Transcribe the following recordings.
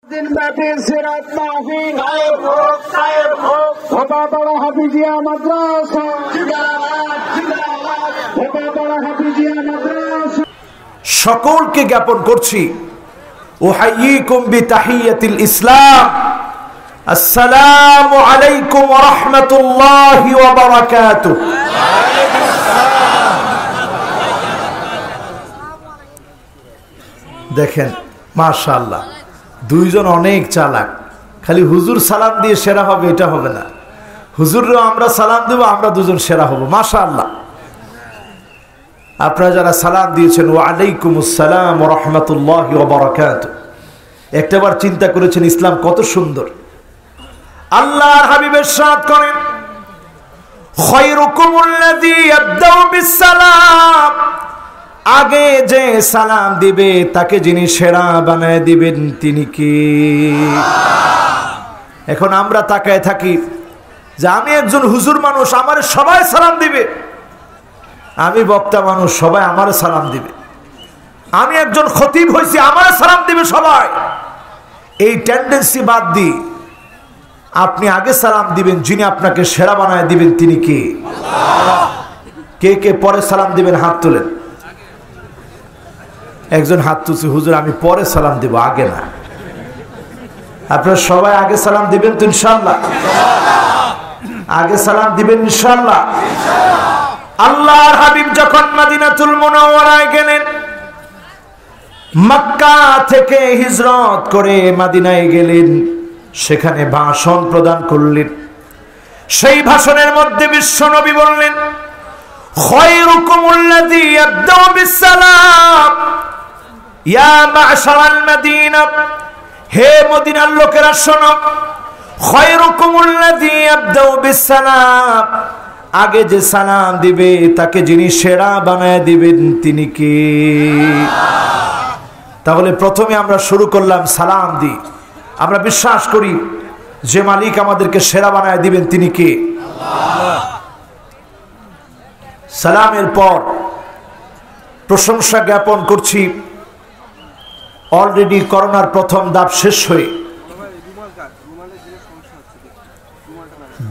দিনব্যাপী সিরাত মাহফিল ভোপাপাড়া হাফিজিয়া মাদ্রাসা ভোপাপাড়া হাফিজিয়া মাদ্রাসা সকলকে জ্ঞাপন করছি উহাইয়িকুম বিতাহিয়াতিল ইসলাম, আসসালামু আলাইকুম ওয়া রাহমাতুল্লাহি ওয়া বারাকাতুহু। দেখেন মাশাআল্লাহ, দুইজন অনেক চালাক। খালি হুজুর সালাম দিয়ে সেরা হবে এটা হবে না, হুজুরও আমরা সালাম দেব, আমরা দুজন সেরা হব। মাশাআল্লাহ, আপনারা যারা সালাম দিয়েছেন ওয়া আলাইকুমুস সালাম ওয়া রাহমাতুল্লাহি ওয়া বারাকাতুহু, একটাবার চিন্তা করেছেন ইসলাম কত সুন্দর। আল্লাহর হাবিব ইরশাদ করেন, খায়রুকুমুল্লাযী ইয়াবদাউ বিসসালাম, আগে যে সালাম দিবে তাকে যিনি সেরা বানায় দিবেন তিনি কি? এখন আমরা তাকায় থাকি যে আমি একজন হুজুর মানুষ, আমার সবাই সালাম দিবে, আমি বক্তা মানুষ, সবাই আমার সালাম দিবে, আমি একজন খতিব হইছি, আমার সালাম দিবে সবাই। এই টেন্ডেন্সি বাদ দিয়ে আপনি আগে সালাম দিবেন যিনি আপনাকে সেরা বানায় দিবেন তিনি কে? কে কে পরে সালাম দিবেন হাত তোলেন। একজন হাত তুলছে, হুজুর আমি পরে সালাম দিব, আগে না। আপনারা সবাই আগে সালাম দিবেন তো ইনশাআল্লাহ? আগে সালাম দিবেন ইনশাআল্লাহ? আল্লাহর হাবিব যখন মদিনাতুল মুনাওয়ারায় গেলেন, মক্কা থেকে হিজরত করে মদিনায় গেলেন, সেখানে ভাষণ প্রদান করলেন। সেই ভাষণের মধ্যে বিশ্বনবী বললেন, খায়রুকুমুল্লাযী ইয়াবদাউ বিসসালাম ইয়া মা'শারাল মদিনা, হে মদিনার লোকেরা শোনো, খায়রুকুমুল্লাযী ইয়াবদাউ বিসসালাম, আগে যে সালাম দিবে তাকে যিনি সেরা বানায় দিবেন তিনি কে? তাহলে প্রথমে আমরা শুরু করলাম সালাম দি। আমরা বিশ্বাস করি যে মালিক আমাদেরকে সেরা বানায় দিবেন তিনি কে? আল্লাহ। সালামের পর প্রশংসা জ্ঞাপন করছি, অলরেডি করোনার প্রথম ধাপ শেষ হয়ে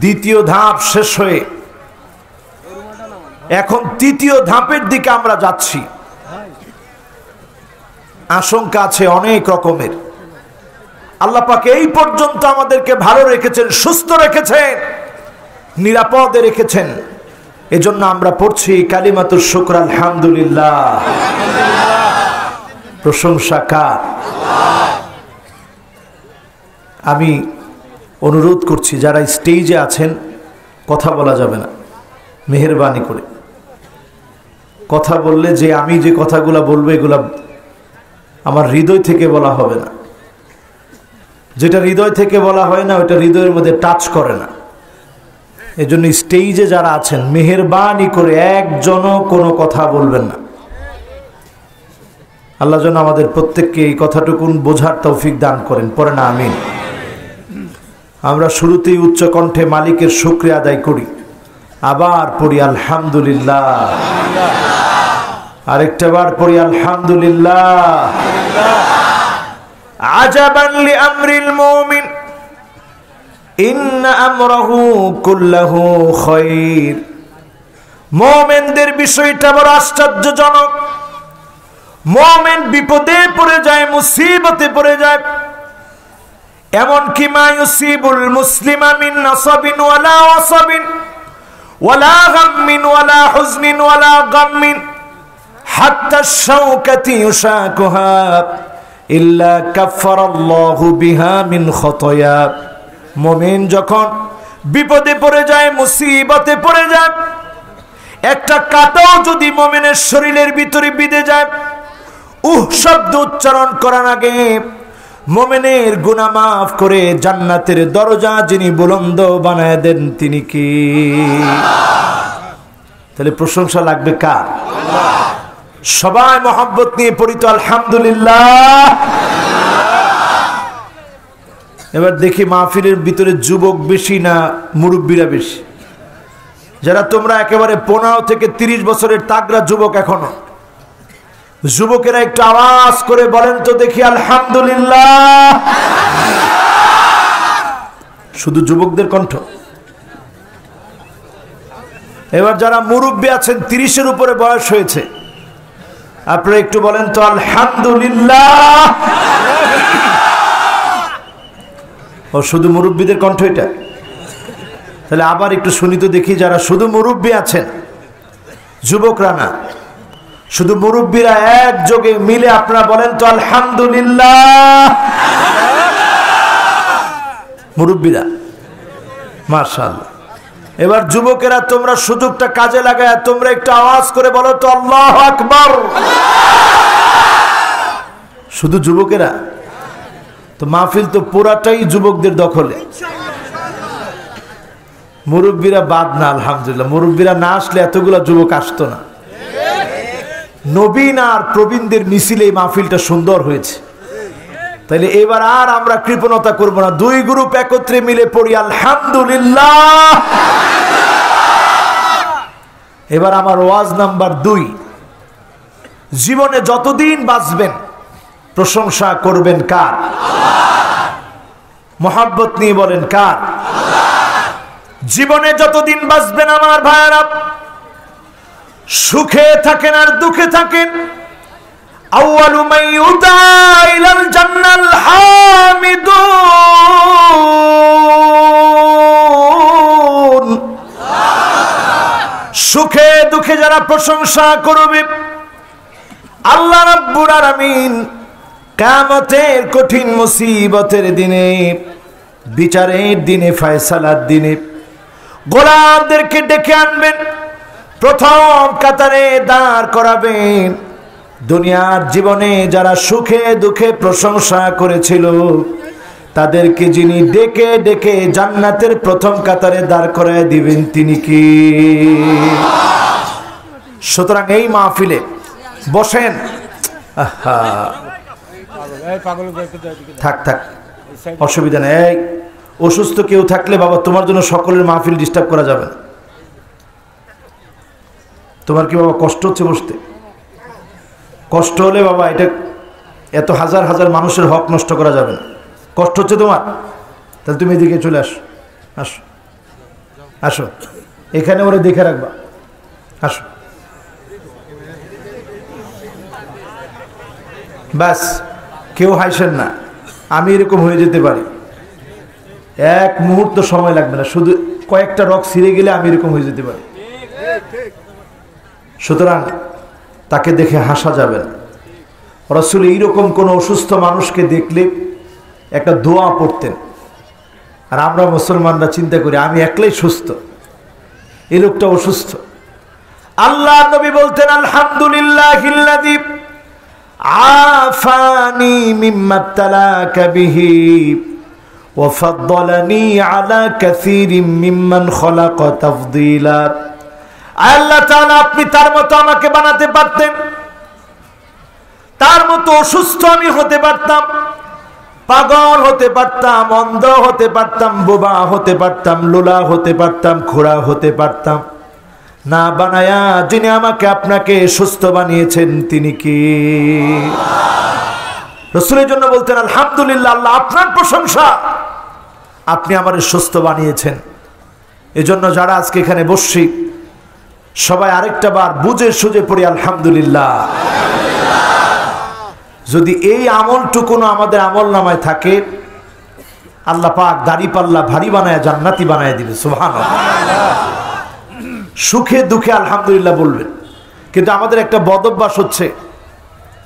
দ্বিতীয় ধাপ শেষ হয়ে এখন তৃতীয় ধাপের দিকে আমরা যাচ্ছি। আশঙ্কা আছে অনেক রকমের। আল্লাহ পাক এই পর্যন্ত আমাদেরকে ভালো রেখেছেন, সুস্থ রেখেছেন, নিরাপদে রেখেছেন। এজন্য আমরা পড়ছি কালিমাতুশ শুকর, আলহামদুলিল্লাহ। প্রশংসা কার? আমি অনুরোধ করছি যারা স্টেজে আছেন, কথা বলা যাবে না, মেহেরবানি করে। কথা বললে যে আমি যে কথাগুলো বলবো এগুলা আমার হৃদয় থেকে বলা হবে না। যেটা হৃদয় থেকে বলা হয় না ওটা হৃদয়ের মধ্যে টাচ করে না। এজন্য স্টেজে যারা আছেন মেহেরবানি করে একজনও কোনো কথা বলবেন না। আল্লাহ যেন আমাদের প্রত্যেককে এই কথাটুকুন বোঝার তৌফিক দান করেন, পরে না আমিন। আমরা শুরুতেই উচ্চ কণ্ঠে মালিকের শুকরিয়া আদায় করি, আবার পড়ি আলহামদুলিল্লাহ, আরেকটা বার পড়ি আলহামদুলিল্লাহ। আজাবান লিআমরিল মুমিন ইন্না আমরাহু কুল্লাহু খায়র, মুমিনদের বিষয়টা বড় আশ্চর্যজনক। মুমিন বিপদে পড়ে যায়, মুসিবতে পড়ে যায়, এমনকি মা ইউসিবুল মুসলিমা মিন নাসাবিন ওয়ালা ওয়াসাবিন ওয়ালা গাম্মিন ওয়ালা হুজনিন ওয়ালা গাম্মিন হাত্তা শাওকাতি ইউশাকুহা ইল্লা কাফফারাল্লাহু বিহা মিন খতায়া। মুমিন যখন বিপদে পড়ে যায়, মুসিবতে পড়ে যায়, একটা কাঁটাও যদি মুমিনের শরীরের ভিতরে বিঁধে যায়, শব্দ উচ্চারণ করার আগে মুমিনের গুনাহ মাফ করে জান্নাতের দরজা যিনি বুলন্দ বানায় দেন তিনি কি? তাহলে প্রশংসা লাগবে কার? আল্লাহ। সবাই মহব্বত নিয়ে পড়িত আলহামদুলিল্লাহ। এবার দেখি মাহফিলের ভিতরে যুবক বেশি না মুরব্বীরা বেশি? যারা তোমরা একেবারে 15 থেকে 30 বছরের তাগড়া যুবক, এখনো যুবকেরা একটু আওয়াজ করে বলেন তো দেখি আলহামদুলিল্লাহ। শুধু যুবকদের কণ্ঠ। এবার যারা মুরব্বী আছেন 30-এর উপরে বয়স হয়েছে, আপনারা একটু বলেন তো আলহামদুলিল্লাহ। ও শুধু মুরব্বীদের কণ্ঠ এটা? তাহলে আবার একটু শুনি তো দেখি, যারা শুধু মুরব্বী আছেন, যুবকরা না, শুধু মুরব্বীরা একযোগে মিলে আপনারা বলেন তো আলহামদুলিল্লাহ। মুরব্বীরা, মাশাআল্লাহ। এবার যুবকেরা তোমরা সুযোগটা কাজে লাগায় তোমরা একটু আওয়াজ করে বলো তো আল্লাহু আকবার। শুধু যুবকেরা তো, মাহফিল তো পুরাটাই যুবকদের দখলে, মুরব্বীরা বাদ না। আলহামদুলিল্লাহ, মুরব্বীরা না আসলে এতগুলা যুবক আসতো না। নবীন আর প্রবীণদের মিছিলে এই মাহফিলটা সুন্দর হয়েছে। তাইলে এবার আর আমরা কৃপণতা করব না, দুই গ্রুপ একত্রে মিলে পড়ি আলহামদুলিল্লাহ। এবার আমার ওয়াজ নাম্বার 2, জীবনে যতদিন বাঁচবেন প্রশংসা করবেন কার? মহব্বত নিয়ে বলেন কার? জীবনে যতদিন বাঁচবেন আমার ভাইয়েরা, সুখে থাকেন আর দুঃখে থাকেন, আউয়ালু মান ইউদা ইলাল জান্নাল হামিদুন। সুখে দুঃখে যারা প্রশংসা করবে, আল্লাহ রাব্বুল আলামিন কিয়ামতের কঠিন মুসিবতের দিনে, বিচারের দিনে, ফয়সালার দিনে গোলামদেরকে ডেকে আনবেন, প্রথম কাতারে দাঁড় করাবেন। দুনিয়ার জীবনে যারা সুখে দুঃখে প্রশংসা করেছিল তাদেরকে যিনি ডেকে ডেকে জান্নাতের প্রথম কাতারে দাঁড় করায় দিবেন তিনি কি? সুতরাং এই মাহফিলে বসেন। থাক থাক, অসুবিধা নেই। এই অসুস্থ কেউ থাকলে বাবা তোমার জন্য সকলের মাহফিল ডিস্টার্ব করা যাবে না। তোমার কি বাবা কষ্ট হচ্ছে বসতে? কষ্ট হলে বাবা এটা এত হাজার হাজার মানুষের হক নষ্ট করা যাবে না। কষ্ট হচ্ছে তোমার, তাহলে তুমি এদিকে চলে আসো, আসো আসো, এখানে ওরা দেখে রাখবা, আসো। ব্যাস, কেউ হাসেন না, আমি এরকম হয়ে যেতে পারি, এক মুহূর্ত সময় লাগবে না, শুধু কয়েকটা রক ছিঁড়ে গেলে আমি এরকম হয়ে যেতে পারি। সুতরাং তাকে দেখে হাসা যাবে না। রাসূল এইরকম কোনো অসুস্থ মানুষকে দেখলে একটা দোয়া পড়তেন, আর আমরা মুসলমানরা চিন্তা করি আমি একলাই সুস্থ, এই লোকটা অসুস্থ। আল্লাহ নবী বলতেন আলহামদুলিল্লাহিল্লাযী আফানি মিম্মা ইবতালাকা বিহি ওয়া ফাদ্দালানি আলা কাসীরিম মিম্মান খলাকা তাফদীলা। আল্লাহ তাআলা আপনি তার মতো আমাকে বানাতে পারতেন, তার মতো অসুস্থ আমি হতে পারতাম, পাগল হতে পারতাম, অন্ধ হতে পারতাম, বোবা হতে পারতাম, লোলা হতে পারতাম, খোড়া হতে পারতাম, না বানায়া যিনি আমাকে আপনাকে সুস্থ বানিয়েছেন তিনি কি? রাসূলের জন্য বলতেন আলহামদুলিল্লাহ, আল্লাহ আপনার প্রশংসা, আপনি আমাদের সুস্থ বানিয়েছেন। এজন্য যারা আজকে এখানে বসছি সবাই আরেকটা বার বুঝে সুঝে পড়ি আলহামদুলিল্লাহ। যদি এই আমলটুকুনো আমাদের আমল নামায় থাকে, আল্লাহ পাক দাড়ি পাল্লা ভারী বানায় জান্নাতি বানায় দিবে। সুবহানাল্লাহ। সুখে দুঃখে আলহামদুলিল্লাহ বলবেন। কিন্তু আমাদের একটা বদ অভ্যাস হচ্ছে,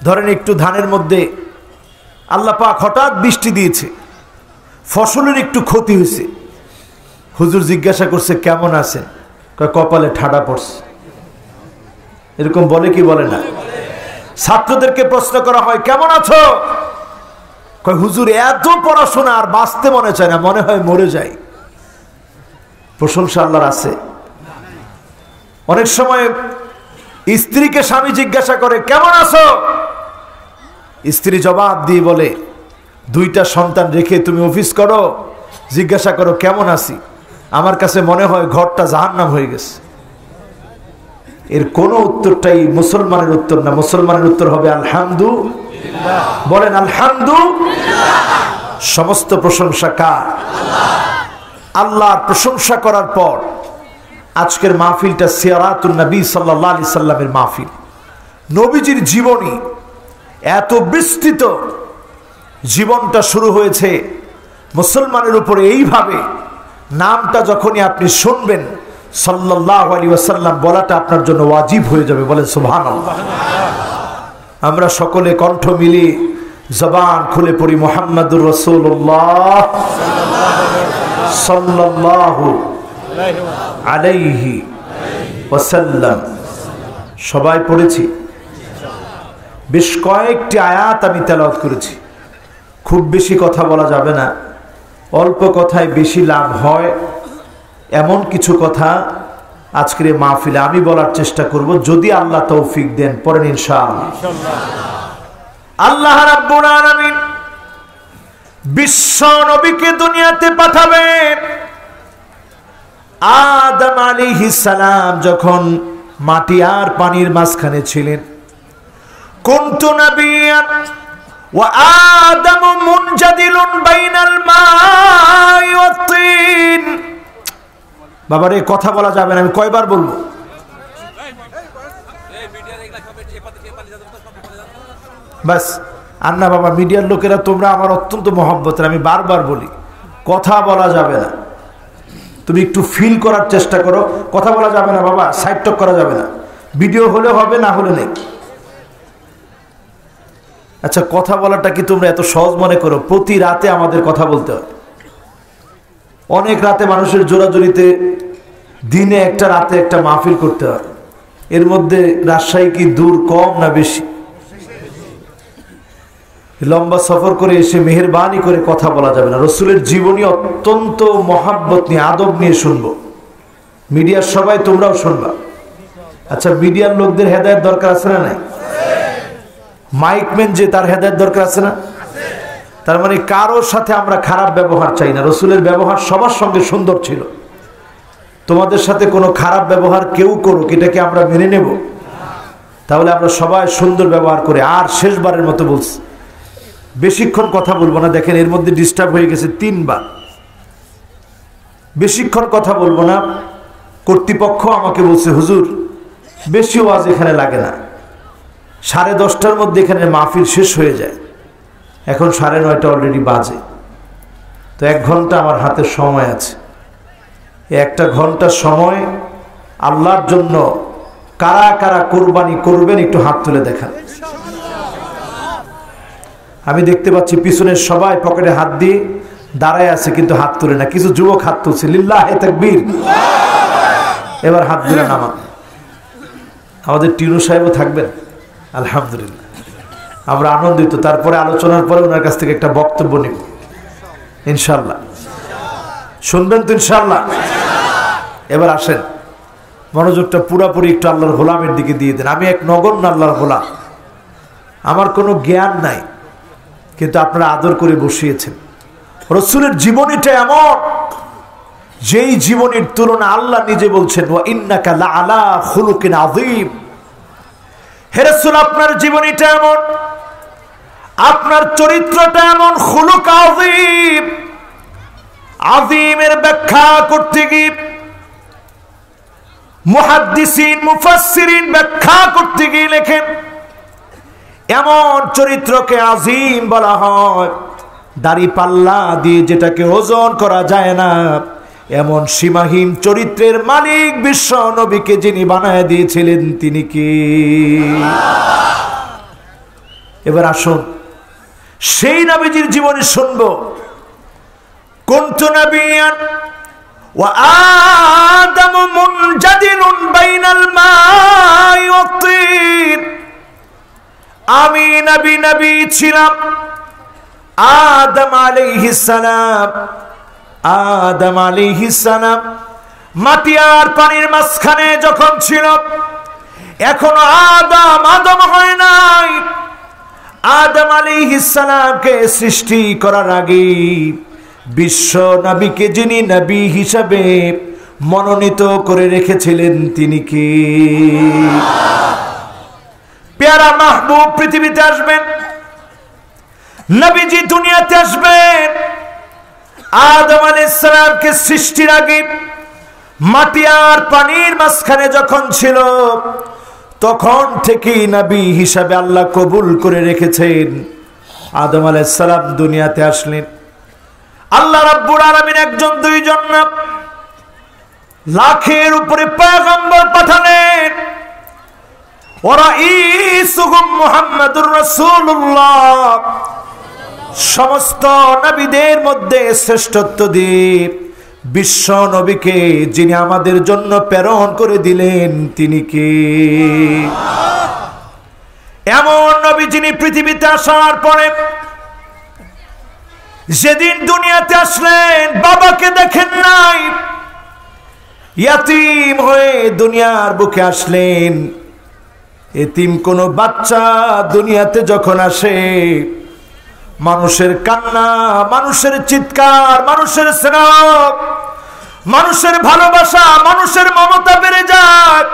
ধরেন একটু ধানের মধ্যে আল্লাহ পাক হঠাৎ বৃষ্টি দিয়েছে, ফসলের একটু ক্ষতি হয়েছে, হুজুর জিজ্ঞাসা করছে কেমন আছেন? কপালে ঠাডা পড়ছে। এরকম বলে কি বলে না? ছাত্রদেরকে প্রশ্ন করা হয় কেমন আছো? কয় হুজুর এত পড়াশোনা আর বাঁচতে মনে চায় না, মনে হয় মরে যায়। প্রশংসা আল্লাহর আছে। অনেক সময় স্ত্রীকে স্বামী জিজ্ঞাসা করে কেমন আছো, স্ত্রী জবাব দিয়ে বলে দুইটা সন্তান রেখে তুমি অফিস করো, জিজ্ঞাসা করো কেমন আছি, আমার কাছে মনে হয় ঘরটা জাহান্নাম হয়ে গেছে। এর কোনো উত্তরটাই মুসলমানের উত্তর না। মুসলমানের উত্তর হবে আলহামদুলিল্লাহ। বলেন আলহামদুলিল্লাহ। সমস্ত প্রশংসা কার? আল্লাহর প্রশংসা করার পর আজকের মাহফিলটা সিয়ারাতুন নবী সাল্লাল্লাহু আলাইহি সাল্লামের মাহফিল। নবীজির জীবনী এত বিস্তৃত, জীবনটা শুরু হয়েছে মুসলমানের উপরে এইভাবে। নামটা যখনই আপনি শুনবেন সাল্লাল্লাহু আলাইহি ওয়াসাল্লাম বলাটা আপনার জন্য ওয়াজিব হয়ে যাবে। বলেন সুবহানাল্লাহ। আমরা সকলে কণ্ঠ মিলিয়ে জবান খুলে পড়ি মুহাম্মাদুর রাসূলুল্লাহ সাল্লাল্লাহু আলাইহি ওয়াসাল্লাম। সবাই পড়েছি। বেশ কয়েকটি আয়াত আমি তেলাওয়াত করেছি। খুব বেশি কথা বলা যাবে না, অল্প কথায় বেশি লাভ হয় এমন কিছু কথা আজকের এই মাহফিলে আমি বলার চেষ্টা করব, যদি আল্লাহ তৌফিক দেন। পড়েন ইনশাআল্লাহ। আল্লাহ রাব্বুল আলামিন বিশ্ব নবীকে দুনিয়াতে পাঠাবেন। আদম আলাইহিস সালাম যখন মাটি আর পানির মাঝখানে ছিলেন, কুনতু নাবিয়ান ওয়া আদামু মুনজাদিলুন বাইনাল মাই ওয়াত তিন। বাবারে কথা বলা যাবে না, আমি কয়বার বলবো? বাস আন্না বাবা, মিডিয়ার লোকেরা তোমরা আমার অত্যন্ত মহব্বতের, আমি বারবার বলি কথা বলা যাবে না। তুমি একটু ফিল করার চেষ্টা করো। কথা বলা যাবে না বাবা, সাইড টক করা যাবে না। ভিডিও হলে হবে, না হলে নেই। আচ্ছা, কথা বলাটা কি তোমরা এত সহজ মনে করো? প্রতি রাতে আমাদের কথা বলতে হয়। অনেক রাতে মানুষের জোরাজুরিতে দিনে একটা, রাতে একটা মাহফিল করতে হয়। এর মধ্যে রাজশাহী কি দূর, কম না বেশি? লম্বা সফর করে এসে মেহেরবানি করে কথা বলা যাবে না। রসুলের জীবনী অত্যন্ত মহাব্বত নিয়ে, আদব নিয়ে শুনবো। মিডিয়ার সবাই তোমরাও শুনবা। আচ্ছা, মিডিয়ার লোকদের হেদায়েত দরকার আছে না নাই? মাইকম্যান যে, তার হেদায়েত দরকার আছে না? তার মানে কারোর সাথে আমরা খারাপ ব্যবহার চাই না। রসুলের ব্যবহার সবার সঙ্গে সুন্দর ছিল। তোমাদের সাথে কোনো খারাপ ব্যবহার কেউ করুক, এটাকে আমরা মেনে নেব? তাহলে আমরা সবাই সুন্দর ব্যবহার করে। আর শেষবারের মতো বলছি, বেশিক্ষণ কথা বলবো না। দেখেন এর মধ্যে ডিস্টার্ব হয়ে গেছে 3 বার। বেশিক্ষণ কথা বলবো না। কর্তৃপক্ষ আমাকে বলছে, হুজুর বেশি ওয়াজ এখানে লাগে না, 10:30টার মধ্যে এখানে মাহফিল শেষ হয়ে যায়। এখন 9:30 অলরেডি বাজে। তো 1 ঘন্টা আমার হাতে সময় আছে। এই 1 ঘন্টা সময় আল্লাহর জন্য কারা কারা কোরবানি করবেন একটু হাত তুলে দেখান। আমি দেখতে পাচ্ছি পিছনের সবাই পকেটে হাত দিয়ে দাঁড়ায় আছে, কিন্তু হাত তুলে না। কিছু যুবক হাত তুলছে, লিল্লাহে তাকবীর। এবার হাত তুলে নামান। আমাদের টিনু সাহেবও থাকবেন, আলহামদুলিল্লাহ, আমরা আনন্দিত। তারপরে আলোচনার পরে ওনার কাছ থেকে একটা বক্তব্য নিব ইনশাল্লাহ। শুনবেন তো ইনশাল্লাহ? এবার আসেন, মনোযোগটা পুরাপুরি একটু আল্লাহর গোলামের দিকে দিয়ে দেন। আমি এক নগণ্য আল্লাহর গোলাম, আমার কোনো জ্ঞান নাই, কিন্তু আপনারা আদর করে বসিয়েছেন। রসুলের জীবনীটা এমন, যেই জীবনীর তুলনা আল্লাহ নিজে বলছেন, ওয়া ইন্নাকা লাআলা খুলুকিন আযীম। হে রাসূল, আপনার জীবনীটা এমন, আপনার চরিত্রটা এমন, খুলুক আযীম। আযীমের ব্যাখ্যা করতে গিয়ে মুহাদ্দিসিন মুফাসসিরিন ব্যাখ্যা করতে গিয়ে লেখেন, এমন চরিত্রকে আযীম বলা হয়, দাড়ি পাল্লা দিয়ে যেটাকে ওজন করা যায় না, এমন সীমাহীন চরিত্রের মালিক বিশ্ব নবীকে যিনি বানায় দিয়েছিলেন তিনি কি? এবার আসুন সেই নবীজির জীবনী শুনবো। কুনতু নাবিয়ান ওয়া আদামু মুনজাদিলুন বাইনাল মাই ওয়াত তিন। আমি নবী ছিলাম, আদম আলাইহিস সালাম। আদম আলাইহিস সালাম মাটি আর পানির মাঝখানে যখন ছিল, এখনো আদম হয় নাই। আদম আলাইহিস সালামকে সৃষ্টি করার আগে বিশ্ব নবীকে যিনি নবী হিসাবে মনোনীত করে রেখেছিলেন তিনি কি? প্যারা মাহবুব পৃথিবীতে আসবেন, নবীজি দুনিয়াতে আসবেন। আদম আলাইহিস সালামকে সৃষ্টির আগে মাটি আর পানির মাঝখানে যখন ছিল, তখন থেকেই নবী হিসাবে আল্লাহ কবুল করে রেখেছেন। আদম আলাইহিস সালাম দুনিয়াতে আসলেন, আল্লাহ রাব্বুল আলামিন একজন দুইজন না, লাখের উপরে পয়গম্বর পাঠালেন। ওয়ারাইসুহুম মুহাম্মাদুর রাসূলুল্লাহ, সমস্ত নবীদের মধ্যে শ্রেষ্ঠত্ব দিয়ে বিশ্ব নবীকে যিনি আমাদের জন্য প্রেরণ করে দিলেন তিনি কে? এমন নবী যিনি পৃথিবীতে আসার পরে যেদিন দুনিয়াতে আসলেন বাবাকে দেখেন নাই, ইয়াতীম হয়ে দুনিয়ার বুকে আসলেন। এতিম কোন বাচ্চা দুনিয়াতে যখন আসে, মানুষের কান্না, মানুষের চিৎকার, মানুষের স্নেহ, মানুষের ভালোবাসা, মানুষের মমতা বেড়ে যায়।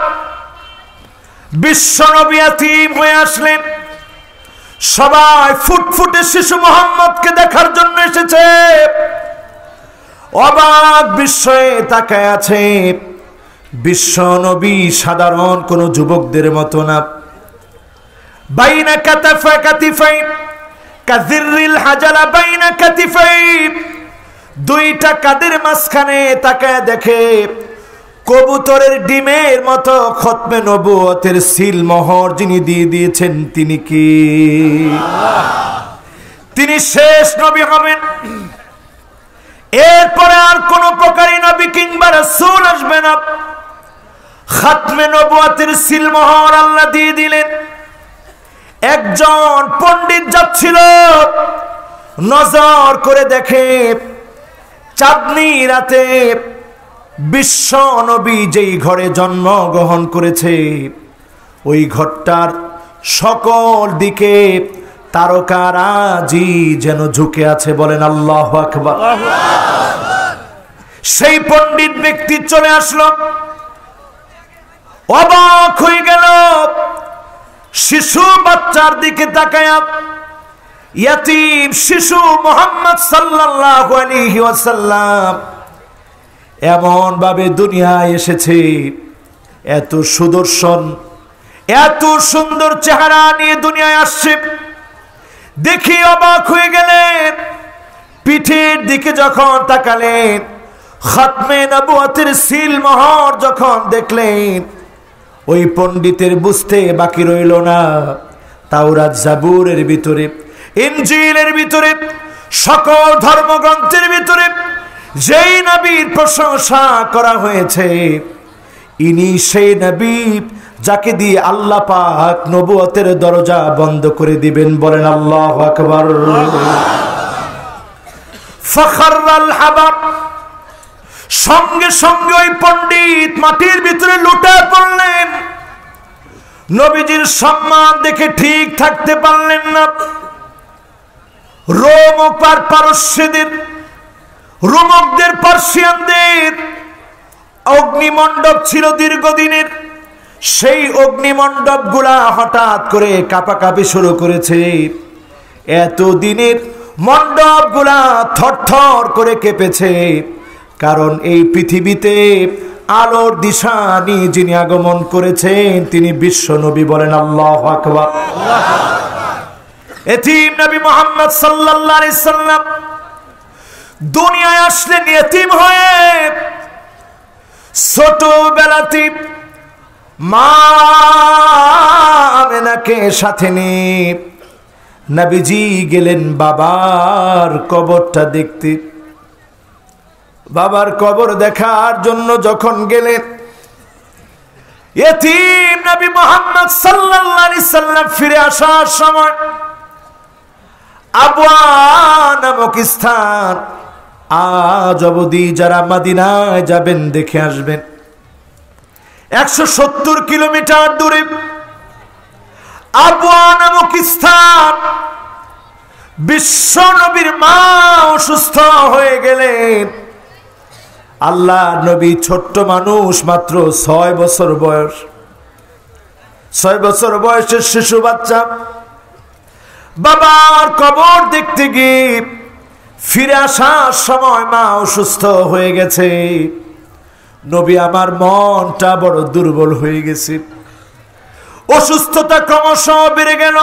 বিশ্ব নবী ইয়াতীম হয়ে আসলেন, সবাই ফুটফুটে শিশু মোহাম্মদকে দেখার জন্য এসেছে। অবাক বিস্ময়ে তাকায় আছে। বিশ্ব নবী সাধারণ কোন যুবকদের মতো না। বাইনা কাতাফা কাতিফাই কাযিররিল হাজালা বাইনা কাতিফাই, দুইটা কাদের মাঝখানে তাকায় দেখে কবুতরের ডিমের মতো খতমে নবুয়তের সিল মোহর যিনি দিয়ে দিয়েছেন তিনি কি? তিনি শেষ নবী হবেন। এরপরে আর কোন প্রকারই নবী কিংবা রাসূল আসবে না। খতমে নবুয়তের সিল মোহর আল্লাহ দিয়ে দিলেন। একজন পণ্ডিত যাচ্ছিল, নজর করে দেখে চাঁদনি রাতে বিশ্ব নবী যেই ঘরে জন্মগ্রহণ করেছে, ওই ঘরটার সকল দিকে তারকারাজি যেন ঝুঁকে আছে। বলেন আল্লাহু আকবার। সেই পণ্ডিত ব্যক্তি চলে আসলো, অবাক হয়ে গেল। শিশু বাচ্চার দিকে তাকায়া ইয়াতীম শিশু মুহাম্মদ সাল্লাল্লাহু আলাইহি ওয়াসাল্লাম এমন ভাবে দুনিয়ায় এসেছে, এত সুদর্শন, এত সুন্দর চেহারা নিয়ে দুনিয়ায় আসছে। দেখি অবাক হয়ে গেলেন। পিঠের দিকে যখন তাকালেন, খতমে নবুয়তের সিল মোহর যখন দেখলেন, ওই পণ্ডিতের বুঝতে বাকি রইল না। তাওরাত জাবুরের ভিতরে, ইনজিলের ভিতরে, সকল ধর্মগ্রন্থের ভিতরে যেই নবীর প্রশংসা করা হয়েছে, ইনি সেই নবী যাকে দিয়ে আল্লাহ পাক নবুয়তের দরজা বন্ধ করে দিবেন। বলেন আল্লাহু আকবার। ফখরাল হাবাব, সঙ্গে সঙ্গে ওই পণ্ডিত মাটির ভিতরে লুটা পড়লেন। নবীজির সম্মান দেখে ঠিক থাকতে পারলেন না। রোম ও পারস্যদের, রোমকদের, পার্সিয়ানদের অগ্নিমণ্ডপ ছিল দীর্ঘদিনের। সেই অগ্নিমণ্ডপ গুলা হঠাৎ করে কাঁপাকাঁপি শুরু করেছে। এতদিনের মণ্ডপ গুলা থরথর করে কেঁপেছে, কারণ এই পৃথিবীতে আলোর দিশা নিয়ে যিনি আগমন করেছেন তিনি বিশ্ব নবী। বলেন আল্লাহু আকবার। এতিম নবী মুহাম্মদ সাল্লাল্লাহু আলাইহি সাল্লাম দুনিয়ায় আসলেন এতিম হয়ে। ছোটবেলাতে মা আমেনাকে সাথে নিয়ে নবীজি গেলেন বাবার কবরটা দেখতে। বাবার কবর দেখার জন্য যখন গেলেন, এতিম নবী মুহাম্মদ সাল্লাল্লাহু আলাইহি সাল্লাম ফিরে আসার সময় আবওয়া নামক স্থান, আজ অবধি যারা মদিনায় যাবেন দেখে আসবেন, 170 কিলোমিটার দূরে আবওয়া নামক স্থান। বিশ্ব নবীর মা অসুস্থ হয়ে গেলেন। আল্লাহ নবী ছোট্ট মানুষ, মাত্র 6 বছর বয়স। 6 বছর বয়সের শিশু বাচ্চা বাবার কবর দেখতে গিয়ে ফিরে আসার সময় মা অসুস্থ হয়ে গেছে। নবী আমার মনটা বড় দুর্বল হয়ে গেছে। অসুস্থতা ক্রমশ বেড়ে গেল।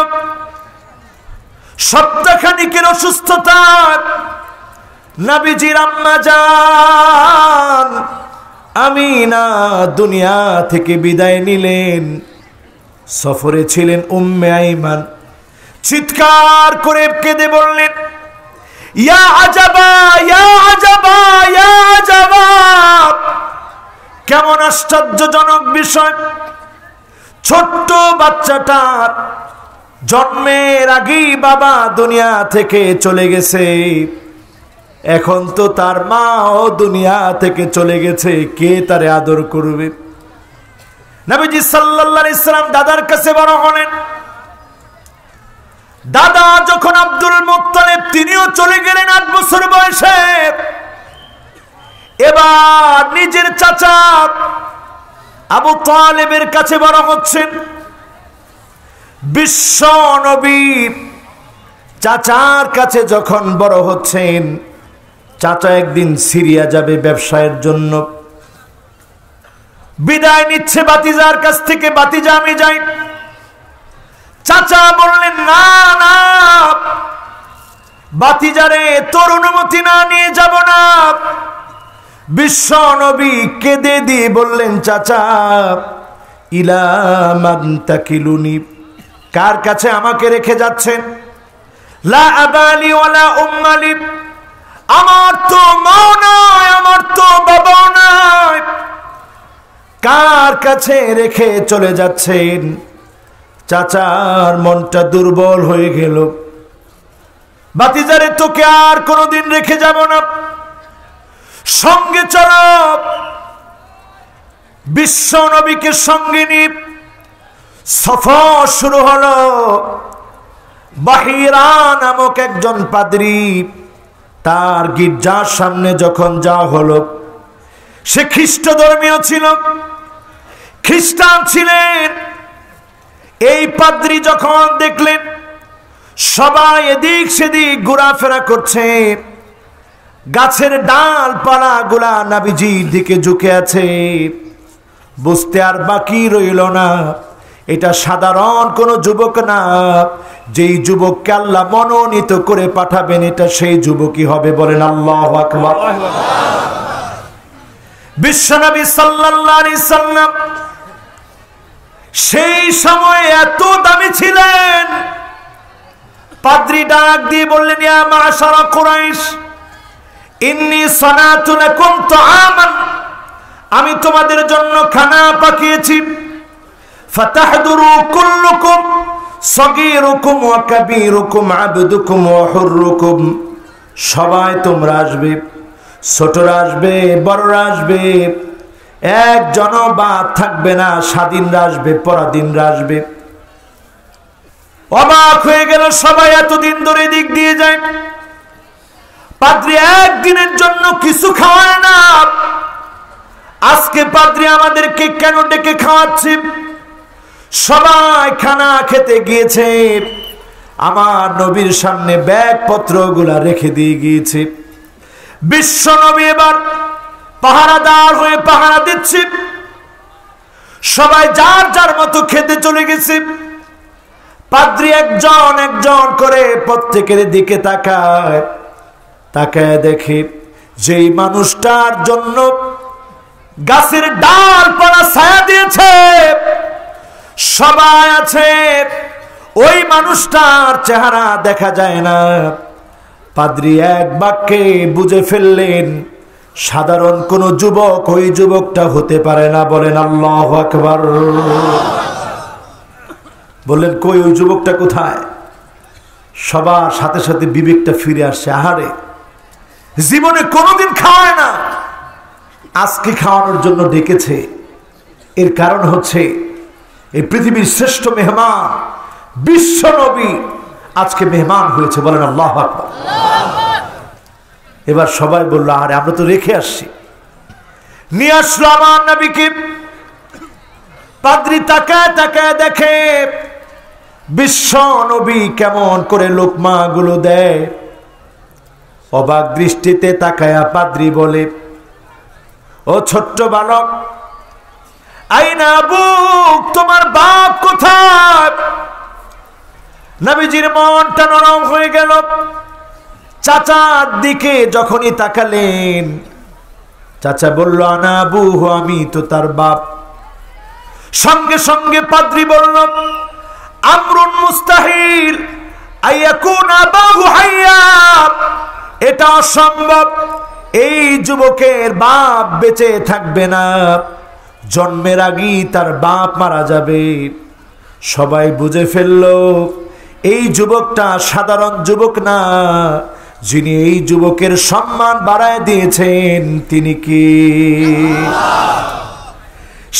সপ্তাহখানিকের অসুস্থতা নবীজির আম্মা জান আমিনা দুনিয়া থেকে বিদায় নিলেন। সফরে ছিলেন উম্মে আইমান। চিৎকার করে কেঁদে বললেন, ইয়া আজাবা, ইয়া আজাবা, ইয়া আজাবা। কেমন আশ্চর্যজনক বিষয়! ছোট্ট বাচ্চাটার জন্মের আগেই বাবা দুনিয়া থেকে চলে গেছে। এখন তো তার মাও দুনিয়া থেকে চলে গেছে, কে তারে আদর করবে? নবীজি সাল্লাল্লাহু আলাইহি সাল্লাম দাদার কাছে বড় হলেন। দাদা যখন আব্দুল মুত্তালিব, তিনিও চলে গেলেন 8 বছর বয়সে। এবার নিজের চাচা আবু তালেবের কাছে বড় হচ্ছেন। বিশ্ব নবী চাচার কাছে যখন বড় হচ্ছেন, চাচা একদিন সিরিয়া যাবে ব্যবসায়ের জন্য। বিদায় নিচ্ছে বাতিজার কাছ থেকে, বাতিজা আমি যাই। চাচা বললেন, না না বাতিজারে, তোর অনুমতি না নিয়ে যাব না। বিশ্ব নবী কেঁদে দিয়ে বললেন, চাচা ইলা মান তাকিলুনি, কার কাছে আমাকে রেখে যাচ্ছেন? লা আবালি ওয়ালা উম্মালি, আমার তো মা নাই, আমার তো বাবা নাই, কার কাছে রেখে চলে যাচ্ছেন? চাচার মনটা দুর্বল হয়ে গেল। বাতিজারে, তোকে আর কোনোদিন রেখে যাব না, সঙ্গে চলো। বিশ্ব নবীকে সঙ্গে নিয়ে সফর শুরু হলো। বাহিরা নামক একজন পাদ্রী, তার গির্জার সামনে যখন যাওয়া হলো, সে খ্রিস্ট ধর্মীয় ছিল, খ্রিস্টান ছিলেন। এই পাদ্রী যখন দেখলেন সবাই এদিক সেদিক ঘোরাফেরা করছে, গাছের ডালপালা গুলা নবীজির দিকে ঝুঁকে আছে, বুঝতে আর বাকি রইল না এটা সাধারণ কোন যুবক না, যেই যুবককে আল্লাহ মনোনীত করে পাঠাবেন এটা সেই যুবকই হবে। বলেন আল্লাহু আকবার। বিশ্বনবী সাল্লাল্লাহু আলাইহি সাল্লাম সেই সময় এত দামি ছিলেন। পাদ্রী ডাক দিয়ে বললেন, ইয়া মাশারা কুরাইশ, ইন্নী সানাতু লাকুম তুআমান, আমি তোমাদের জন্য খানা পাকিয়েছি। ফাতাহদুরু কুল্লুকুম সগীরুকুম ওয়া কাবীরুকুম আবদুকুম ওয়া হুররুকুম, সবাই তোমরা আসবে, ছোটরা আসবে, বড়রা আসবে, একজন বাদ থাকবে না, স্বাধীনরা আসবে, পরাধীনরা আসবে। অবাক হয়ে গেল সবাই, এতদিন ধরে দিক দিয়ে যায়, পাদ্রী একদিনের জন্য কিছু খাওয়ায় না, আজকে পাদ্রী আমাদেরকে কেন ডেকে খাওয়াচ্ছে? সবাই খানা খেতে গিয়েছে, আমার নবীর সামনে ব্যাগপত্র গুলা রেখে দিয়ে গিয়েছে। বিশ্ব নবী এবার পাহারাদার হয়ে পাহারা দিচ্ছে। সবাই যার যার মতো খেতে চলে গেছে। পাদ্রী একজন একজন করে প্রত্যেকের দিকে তাকায়, তাকায় দেখে যেই মানুষটার জন্য গাছের ডালপালা ছায়া দিয়েছে সবাই আছে, ওই মানুষটার চেহারা দেখা যায় না। পাদ্রী এক বাক্যে বুঝে ফেললেন সাধারণ কোন যুবক ওই যুবকটা হতে পারে না। বলেন আল্লাহু আকবার। বললেন, কই ওই যুবকটা কোথায়? সবার সাথে সাথে বিবেকটা ফিরে আসছে। আহারে, জীবনে কোনোদিন খাওয়ায় না, আজকে খাওয়ানোর জন্য ডেকেছে। এর কারণ হচ্ছে এই পৃথিবীর শ্রেষ্ঠ মেহমান বিশ্ব নবী আজকে মেহমান হয়েছে। বলেন আল্লাহু আকবার। এবার সবাই বলল, আরে আমরা তো রেখে আসছি, নিয়ে আসলো আমার নবীকে। পাদ্রী তাকায় তাকায় দেখে বিশ্ব নবী কেমন করে লোকমা গুলো দেয়। অবাক দৃষ্টিতে তাকায়া পাদ্রী বলে, ও ছোট্ট বালক, আইনা আবুক, তোমার বাপ কোথায়? নবীজির মনটা নরম হয়ে গেল। চাচার দিকে যখনই তাকালেন, চাচা বলল, আনা আবুহু, আমি তো তার বাপ। সঙ্গে সঙ্গে পাদ্রী বলল, আমরুন মুস্তাহিল আইয়াকুন আবাহু হাইয়া, এটা অসম্ভব, এই যুবকের বাপ বেঁচে থাকবে না, জন্মের আগেই তার বাপ মারা যাবে। সবাই বুঝে ফেলল এই যুবকটা সাধারণ যুবক না, যিনি এই যুবকের সম্মান বাড়ায় দিয়েছেন তিনি কি?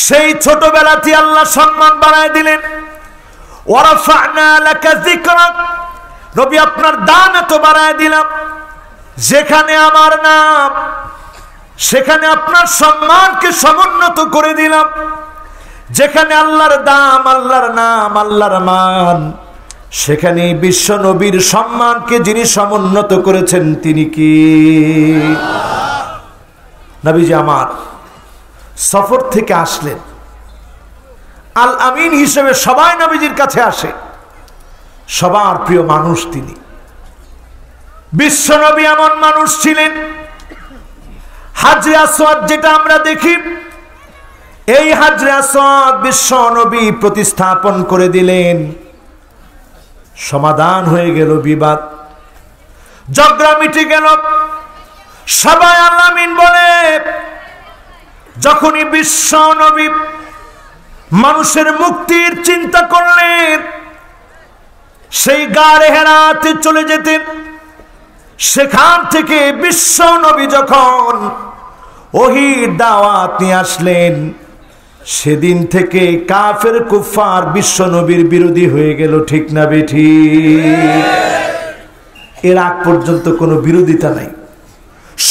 সেই ছোটবেলাতে আল্লাহ সম্মান বাড়ায় দিলেন। ওয়ারাফা'না লাকা যিকরাক, নবী আপনার দাম এত বাড়ায় দিলাম, যেখানে আমার নাম সেখানে আপনার সম্মানকে সমুন্নত করে দিলাম। যেখানে আল্লাহর দাম, আল্লাহর নাম, আল্লাহর মান, সেখানে বিশ্ব নবীর সম্মানকে যিনি সমুন্নত করেছেন তিনি কি? নবীজি আমার সফর থেকে আসলেন, আল আমিন হিসেবে সবাই নবীজির কাছে আসে, সবার প্রিয় মানুষ তিনি। বিশ্ব নবী এমন মানুষ ছিলেন, হাজরে আসওয়াদ যেটা আমরা দেখি, এই হাজরে আসওয়াদ বিশ্ব নবী প্রতিস্থাপন করে দিলেন। সমাধান হয়ে গেল বিবাদ, ঝগড়া মিটে গেল। সবাই আল্লাহ আমিন বলে। যখনই বিশ্ব নবী মানুষের মুক্তির চিন্তা করলেন, সেই গাড়ে হেরাতে চলে যেতেন। সেখান থেকে বিশ্ব নবী যখন ওহীর দাওয়াত নিয়ে আসলেন, সেদিন থেকে কাফের কুফার বিশ্ব নবীর বিরোধী হয়ে গেল। ঠিক না বেঠিক? এর আগ পর্যন্ত কোনো বিরোধিতা নাই,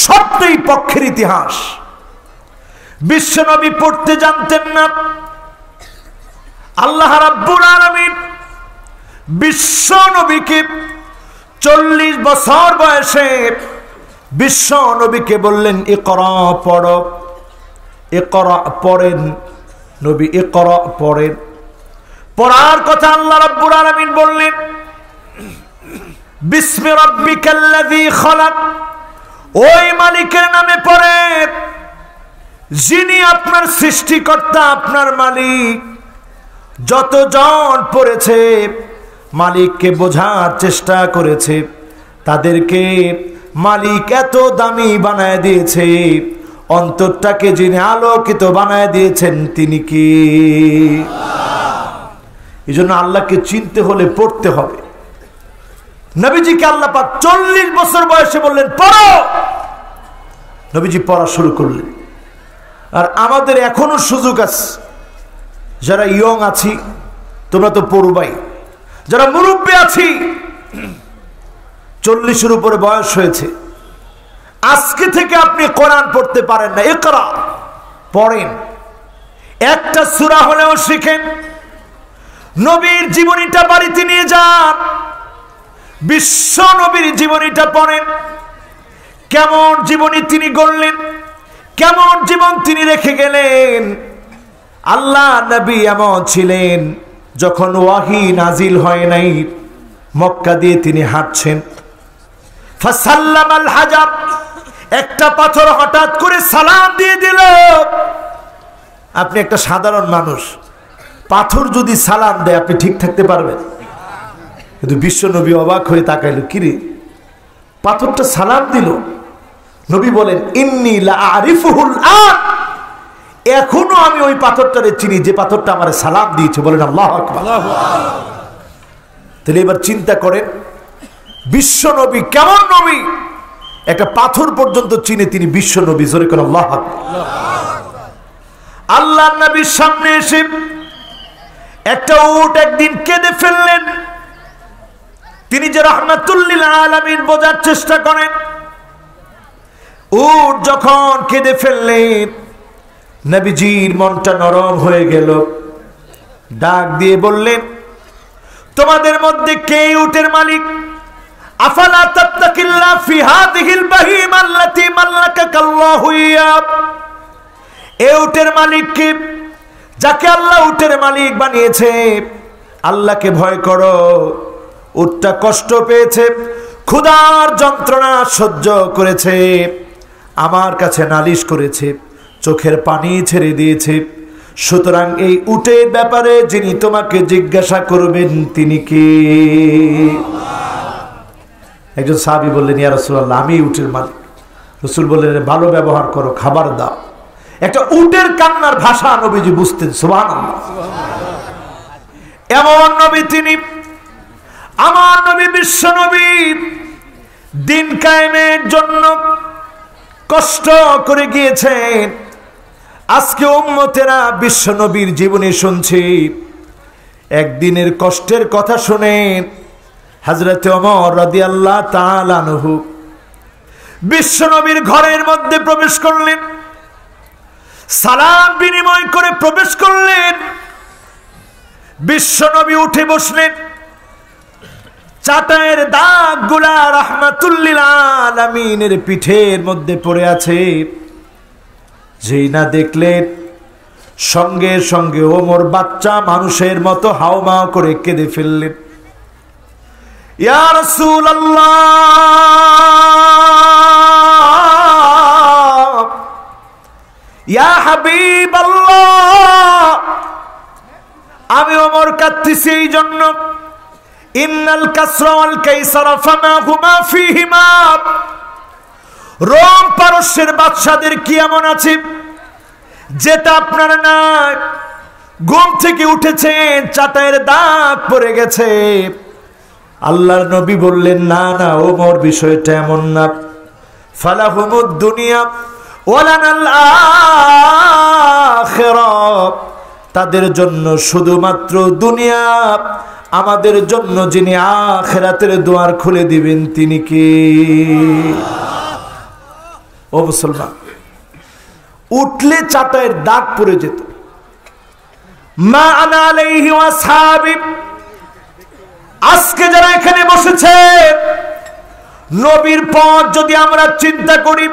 সবটাই পক্ষের ইতিহাস। বিশ্ব নবী পড়তে জানতেন না। আল্লাহ রাব্বুল আলামিন বিশ্ব নবীকে 40 বছর বয়সে বিশ্ব নবীকে বললেন, ইকরা, পড়ো। ইকরা পড়েন, নবী ইকরা পড়েন। পড়ার কথা আল্লাহ রাব্বুল আলামিন বললেন, বিসমি রাব্বিকাল্লাযী খালাক, ওই মালিকের নামে পড়েন যিনি আপনার সৃষ্টিকর্তা, আপনার মালিক। যতজন পড়েছে মালিককে বোঝার চেষ্টা করেছে, তাদেরকে মালিক এত দামি বানায় দিয়েছে, অন্তরটাকে যিনি আলোকিত বানায় দিয়েছেন তিনি কি? এই জন্য আল্লাহকে চিনতে হলে পড়তে হবে। নবীজিকে আল্লাহ পাক 40 বছর বয়সে বললেন, পড়ো। নবীজি পড়া শুরু করলেন। আর আমাদের এখনো সুযোগ আছে, যারা ইয়ং আছি তোমরা তো পড়বাই, যারা মুরব্বী আছি 40-এর উপরে বয়স হয়েছে, আজকে থেকে আপনি কোরআন পড়তে পারেন না, ইকরা পড়েন, একটা সূরা হলেও শিখেন। নবীর জীবনীটা বাড়িতে নিয়ে যান, বিশ্ব নবীর জীবনীটা পড়েন। কেমন জীবনী তিনি গড়লেন, কেমন জীবন তিনি রেখে গেলেন। আল্লাহ নবী এমন ছিলেন, যখন ওয়াহি নাজিল হয় নাই, মক্কা দিয়ে তিনি হাঁটছেন, ফাসাল্লামাল হাজার, একটা পাথর হঠাৎ করে সালাম দিয়ে দিল। আপনি একটা সাধারণ মানুষ, পাথর যদি সালাম দেয় আপনি ঠিক থাকতে পারবেন? কিন্তু বিশ্ব নবী অবাক হয়ে তাকাইল, কিরে পাথরটা সালাম দিল। নবী বলেন, ইন্নী লা আরিফুহুল আন, এখনো আমি ওই পাথরটারে চিনি যে পাথরটা আমারে সালাম দিয়েছে। বলেন আল্লাহু আকবার। তাহলে এবার চিন্তা করেন বিশ্ব নবী কেমন নবী, একটা পাথর পর্যন্ত চিনে তিনি বিশ্ব নবী। জোরে করে আল্লাহু আকবার। আল্লাহ নবীর সামনে এসে একটা উট একদিন কেঁদে ফেললেন। তিনি যে রাহমাতুল লিল আলামিন বোঝার চেষ্টা করেন। উট যখন কেঁদে ফেললেন, নবীজির মনটা নরম হয়ে গেল, ডাক দিয়ে বললেন, তোমাদের মধ্যে কে উটের মালিক? আফালা তাত্তাকিল্লাহ ফি হাযিহিল বাহিমা আল্লাতী মাল্লাকাকাল্লাহু ইয়া। এই উটের মালিক কে? যাকে আল্লাহ উটের মালিক বানিয়েছে। আল্লাহকে ভয় করো। উটটা কষ্ট পেয়েছে, ক্ষুধার যন্ত্রণা সহ্য করেছে, আমার কাছে নালিশ করেছে, চোখের পানি ছেড়ে দিয়েছে। সুতরাং এই উটের ব্যাপারে যিনি তোমাকে জিজ্ঞাসা করবেন তিনি কে? একজন সাহাবী বললেন, ইয়া রাসূলুল্লাহ, আমি উটের মালিক। রাসূল বললেন, ভালো ব্যবহার করো, খাবার দাও। একটা উটের কান্নার ভাষা নবীজি বুঝতেন। সুবহানাল্লাহ। এমন নবী তিনি, আমার নবী, বিশ্ব নবী, দিন কায়েমের জন্য কষ্ট করে গিয়েছেন। আজকে উম্মতেরা বিশ্ব নবীর জীবনী শুনছি। একদিনের কষ্টের কথা শুনেন। হযরত ওমর রাদিয়াল্লাহু তাআলা আনহু বিশ্ব নবীর ঘরের মধ্যে প্রবেশ করলেন, সালাম বিনিময় করে প্রবেশ করলেন। বিশ্ব নবী উঠে বসলেন। চাটায়ের দাগগুলা রাহমাতুল লিল আলামিনের পিঠের মধ্যে পড়ে আছে। যেই না দেখলেন, সঙ্গে সঙ্গে ওমর বাচ্চা মানুষের মতো হাউমাউ করে কেঁদে ফেললেন। ইয়া রাসূলুল্লাহ, ইয়া হাবিবাল্লাহ, আমি ওমর কাঁদতেছি এই জন্য। ইন্নাল কাসরা ওয়াল কাইসারা ফামা হুমা ফীহিমা। রোম পারস্যের বাদশাদের কি এমন আছে যেটা আপনার নাই? ঘুম থেকে উঠেছেন, চাটায়ের দাগ পড়ে গেছে। আল্লাহর নবী বললেন, না না ওমর, বিষয়টা এমন না। ফালাহুমুদ দুনিয়া ওয়ালানাল আখিরাহ। তাদের জন্য শুধুমাত্র দুনিয়া, আমাদের জন্য যিনি আখিরাতের দুয়ার খুলে দিবেন তিনি কে? ও মুসলমান, উঠলে চাটায়ের দাগ পড়ে যেত। মা আনা আলাইহি ওয়া আসহাবি। আজকে যারা এখানে বসেছে, নবীর পথ যদি আমরা চিন্তা করি,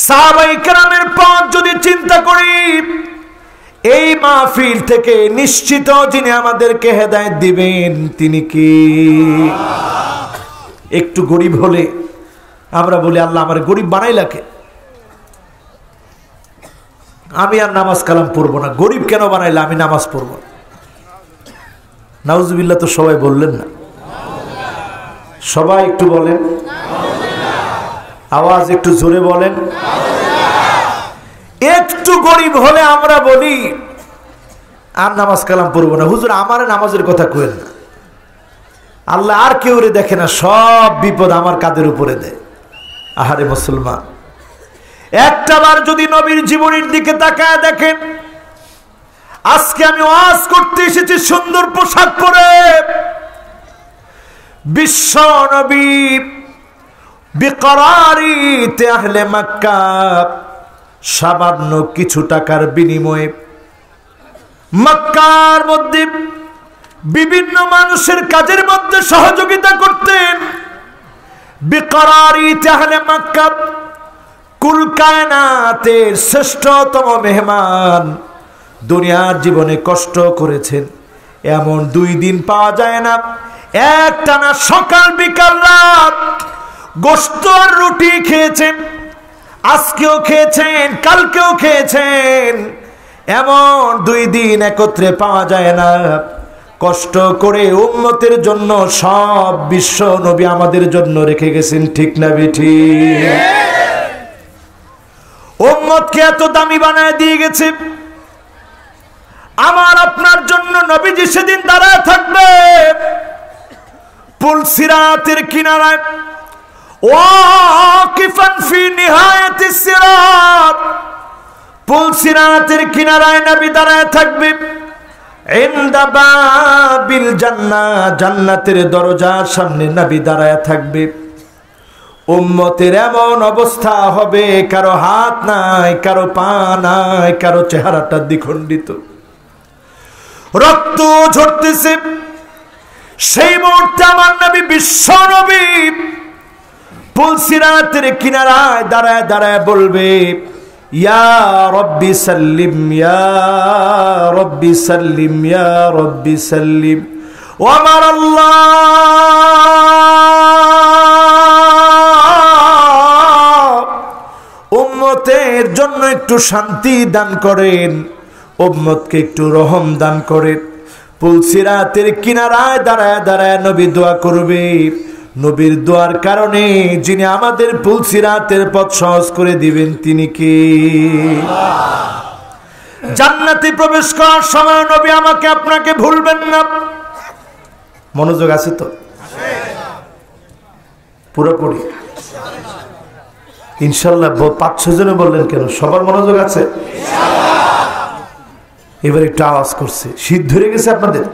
সাহাবায়ে কেরামের পথ যদি চিন্তা করি, এই মাহফিল থেকে নিশ্চিত যিনি আমাদেরকে হেদায়েত দিবেন তিনি কি? একটু গরিব হলে আমরা বলি, আল্লাহ আমার গরিব বানাইলা কে? আমি আর নামাজ কালাম পড়বো না। গরিব কেন বানাইলা? আমি নামাজ পড়বো না। নাউজুবিল্লাহ তো সবাই বললেন না? সবাই একটু বলেন, আওয়াজ একটু জোরে বলেন। একটু গরিব হলে আমরা বলি আর নামাজ কালাম পড়বো না। হুজুর, আমার নামাজের কথা কইেন না। আল্লাহ আর কেউ রে দেখে না, সব বিপদ আমার কাঁধের উপরে দেয়। আহারে মুসলমান, একটাবার যদি নবীর জীবনের দিকে তাকায় দেখেন। আজকে আমি ওয়াজ করতে এসেছি সুন্দর পোশাক পরে। বিশ্ব নবী বিকরারিতে আহলে মক্কা সামান্য কিছু টাকার বিনিময়ে মক্কার মধ্যে বিভিন্ন মানুষের কাজের মধ্যে সহযোগিতা করতেন। বিকরারিতে আহলে মক্কা কুল কায়নাতের শ্রেষ্ঠতম মেহমান, দুনিয়ার জীবনে কষ্ট করেছেন এমন 2 দিন পাওয়া যায় না। একটানা সকাল বিকাল রাত গোশত আর রুটি খেয়েছেন। আজকেও খেয়েছেন, কালকেও খেয়েছেন। এমন 2 দিন একত্রে পাওয়া যায় না। কষ্ট করে উম্মতের জন্য সব বিশ্ব নবী আমাদের জন্য রেখে গেছেন, ঠিক না বেঠি? উম্মতকে এত দামি বানায় দিয়ে গেছে। আমার আপনার জন্য নবীজি সেদিন দাঁড়ায় থাকবে পুল সিরাতের কিনারায়। ওয়াকিফান ফি নিহায়াতিস সিরাত। পুল সিরাতের কিনারায় নবী দাঁড়ায় থাকবে। ইনদা বাবিল জান্নাহ, জান্নাতের দরজার সামনে নবী দাঁড়ায় থাকবে। উম্মতের এমন অবস্থা হবে, কারো হাত নাই, কারো পা নাই, কারো চেহারাটা দ্বিখণ্ডিত, রক্ত ঝরতেছে। সেই মুহূর্তে আমার নবী, বিশ্ব নবী পুলসিরাতের কিনারায় দাঁড়ায় দাঁড়ায় বলবে, ইয়া রব্বি সাল্লিম, ইয়া রব্বি সাল্লিম, ইয়া রব্বি সাল্লিম। ও আমার আল্লাহ, উম্মতের জন্য একটু শান্তি দান করেন, উম্মতকে একটু রহম দান করেন। পুলসিরাতের কিনারায় দাঁড়ায় দাঁড়ায় নবী দোয়া করবে। নবীর দোয়ার কারণে যিনি আমাদের পুলসিরাতের পথ সহজ করে দিবেন তিনি কে? জান্নাতে প্রবেশ করার সময় নবী আমাকে আপনাকে ভুলবেন না। মনোযোগ আছে তো? পুরোপুরি ইনশাল্লাহ। 5-6 জনে বললেন কেন? সবার মনোযোগ আছে? এবার একটু আওয়াজ করছে। শীত ধরে গেছে আপনাদের?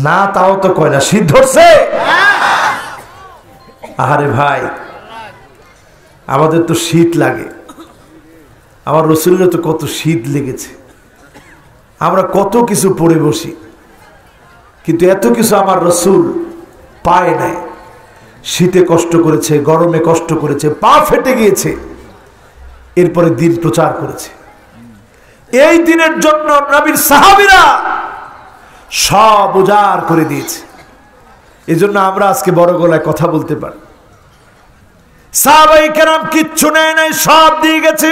না, তাও তো কয় না। শীত ধরছে? আরে ভাই, আমাদের তো শীত লাগে। আমার রসুলের তো কত শীত লেগেছে। আমরা কত কিছু পরে বসি, কিন্তু এত কিছু আমার রসুল পায় নাই। শীতে কষ্ট করেছে, গরমে কষ্ট করেছে, পা ফেটে গিয়েছে, এরপরে দিন প্রচার করেছে। এই দিনের জন্য নবীর সাহাবীরা সব উজাড় করে দিয়েছে। এজন্য আমরা আজকে বড় গলায় কথা বলতে পারি। সাহাবায়ে কেরাম কিচ্ছু নেয় নাই, সব দিয়ে গেছে।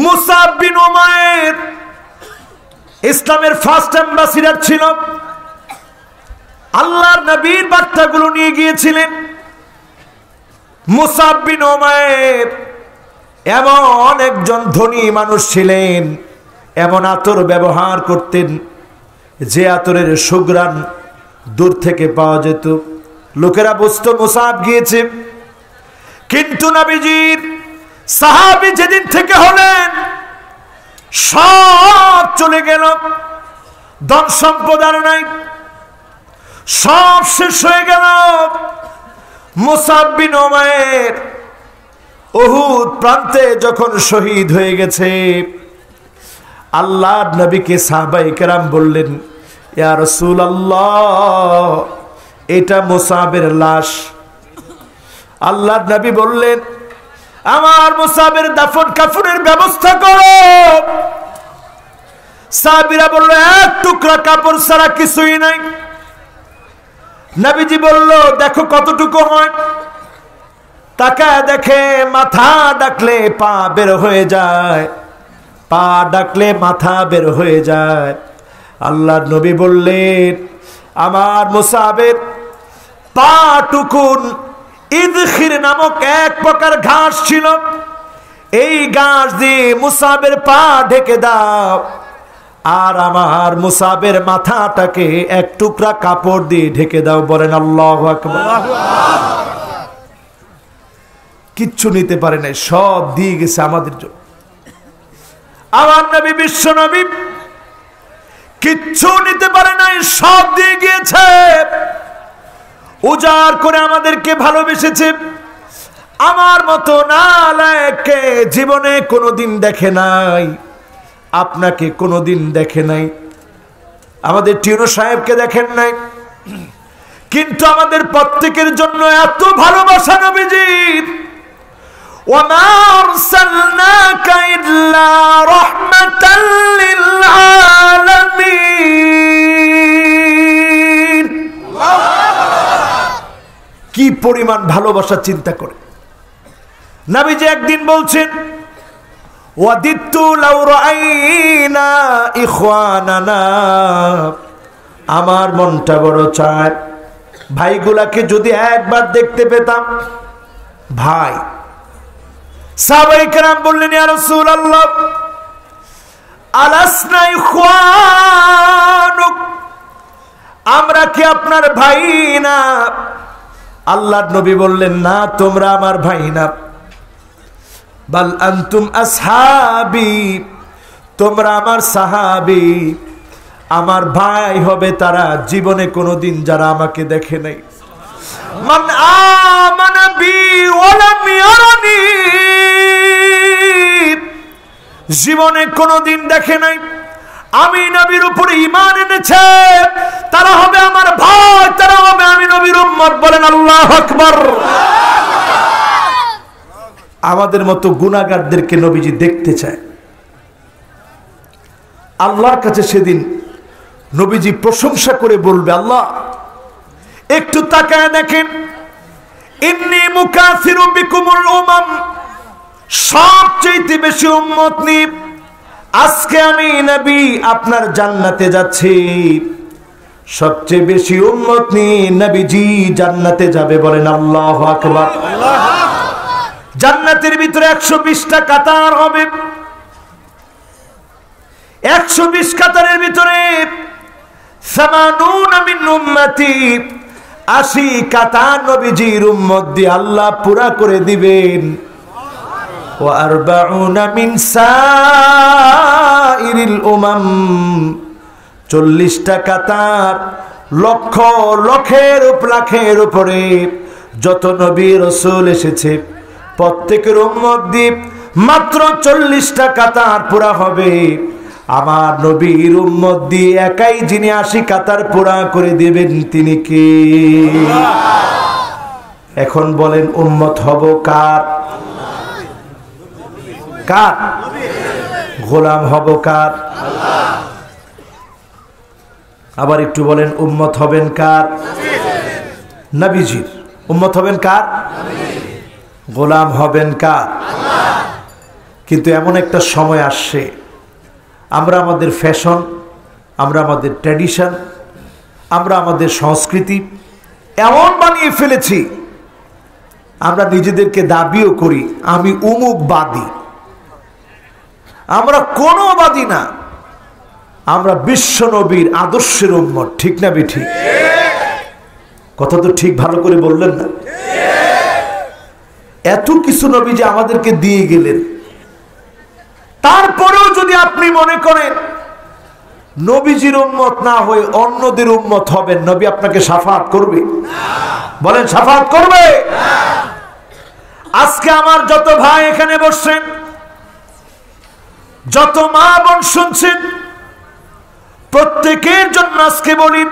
মুসাব বিন উমাইর ইসলামের ফার্স্ট অ্যাম্বাসিডার ছিল। আল্লাহর নবীর বার্তাগুলো নিয়ে গিয়েছিলেন। মুসাব বিন উমাইর এমন একজন ধনী মানুষ ছিলেন, এমন আতর ব্যবহার করতেন যে আতরের সুঘ্রাণ দূর থেকে পাওয়া যেত। লোকেরা বুঝতো মুসাব গিয়েছে। কিন্তু নবীজির সাহাবী যেদিন থেকে হলেন, সব চলে গেল। ধন সম্পদ আর নাই, সব শেষ হয়ে গেল। মুসাব বিন উমাইর উহুদ প্রান্তে যখন শহীদ হয়ে গেছে, আল্লাহর নবীকে সাহাবায়ে কেরাম বললেন, ইয়া রাসূলুল্লাহ, এটা মুসাবের লাশ। আল্লাহর নবী বললেন, আমার মুসাবের দাফন কাফনের ব্যবস্থা করো। সাহাবীরা বলল, এক টুকরা কাপড় ছাড়া কিছুই নাই। নবীজি বলল, দেখো কতটুকু হয়। তাকায় দেখে মাথা ডাকলে পা বের হয়ে যায়, পা ডাকলে মাথা বের হয়ে যায়। আল্লাহর নবী বললেন, আমার মুসাবের পা টুকুন ইদখির নামক এক প্রকার ঘাস ছিল, এই ঘাস দিয়ে মুসাবের পা ঢেকে দাও, আর আমার মুসাবের মাথাটাকে এক টুকরা কাপড় দিয়ে ঢেকে দাও। বলেন আল্লাহু আকবার। কিচ্ছু নিতে পারে নাই, সব দিয়ে গেছে আমাদের জন্য। আমার নবী, বিশ্ব নবী কিচ্ছু নিতে পারে নাই, সব দিয়ে গিয়েছে। উজাড় করে আমাদেরকে ভালোবেসেছে। আমার মতো নালায়েককে জীবনে কোনোদিন দেখে নাই, আপনাকে কোনোদিন দেখে নাই, আমাদের টিউনো সাহেবকে দেখেন নাই, কিন্তু আমাদের প্রত্যেকের জন্য এত ভালোবাসা নবীজির। ওয়ামা আরসালনাকা ইল্লা রাহমাতাল লিল আলামিন। কি পরিমাণ ভালোবাসা চিন্তা করে। নবীজি একদিন বলছেন, ওয়াদিতু লাউ রাআইনা ইখওয়ানানা, আমার মনটা বড় চায় ভাইগুলাকে যদি একবার দেখতে পেতাম। ভাই, সাহাবায়ে কেরাম বললেন, ইয়া রাসূলুল্লাহ, আলাসনা ইখওয়ানুক, আমরা কি আপনার ভাই না? আল্লাহর নবী বললেন, না, তোমরা আমার ভাই না। বাল আনতুম আসহাবি, তোমরা আমার সাহাবী। আমার ভাই হবে তারা জীবনে কোনোদিন যারা আমাকে দেখে নাই। মান আমানা বি ওয়া লাম ইয়ারানি, জীবনে কোনোদিন দেখে নাই আমি নবীর উপরে ঈমান এনেছে, তারা হবে আমার ভাই, তারা হবে আমি নবীর উম্মত। বলেন আল্লাহু আকবার। আমাদের মতো গুনাহগারদেরকে নবীজি দেখতে চায়। আল্লাহর কাছে সেদিন নবীজি প্রশংসা করে বলবে, আল্লাহ একটু তাকায় দেখেন, ইন্নী মুকাসিরু বিকুমুল উমাম, সবচেয়ে বেশি উম্মত নিয়ে আজকে আমি নবী আপনার জান্নাতে যাচ্ছি, সবচেয়ে বেশি উম্মত নিয়ে নবীজি জান্নাতে যাবে। বলেন আল্লাহু আকবার। জান্নাতের ভিতরে 120টা কাতার হবে, 120 কাতারের ভিতরে 80 মিন উম্মতি, 80 কাতার নবীজির উম্মত দিয়ে আল্লাহ পুরা করে দিবেন। ওয়া 40 মিন সাইরিল উমাম, 40টা কাতার লক্ষ লক্ষের লাখের উপরে যত নবী রাসূল এসেছে প্রত্যেকের উম্মত দিয়ে মাত্র 40টা কাতার পুরা হবে। আমার নবীর উম্মত দিয়ে একাই যিনি 80 কাতার পুরা করে দিবেন তিনি কে? এখন বলেন উম্মত হব কার? কার? গোলাম হব কার? আবার একটু বলেন উম্মত হবেন কার? নবীজির। উম্মত হবেন কার? গোলাম হবেন কার? কিন্তু এমন একটা সময় আসছে, আমরা আমাদের ফ্যাশন, আমরা আমাদের ট্র্যাডিশন, আমরা আমাদের সংস্কৃতি এমন বানিয়ে ফেলেছি, আমরা নিজেদেরকে দাবিও করি আমি উমুকবাদী। আমরা কোনো বাদী না, আমরা বিশ্ব নবীর আদর্শের উম্মত। ঠিক না বেঠিক? কথা তো ঠিক ভালো করে বললেন না? এত কিছু নবী যে আমাদেরকে দিয়ে গেলেন, তারপরেও যদি আপনি মনে করেন নবীজির উম্মত না হয়ে অন্যদের উম্মত হবেন, নবী আপনাকে শাফাআত করবে? বলেন শাফাআত করবে? আজকে আমার যত ভাই এখানে বসছেন, যত মা বোন শুনছেন, প্রত্যেকের জন্য আজকে বলি,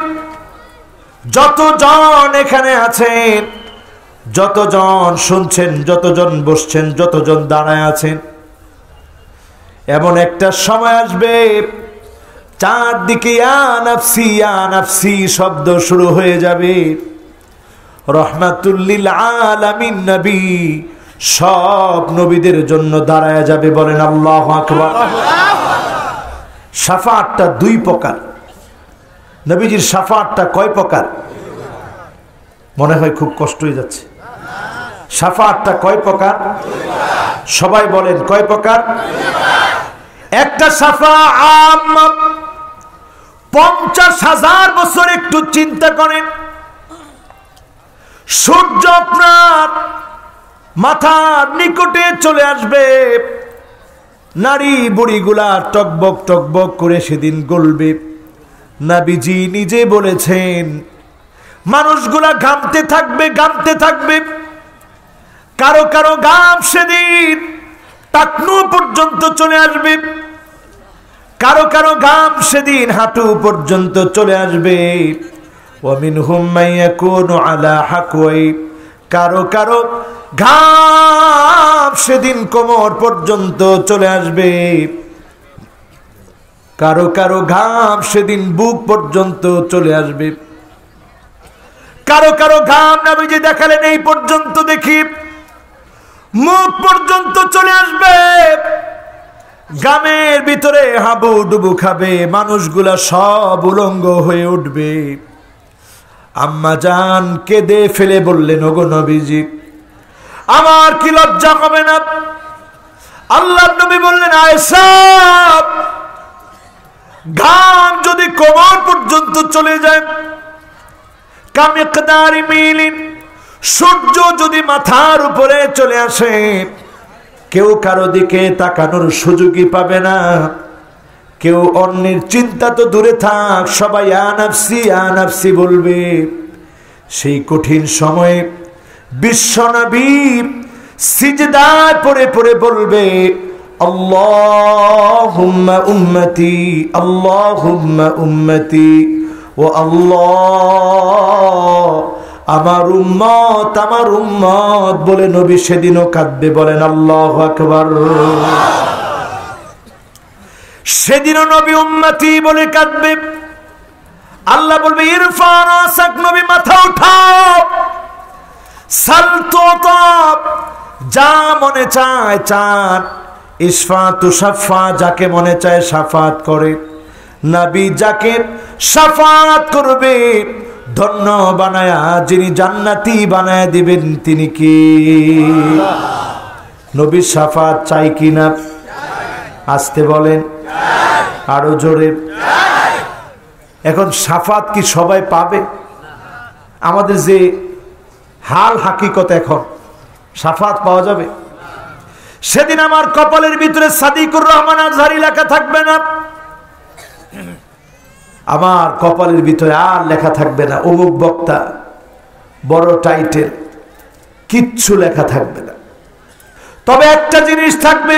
যতজন এখানে আছেন, যতজন শুনছেন, যতজন বসছেন, যতজন দাঁড়ায় আছেন, এমন একটা সময় আসবে চারদিকে ইয়া নাফসি ইয়া নাফসি শব্দ শুরু হয়ে যাবে। রহমাতুল লিল আলামিন নবী সব নবীদের জন্য দাঁড়ায় যাবে। বলেন আল্লাহু আকবার। শাফাআতটা 2 প্রকার। নবীজির শাফাআতটা কয় প্রকার? মনে হয় খুব কষ্ট হয়ে যাচ্ছে। শাফাআতটা কয় প্রকার? সবাই বলেন কয় প্রকার? একটা শাফাআত আম, 50,000 বছর একটু চিন্তা করেন, সূর্য আপনার মাথার নিকটে চলে আসবে, নারী বুড়িগুলা টকবক টকবক করে সেদিন গলবে। নবীজি নিজে বলেছেন মানুষগুলা ঘামতে থাকবে, ঘামতে থাকবে, কারো কারো ঘাম সেদিন টাকনু পর্যন্ত চলে আসবে, কারো কারো ঘাম সেদিন হাঁটু পর্যন্ত চলে আসবে। ওয়ামিনহুম মাইয়াকুনু আলা হাকওয়াই, কারো কারো ঘাম সেদিন কোমর পর্যন্ত চলে আসবে, কারো কারো ঘাম সেদিন বুক পর্যন্ত চলে আসবে, কারো কারো ঘাম নবীজি দেখালেন এই পর্যন্ত দেখি মুখ পর্যন্ত চলে আসবে। গামের ভিতরে হাবু ডুবু খাবে, মানুষগুলা সব উলঙ্গ হয়ে উঠবে। আম্মা জান কেঁদে ফেলে বললেন, ওগো নবীজি আমার কি লজ্জা হবে না? আল্লাহর নবী বললেন, আয়েশা ঘাম যদি কোমর পর্যন্ত চলে যায়, কামিকদারি মিলিন, সূর্য যদি মাথার উপরে চলে আসে, কেউ কারো দিকে তাকানোর সুযোগই পাবে না, কেউ অন্যের চিন্তা তো দূরে থাক, সবাই আনাফসি আনাফসি বলবে। সেই কঠিন সময়ে বিশ্বনবী সিজদায় পড়ে পড়ে বলবে, আল্লাহুম্মা উম্মতি, আল্লাহুম্মা উম্মতি, ও আল্লাহ আমার উম্মত বলে নবী সেদিনও কাঁদবে। বলেন আল্লাহু আকবার। সেদিনও নবী উম্মতি বলে কাঁদবে। আল্লাহ বলবে, ইরফা রাসাক, নবী মাথা উঠাও, সাল তুতাব, যা মনে চায় চান, ইশফা তুশাফা, যাকে মনে চায় শাফাত করে। নবী যাকে শাফাত করবে, ধন্য বানায়া, যিনি জান্নাতি বানায়া দিবেন তিনি কি? নবী শাফাত চাই কিনা? আসতে বলেন, আরো জোরে। এখন শাফাত কি সবাই পাবে? আমাদের যে হাল হাকিকত, এখন শাফাত পাওয়া যাবে? সেদিন আমার কপালের ভিতরে সাদিকুর রহমান আজহারি লেখা থাকবে না, আমার কপালের ভিতরে আর লেখা থাকবে না অমুক বক্তা, বড় টাইটেল, কিচ্ছু লেখা থাকবে না। তবে একটা জিনিস থাকবে,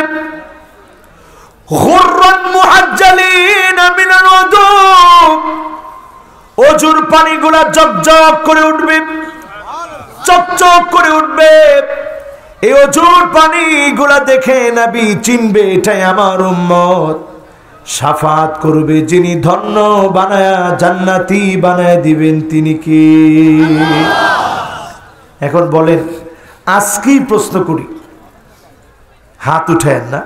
গুররান মুহাজ্জালিন মিনাল উযু, ওযুর পানিগুলা জকজক করে উঠবে, চকচক করে উঠবে। এই ওযুর পানিগুলা দেখে নবী চিনবে এটাই আমার উম্মত। শাফাত করবে যিনি ধন্য বানায়া জান্নাতি বানায় দিবেন তিনি কি? এখন বলেন, আজকেই প্রশ্ন করি, হাত উঠেন না,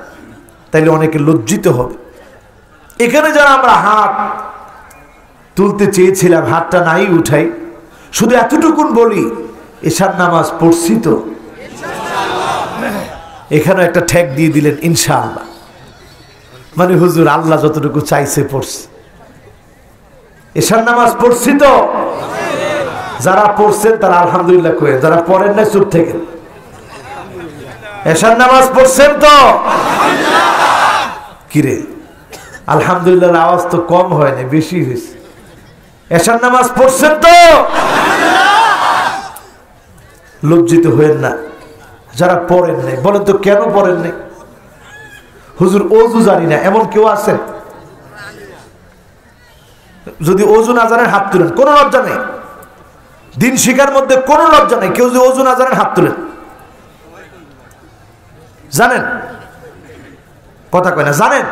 তাইলে অনেকে লজ্জিত হবে। এখানে যারা আমরা হাত তুলতে চেয়েছিলাম, হাতটা নাই উঠাই, শুধু এতটুকুন বলি, এশার নামাজ পড়ছি তো? এখানে একটা ঠেক দিয়ে দিলেন ইনশাআল্লাহ, মানে হুজুর আল্লাহ যতটুকু চাইছে পড়ছি। এশার নামাজ পড়ছি তো? যারা পড়ছেন তারা আলহামদুলিল্লাহ কয়ে, যারা পড়েন না চুপ থেকে। এশার নামাজ পড়ছেন তো? কিরে আলহামদুলিল্লাহ আওয়াজ তো কম হয়নি, বেশি হয়েছে। এশার নামাজ পড়ছেন তো? লজ্জিত হয়েন না যারা পড়েন নাই। বলেন তো কেন পড়েন নাই? হুজুর ওযু জানি না, এমন কেউ আছেন? যদি ওযু না জানেন হাত তুলেন, কোনো লজ্জা নেই, দিন শিখার মধ্যে কোনো লজ্জা নেই। কেউ যদি ওযু না জানেন হাত তুলেন। জানেন? কথা কয় না, জানেন?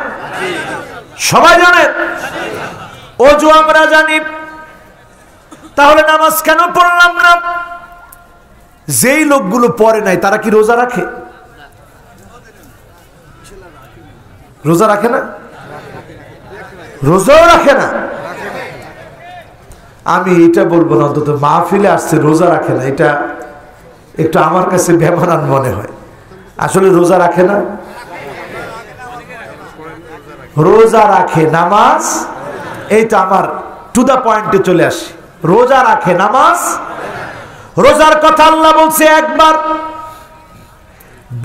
সবাই জানেন? ওযু আমরা জানি, তাহলে নামাজ কেন পড়লাম না? যেই লোকগুলো পড়ে নাই তারা কি রোজা রাখে? রোজা রাখে না? রোজাও রাখে না। আমি এটা বলবো না, অন্তত মাহফিলে আসছে রোজা রাখে না, এটা একটু আমার কাছে বেমানান মনে হয়। আসলে রোজা রাখে না, রোজা রাখে, নামাজ, এইটা আমার টু দা পয়েন্টে চলে আসি। রোজা রাখে, নামাজ। রোজার কথা আল্লাহ বলছে একবার,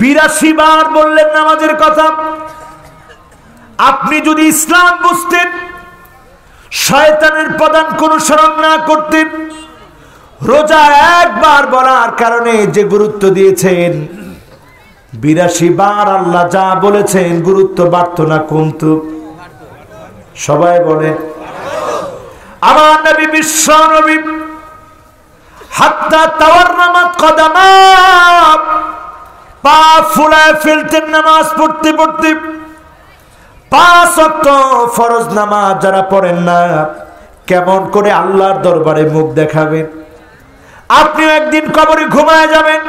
৮২ বার বললেন নামাজের কথা। আপনি যদি ইসলাম বুঝতেন, শয়তানের পদাঙ্ক অনুসরণ না করতেন, রোজা একবার বলার কারণে যে গুরুত্ব দিয়েছেন, ৮২ বার আল্লাহ যা বলেছেন গুরুত্ব বাড়তো না কমতো? সবাই বলে আমার নবী, বিশ্ব নবী, হাত্তা তাওয়াররামাত কদামা, পা ফুলায় ফেলতেন নামাজ পড়তে পড়তে। ৫ ওয়াক্ত ফরজ নামাজ যারা পড়েন না, কেমন করে আল্লাহর দরবারে মুখ দেখাবেন? আপনি একদিন কবরে ঘুমায় যাবেন,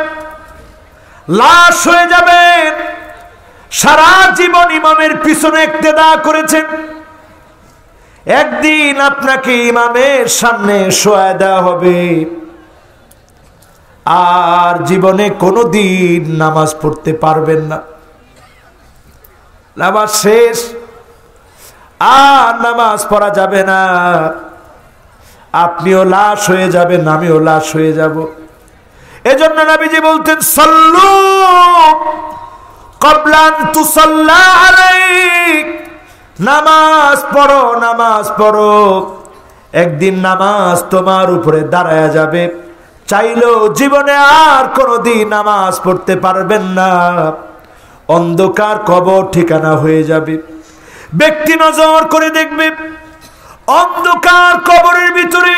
লাশ হয়ে যাবেন, সারা জীবন ইমামের পিছনে ইক্তেদা করেছেন, একদিন আপনাকে ইমামের সামনে শোয়া দেওয়া হবে, আর জীবনে কোনোদিন নামাজ পড়তে পারবেন না। নামাজ শেষ, আর নামাজ পড়া যাবে না। আপনিও লাশ হয়ে যাবেন, আমিও লাশ হয়ে যাব। এজন্য নবীজি বলতেন, সাল্লু ক্বাবলা আন তুসাল্লা আলাইক, নামাজ পড়ো, নামাজ পড়ো। একদিন নামাজ তোমার উপরে দাঁড়ায়া যাবে, চাইলেও জীবনে আর কোনোদিন নামাজ পড়তে পারবেন না। অন্ধকার কবর ঠিকানা হয়ে যাবে। ব্যক্তি নজর করে দেখবে অন্ধকার কবরের ভিতরে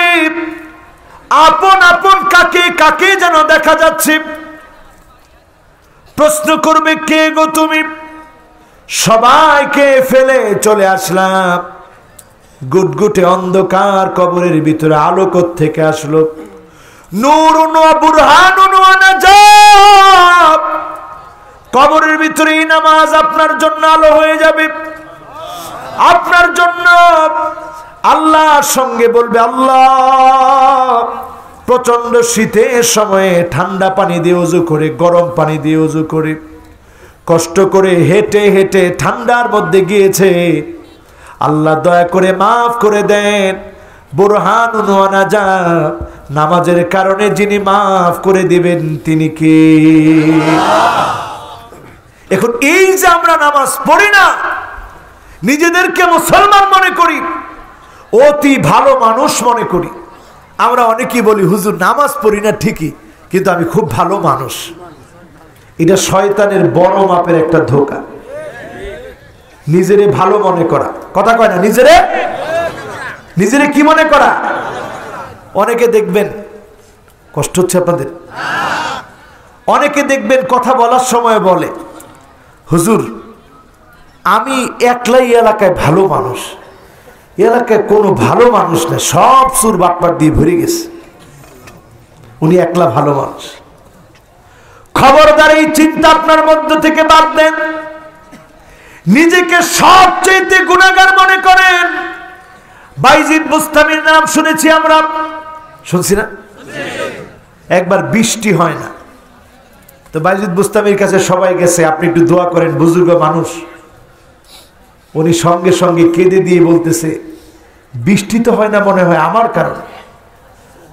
আপন আপন কাকে কাকে যেন দেখা যাচ্ছে। প্রশ্ন করবে, কে গো তুমি? সবাইকে ফেলে চলে আসলাম। গুটগুটে অন্ধকার কবরের ভিতরে আলো থেকে আসলো। নূরুন ওয়া বুরহানুন ওয়া নাজাত। কবরের ভিতরে এই নামাজ আপনার জন্য আলো হয়ে যাবে। আপনার জন্য আল্লাহর সঙ্গে বলবে, আল্লাহ প্রচন্ড শীতের সময়ে ঠান্ডা পানি দিয়ে ওযু করে, গরম পানি দিয়ে ওযু করে, কষ্ট করে হেঁটে হেঁটে ঠান্ডার মধ্যে গিয়েছে, আল্লাহ দয়া করে মাফ করে দেন। বুরহানুন ওয়া নাজাত, নামাজের কারণে যিনি মাফ করে দিবেন তিনি কে? এখন এই যে আমরা নামাজ পড়ি না, নিজেদেরকে মুসলমান মনে করি, অতি ভালো মানুষ মনে করি। আমরা অনেকেই বলি, হুজুর নামাজ পড়ি না ঠিকই, কিন্তু আমি খুব ভালো মানুষ। এটা শয়তানের বড় মাপের একটা ধোঁকা। নিজেরে ভালো মনে করা, কথা কয় না, নিজেরে কি মনে করা। অনেকে দেখবেন, কষ্ট হচ্ছে আপনাদের, অনেকে দেখবেন কথা বলার সময় বলে, হুজুর আমি একলাই এলাকায় ভালো মানুষ, এলাকায় কোনো ভালো মানুষ না, সব সুর বাটপাট দিয়ে ভরে গেছে, উনি একলা ভালো মানুষ। খবরদার, এই চিন্তা আপনার মধ্য থেকে বাদ দেন। নিজেকে সবচেয়ে গুনাহগার মনে করেন। বাইজিদ বুস্তামির নাম শুনেছি আমরা, শুনছি না? একবার বৃষ্টি হয় না, তো বাইজিদ বুস্তামির কাছে সবাই গেছে, আপনি একটু দোয়া করেন, বুজুর্গ মানুষ। উনি সঙ্গে সঙ্গে কেঁদে দিয়ে বলতেছে, বৃষ্টি তো হয় না মনে হয় আমার কারণে,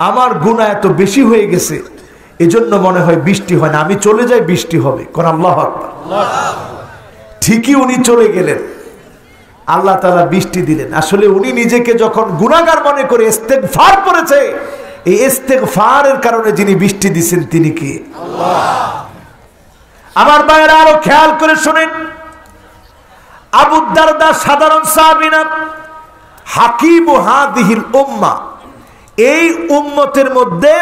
আমার গুনাহ এত বেশি হয়ে গেছে, এজন্য মনে হয় বৃষ্টি হয় না, আমি চলে যাই বৃষ্টি হবে। কোন আল্লাহু আকবার। ঠিকই উনি চলে গেলেন, আল্লাহ তাআলা বৃষ্টি দিলেন। আসলে উনি নিজেকে যখন গুনাহগার মনে করে ইস্তেগফার করেছে, এই ইস্তেগফারের কারণে যিনি বৃষ্টি দিয়েছেন তিনি কি? আল্লাহ। আমার ভাইয়েরা আরো খেয়াল করে শুনেন, আবু দারদা সাধারণ সাহাবী না, হাকিম হাদিহিল উম্মাহ, এই উম্মতের মধ্যে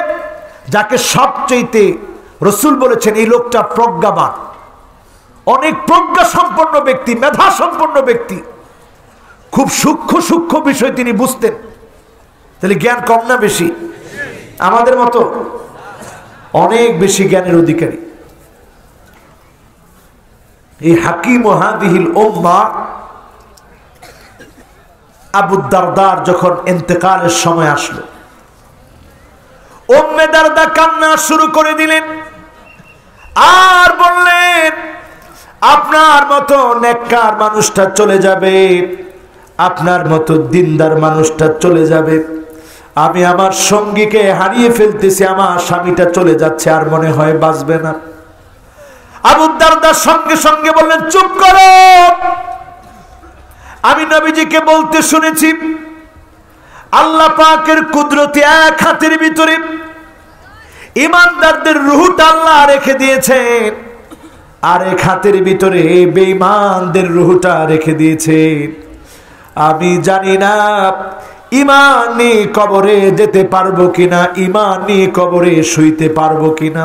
যাকে সবচেয়ে রাসূল বলেছেন এই লোকটা প্রজ্ঞাবান, অনেক প্রজ্ঞা সম্পন্ন ব্যক্তি, মেধা সম্পন্ন ব্যক্তি, খুব সূক্ষ্ম সূক্ষ্ম বিষয় তিনি বুঝতেন। তাহলে জ্ঞান কম না বেশি? আমাদের মতো অনেক বেশি জ্ঞানের অধিকারী। এই হাকিম হাদিহিল উম্মাহ আবু দারদার যখন ইন্তেকালের সময় আসলো, উম্মে দারদা কান্না শুরু করে দিলেন আর বললেন, আপনার মতো নেককার মানুষটা চলে যাবে, আপনার মতো দিনদার মানুষটা চলে যাবে, আমি আমার সঙ্গীকে হারিয়ে ফেলতেছি, আমার স্বামীটা চলে যাচ্ছে, আর মনে হয় বাঁচবে না। আবু দারদা সঙ্গে সঙ্গে বললেন, চুপ করো, আমি নবীজিকে বলতে শুনেছি আল্লাহ পাকের কুদরতে এক হাতের ভিতরে ইমানদারদের রূহটা আল্লাহ রেখে দিয়েছেন, আর এক হাতের ভিতরে বেঈমানদের রূহটা রেখে দিয়েছেন। আমি জানি না ঈমান নিয়ে কবরে যেতে পারবো কিনা, ঈমান নিয়ে কবরে শুইতে পারবো কিনা।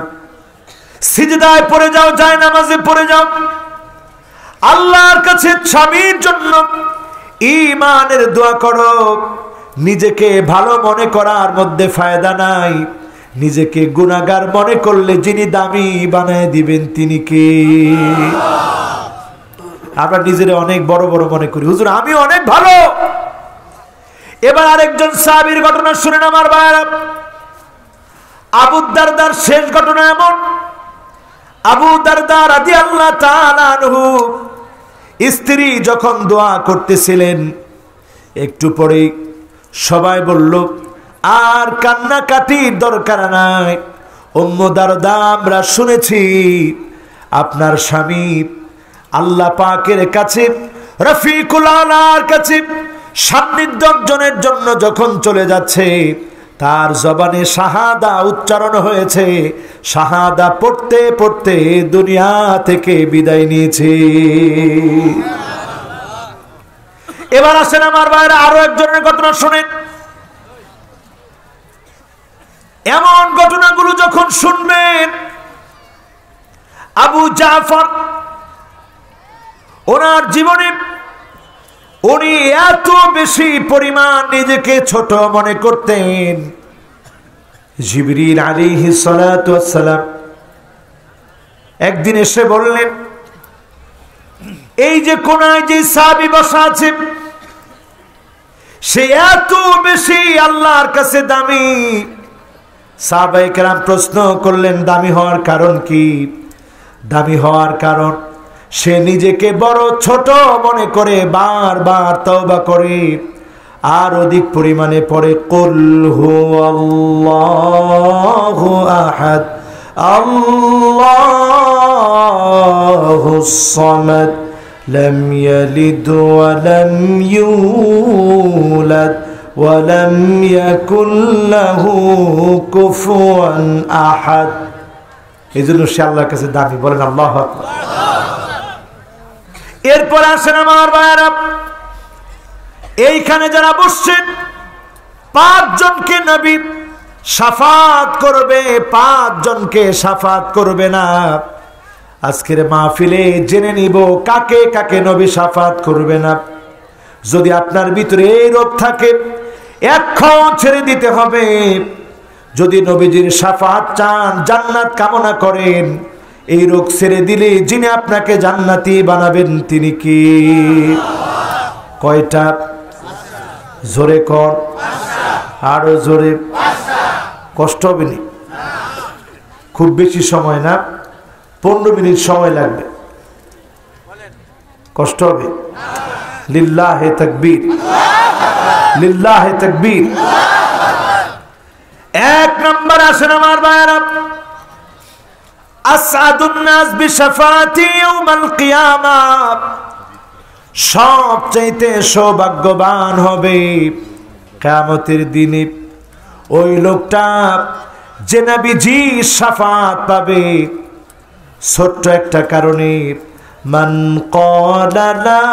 সিজদায় পড়ে যাও, জায়নামাজে পড়ে যাও, আল্লাহর কাছে স্বামীর জন্য ঈমানের দোয়া করো। নিজেকে ভালো মনে করার মধ্যে ফায়দা নাই, নিজেকে গুনাহগার মনে করলে যিনি দামি বানায় দিবেন তিনি কে? আমরা নিজেরা অনেক বড় বড় মনে করি, হুজুর আমি অনেক ভালো। এবার আরেকজন সাহাবীর ঘটনা শুনেন আমার ভাইরা। আবু দারদার শেষ ঘটনা এমন, আবু দারদা রাদিয়াল্লাহু তাআলা আনহু স্ত্রী যখন দোয়া করতেছিলেন, একটু পরে সবাই বলল আর কান্নাকাটির দরকার নাই, উম্মে দারদা আমরা শুনেছি আপনার স্বামী আল্লাহ পাকের কাছে, রফিকুল আলার কাছে সান্নিধ্য অর্জনের জন্য যখন চলে যাচ্ছে, তার জবানে শাহাদা উচ্চারণ হয়েছে, শাহাদা পড়তে পড়তে দুনিয়া থেকে বিদায় নিয়েছে। এবার আসেন আমার ভাইরা, আরো একজনের ঘটনা শুনেন। এমন ঘটনাগুলো যখন শুনবেন, আবু জাফর ওনার জীবনে উনি এত বেশি পরিমাণ নিজেকে ছোট মনে করতেন। জিবরিল আলাইহিস সালাতু ওয়াস সালাম একদিন এসে বললেন, এই যে কোনায় যে সাহাবী বসা আছে সে এত বেশি আল্লাহর কাছে দামি। সাহাবায়ে কেরাম প্রশ্ন করলেন, দামি হওয়ার কারণ কি? দামি হওয়ার কারণ সে নিজেকে বড় ছোট মনে করে বারবার তওবা করে, আর অধিক পরিমাণে পড়ে কুল হুয়াল্লাহু আহাদ আল্লাহুস সামাদ লাম ইয়ালিদ ওয়া লাম ইউলাদ ওয়া লাম ইয়াকুল লাহু কুফুয়ান আহাদ। এজন্য সে আল্লাহর কাছে দামি। বলেন আল্লাহু আকবার। এরপর আসেন আমার ভাইরা, এইখানে যারা বসছেন 5 জনকে নবী শাফাত করবে, 5 জনকে শাফাত করবে না। আজকের মাহফিলে জেনে নিব কাকে কাকে নবী শাফাত করবে না। যদি আপনার ভিতরে এই রোগ থাকে, এখন ছেড়ে দিতে হবে। যদি নবীজির শাফাত চান, জান্নাত কামনা করেন, এই রোগ ছেড়ে দিলে যিনি আপনাকে জান্নাতি বানাবেন তিনি কি? কয়টা? জোরে কর, আরো জোরে। কষ্ট হবে না, খুব বেশি সময় না, 15 মিনিট সময় লাগবে। কষ্ট হবে? লিল্লাহে তাকবীর, লিল্লাহে তাকবীর। 1 নম্বর আসেন আমার ভাইরা, আসআদুন নাস বিশাফাতি ইয়াউমাল কিয়ামাহ, সবচাইতে সৌভাগ্যবান হবে কিয়ামতের দিনে ওই লোকটা যে নবীজি শাফাত পাবে। ছোট্ট একটা কারণে, মান ক্বালা লা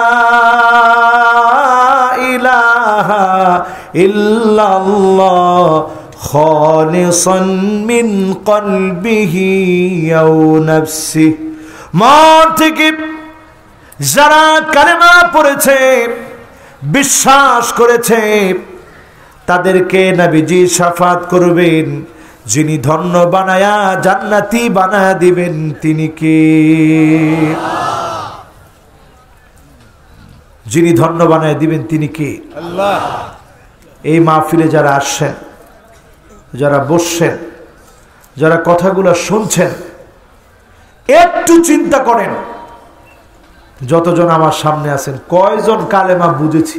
ইলাহা ইল্লাল্লাহ খালিসান মিন কলবিহি আও নাফসিহি, মন থেকে যারা কালেমা পড়েছে, বিশ্বাস করেছে, তাদেরকে নবীজি শাফাত করবেন। যিনি ধন্য বানায়া জান্নাতি বানায়া দিবেন তিনি কে? যিনি ধন্য বানায়া দিবেন তিনি কে? আল্লাহ। এই মাহফিলে যারা আসছেন, যারা বসছেন, যারা কথাগুলো শুনছেন, একটু চিন্তা করেন, যতজন আমার সামনে আছেন কয়জন কালেমা বুঝেছি?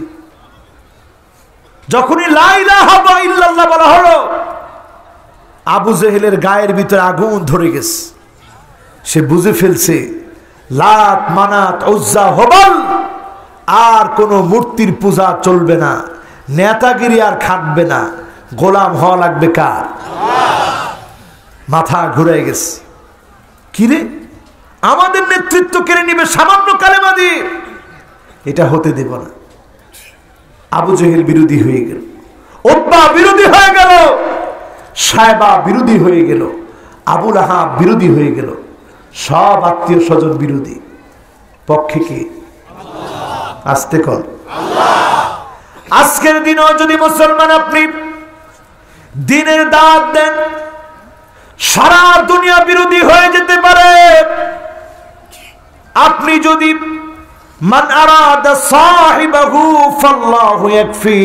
যখনই লা ইলাহা ইল্লাল্লাহ বলা হলো, আবু জেহেলের গায়ের ভিতরে আগুন ধরে গেছে। সে বুঝে ফেলছে লাত, মানাত, উজ্জা, হবল আর কোনো মূর্তির পূজা চলবে না, নেতাগিরি আর খাটবে না, গোলাম হওয়া লাগবে কার? মাথা ঘুরে গেছে। কিরে, আমাদের নেতৃত্ব কেড়ে নিবে সামান্য কালেমা দিয়ে? এটা হতে দেব না। আবু জেহেল বিরোধী হয়ে গেল, উতবা বিরোধী হয়ে গেল, সায়বা বিরোধী হয়ে গেল, আবু লাহাব বিরোধী হয়ে গেল, সব আত্মীয় স্বজন বিরোধী। পক্ষে কে? আস্তে কর। আজকের দিনও যদি মুসলমান আপনি দিনের দাওয়াত দেন, সারা দুনিয়া বিরোধী হয়ে যেতে পারে। আপনি যদি মান আরাদা সাহিবাহু ফাল্লাহু ইয়াকফি,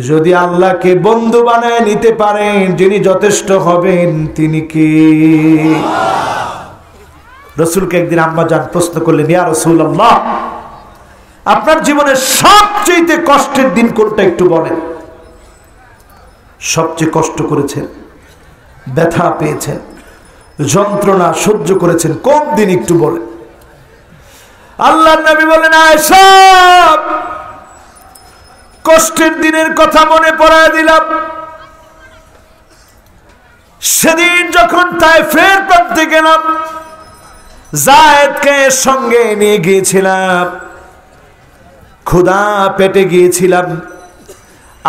যদি আল্লাহকে বন্ধু বানায় নিতে পারেন, যিনি যথেষ্ট হবেন তিনি কে? রাসূলকে একদিন আম্মা জান প্রশ্ন করলেন, ইয়া রাসূলুল্লাহ, আপনার জীবনের সবচেয়ে কষ্টের দিন কোনটা একটু বলেন। সবচেয়ে কষ্ট করেছেন, ব্যথা পেয়েছেন, যন্ত্রণা সহ্য করেছেন কোন দিন একটু বলেন। আল্লাহর নবী বলেন, আয়েশা কষ্টের দিনের কথা মনে পড়ায় দিলাম। সেদিন যখন তায়েফের প্রান্তে গেলাম, যায়েদকে সঙ্গে নিয়ে গিয়েছিলাম, ক্ষুধা পেটে গিয়েছিলাম।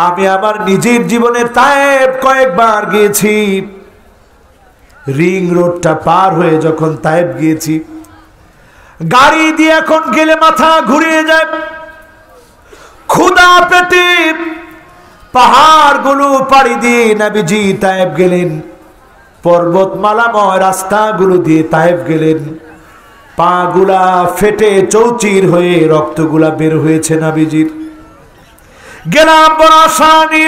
আমি আমার নিজের জীবনে তায়েফ কয়েকবার গিয়েছি। রিং রোডটা পার হয়ে যখন তায়েফ গিয়েছি, গাড়ি দিয়ে এখন গেলে মাথা ঘুরিয়ে যায়। ক্ষুধা পেটে পাহাড়গুলো পাড়ি দিয়ে নবীজি তায়েফ গেলেন, পর্বতমালাময় রাস্তাগুলো দিয়ে তায়েফ গেলেন। পাগুলা ফেটে চৌচির হয়ে রক্তগুলা বের হয়েছে নবীজির। গেলাম বড় আসানি,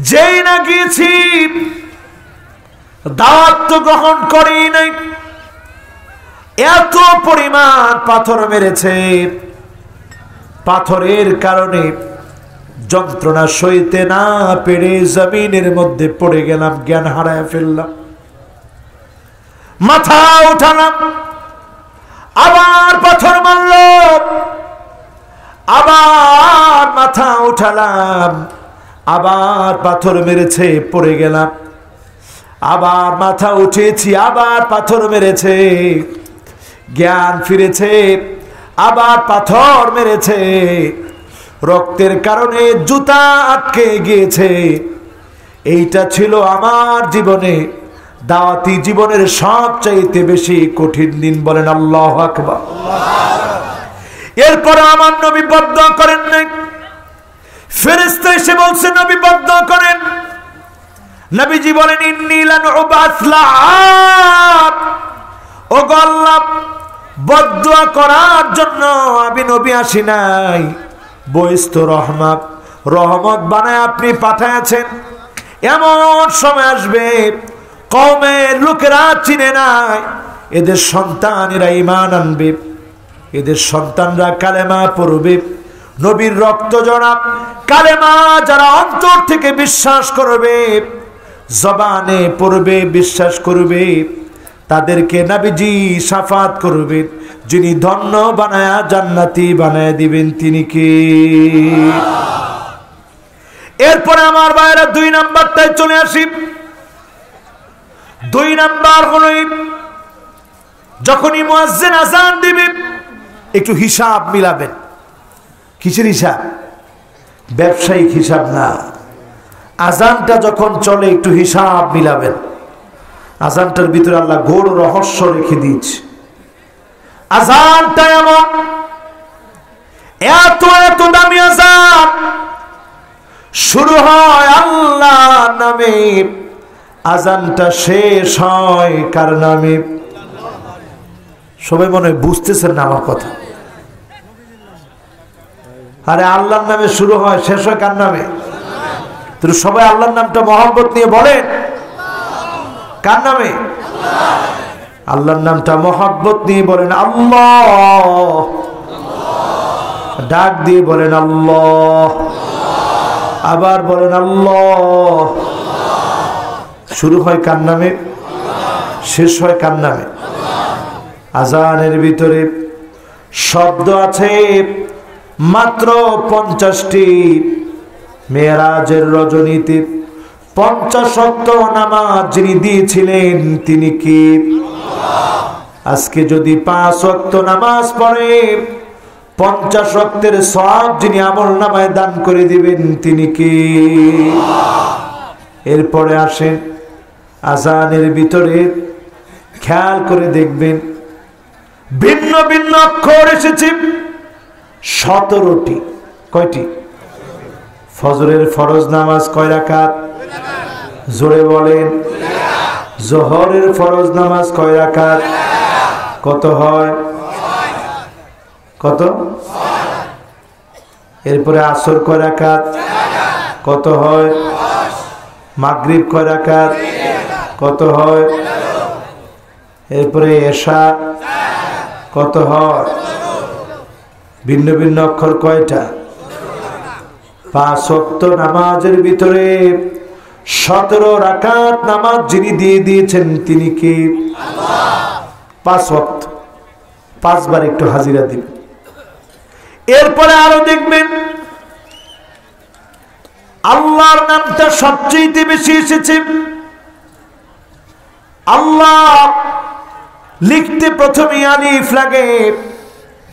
যেই না গিয়েছি দাওয়াত তো গ্রহণ করেই নাই। এত পরিমাণ পাথর মেরেছে, পাথরের কারণে যন্ত্রণা সইতে না পেরে জমিনের মধ্যে পড়ে গেলাম, জ্ঞান হারায় ফেললাম। মাথা উঠালাম, আবার পাথর মারল, আবার মাথা উঠালাম, আবার পাথর মেরেছে, পড়ে গেলাম। আবার মাথা উঠেছি, আবার পাথর মেরেছে, জ্ঞান ফিরেছে, আবার পাথর মেরেছে। রক্তের কারণে জুতা আটকে গিয়েছে। এইটা ছিল আমার জীবনে, দাওয়াতি জীবনের সবচাইতে বেশি কঠিন দিন। বলেন আল্লাহু আকবার। এরপরে আমার নবী বদদুয়া করেন নাই, ফেরেশতা এসে বলছে নবী বদদুয়া করেন। নবীজি বলেন ইন্নী লান উবাসলাম, ও আল্লাহ, বদদুয়া করার জন্য আমি নবী আসি নাই, বয়স্ত রহমত রহমত বানায় আপনি পাঠাচ্ছেন। এমন সময় আসবে কওমের লোকেরা চিনে নাই, এদের সন্তানেরা ঈমান আনবে, এদের সন্তানরা কালেমা পড়বে, নবীর রক্ত জড়া কালেমা যারা অন্তর থেকে বিশ্বাস করবে, জবানে পড়বে, বিশ্বাস করবে, তাদেরকে নবীজি শাফাত করবেন। যিনি ধন্য বানায়া জান্নাতি বানায়া দিবেন তিনি কে? এরপরে আমার ভাইরা 2 নাম্বারটায় চলে আসি। 2 নাম্বার হলো যখনই মুয়াজ্জিন আযান দিবে একটু হিসাব মিলাবেন। কিসের হিসাব? ব্যবসায়িক হিসাব না। আযানটা যখন চলে একটু হিসাব মিলাবেন। আযানটার ভিতরে আল্লাহ গৌর রহস্য রেখে দিয়েছে। আযানটা এমন এত এত দামি আযান, শুরু হয় আল্লাহর নামে, আযানটা শেষ হয় কার নামে? সবাই মনে হয় বুঝতেছেন না আমার কথা। আরে আল্লাহর নামে শুরু হয়, শেষ হয় কার নামে? তো সবাই আল্লাহর নামটা মহব্বত নিয়ে বলেন, কার নামে? আল্লাহর নামটা মহব্বত নিয়ে বলেন আল্লাহ, ডাক দিয়ে বলেন আল্লাহ, আবার বলেন আল্লাহ। শুরু হয় কার নামে, শেষ হয় কার নামে? আযানের ভিতরে শব্দ আছে মাত্র 50টি। মেরাজের রজনীতে 50 ওয়াক্ত নামাজ যিনি দিয়েছিলেন তিনি কি? আজকে যদি 5 ওয়াক্ত নামাজ পড়ে 50 ওয়াক্তের সওয়াব যিনি আমল নামায় দান করে দিবেন তিনি কি? এরপরে আসেন আযানের ভিতরে খেয়াল করে দেখবেন ভিন্ন ভিন্ন অক্ষর এসেছে 17টি। কয়টি? ফজরের ফরজ নামাজ কয় রাকাত? জোরে বলেন। জোহরের ফরজ নামাজ কয় রাকাত? কত হয়? কত? এরপরে আসর কয় রাকাত? কত হয়? মাগরিব কয় রাকাত? কত হয়? এরপরে এশা কত হয়? ভিন্ন ভিন্ন অক্ষর কয়টা? 5 ওয়াক্ত নামাজের ভিতরে 17 রাকাত নামাজ যিনি দিয়ে দিয়েছেন তিনি কি? আল্লাহ। 5 ওয়াক্ত 5 বার একটু হাজিরা দিবেন। এরপরে আরো দেখবেন আল্লাহর নামটা সবচেয়ে বেশি এসেছে। আল্লাহ লিখতে প্রথমে আলিফ লাগে।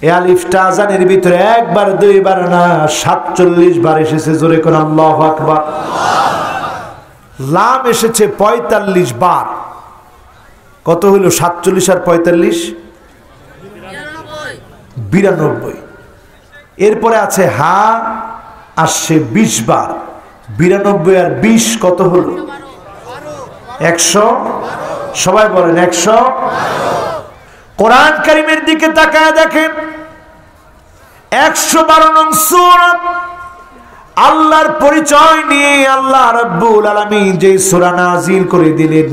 এই আলিফটা আযানের ভিতরে একবার দুইবার না 47 বার এসেছে। জোরে কোন আল্লাহু আকবার। লাম এসেছে 45 বার। কত হইল 47 আর 45? 92। এরপরে আছে হা, আসছে 20 বার। 92 আর 20 কত হলো? 100। সবাই বলেন 100। কোরআন কারীমের দিকে তাকায় দেখেন, 112 নং সূরা। আল্লাহর পরিচয় নিয়ে আল্লাহ রাব্বুল আলামিন যে সূরা নাযিল করে দিলেন,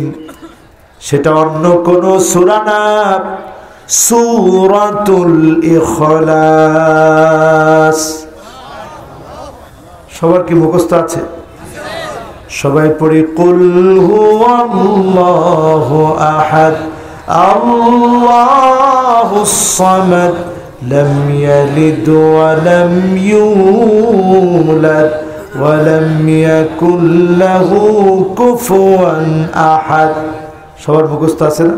সেটা অন্য কোন সূরা না, সূরাতুল ইখলাস। সবার কি মুখস্থ আছে? সবাই পড়ি, কুল হুয়াল্লাহু আহাদ আল্লাহুস সামাদ লাম ইয়ালিদ ওয়া লাম ইউলাদ ওয়া লাম ইয়াকুল লাহু কুফুয়ান আহাদ। সবার মুখস্থ আছে না?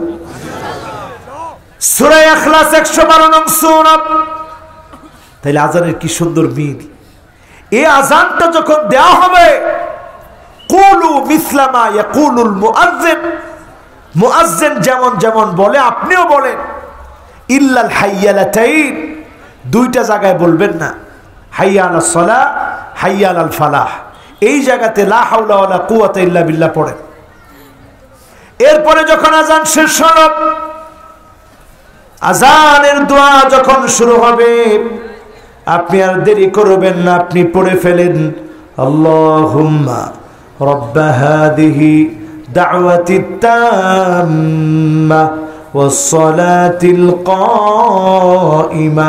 সূরা ইখলাস 112 নং সূরা। তাইলে আযানের কি সুন্দর মিল। এই আযানটা যখন দেওয়া হবে, কুলু মিসলা মা ইয়াকুলুল মুআজ্জিন, মুআজ্জিন যেমন যেমন বলে আপনিও বলেন। ইল্লাল হাইয়ালাতাইন, দুইটা জায়গায় বলবেন না, হাইয়া আলাস সালাহ, হাইয়া আলাল ফালাহ। এই জায়গাতে লা হাওলা ওয়ালা কুওয়াতা ইল্লা বিল্লাহ পড়েন। এরপরে যখন আযান শেষ হলো, আযানের দোয়া যখন শুরু হবে, আপনি আর দেরি করবেন না, আপনি পড়ে ফেলেন, আল্লাহুম্মা রব্ব হাদিহি দাওয়াতিত তাম্মা ওয়াস সালাতিল কাইমা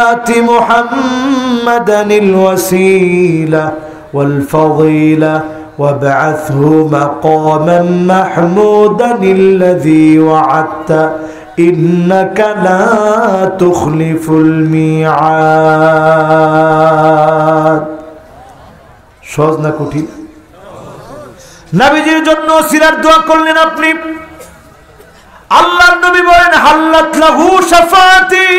আতি মুহাম্মাদানিল ওয়াসিলা ওয়াল ফাযিলা وابعثه مقاما محمودا الذي وعدت إنك لا تخلف الميعاد। সহজ না কঠিন? নবীজির জন্য ওসিলার দোয়া করলেন আপনি। আল্লাহর নবী বলেন, হাল্লাত লাহু শাফাতি,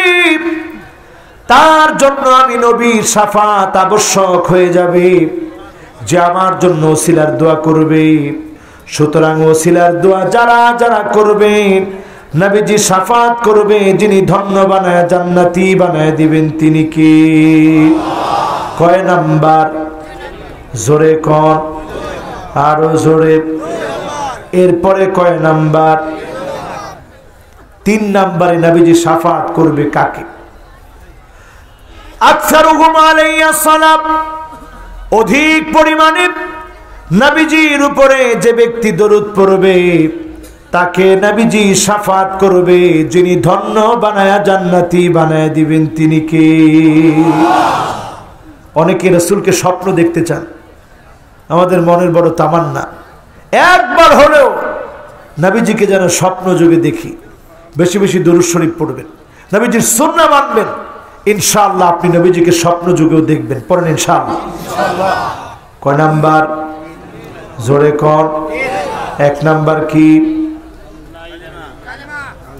তার জন্য আমি নবীর শাফাত আবশ্যক হয়ে যাবে, যে আমার জন্য ওসিলার দোয়া করবে। সুতরাং ওসিলার দোয়া যারা যারা করবেন, নবীজি শাফাত করবে, যিনি ধন্য বানায় জান্নাতি বানায় দিবেন তিনি কি? কয় নাম্বার? জোরে কোন, আরো জোরে। এরপরে কয় নাম্বার? 3 নাম্বারে নবীজি শাফাত করবে কাকে? আকসারুহুম আলাইয়া সালাম, অধিক পরিমাণে নবীজির উপরে যে ব্যক্তি দরুদ পড়বে তাকে নবীজি শাফাত করবে, যিনি ধন্য বানায়া জান্নাতি বানায় দিবেন তিনি কে? অনেকে রাসূলকে স্বপ্ন দেখতে চান, আমাদের মনের বড় তামান্না, একবার হলেও নবীজিকে যেন স্বপ্ন যুগে দেখি। বেশি বেশি দরুদ শরীফ পড়বেন, নবীজির সুন্নাহ মানবেন, ইনশাআল্লাহ আপনি নবীজিকে স্বপ্ন যুগেও দেখবেন। পড়েন ইনশাআল্লাহ। কয় নাম্বার? জোরে কোন। 1 নাম্বার কি?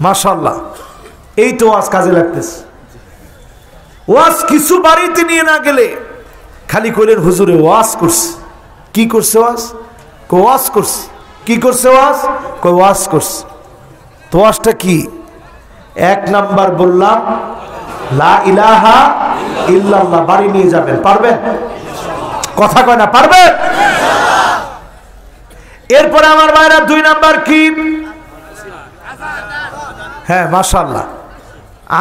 মাশাআল্লাহ, এই তো ওয়াজ কাজে লাগতেছে। ওয়াজ কিছু বাড়িতে নিয়ে না গেলে খালি কইলেন হুজুরে ওয়াজ করছে। কি করছে ওয়াজ? ওয়াজ করছে। কি করছে ওয়াজ? ওয়াজ করছে। তো ওয়াজটা কি? 1 নাম্বার বললাম, লা ইলাহা ইল্লাল্লাহ। বাড়ি নিয়ে যাবেন, পারবেন? কথা কয় না, পারবেন? এরপরে আমার ভাইরা 2 নাম্বার কি? হ্যাঁ মাশাআল্লাহ,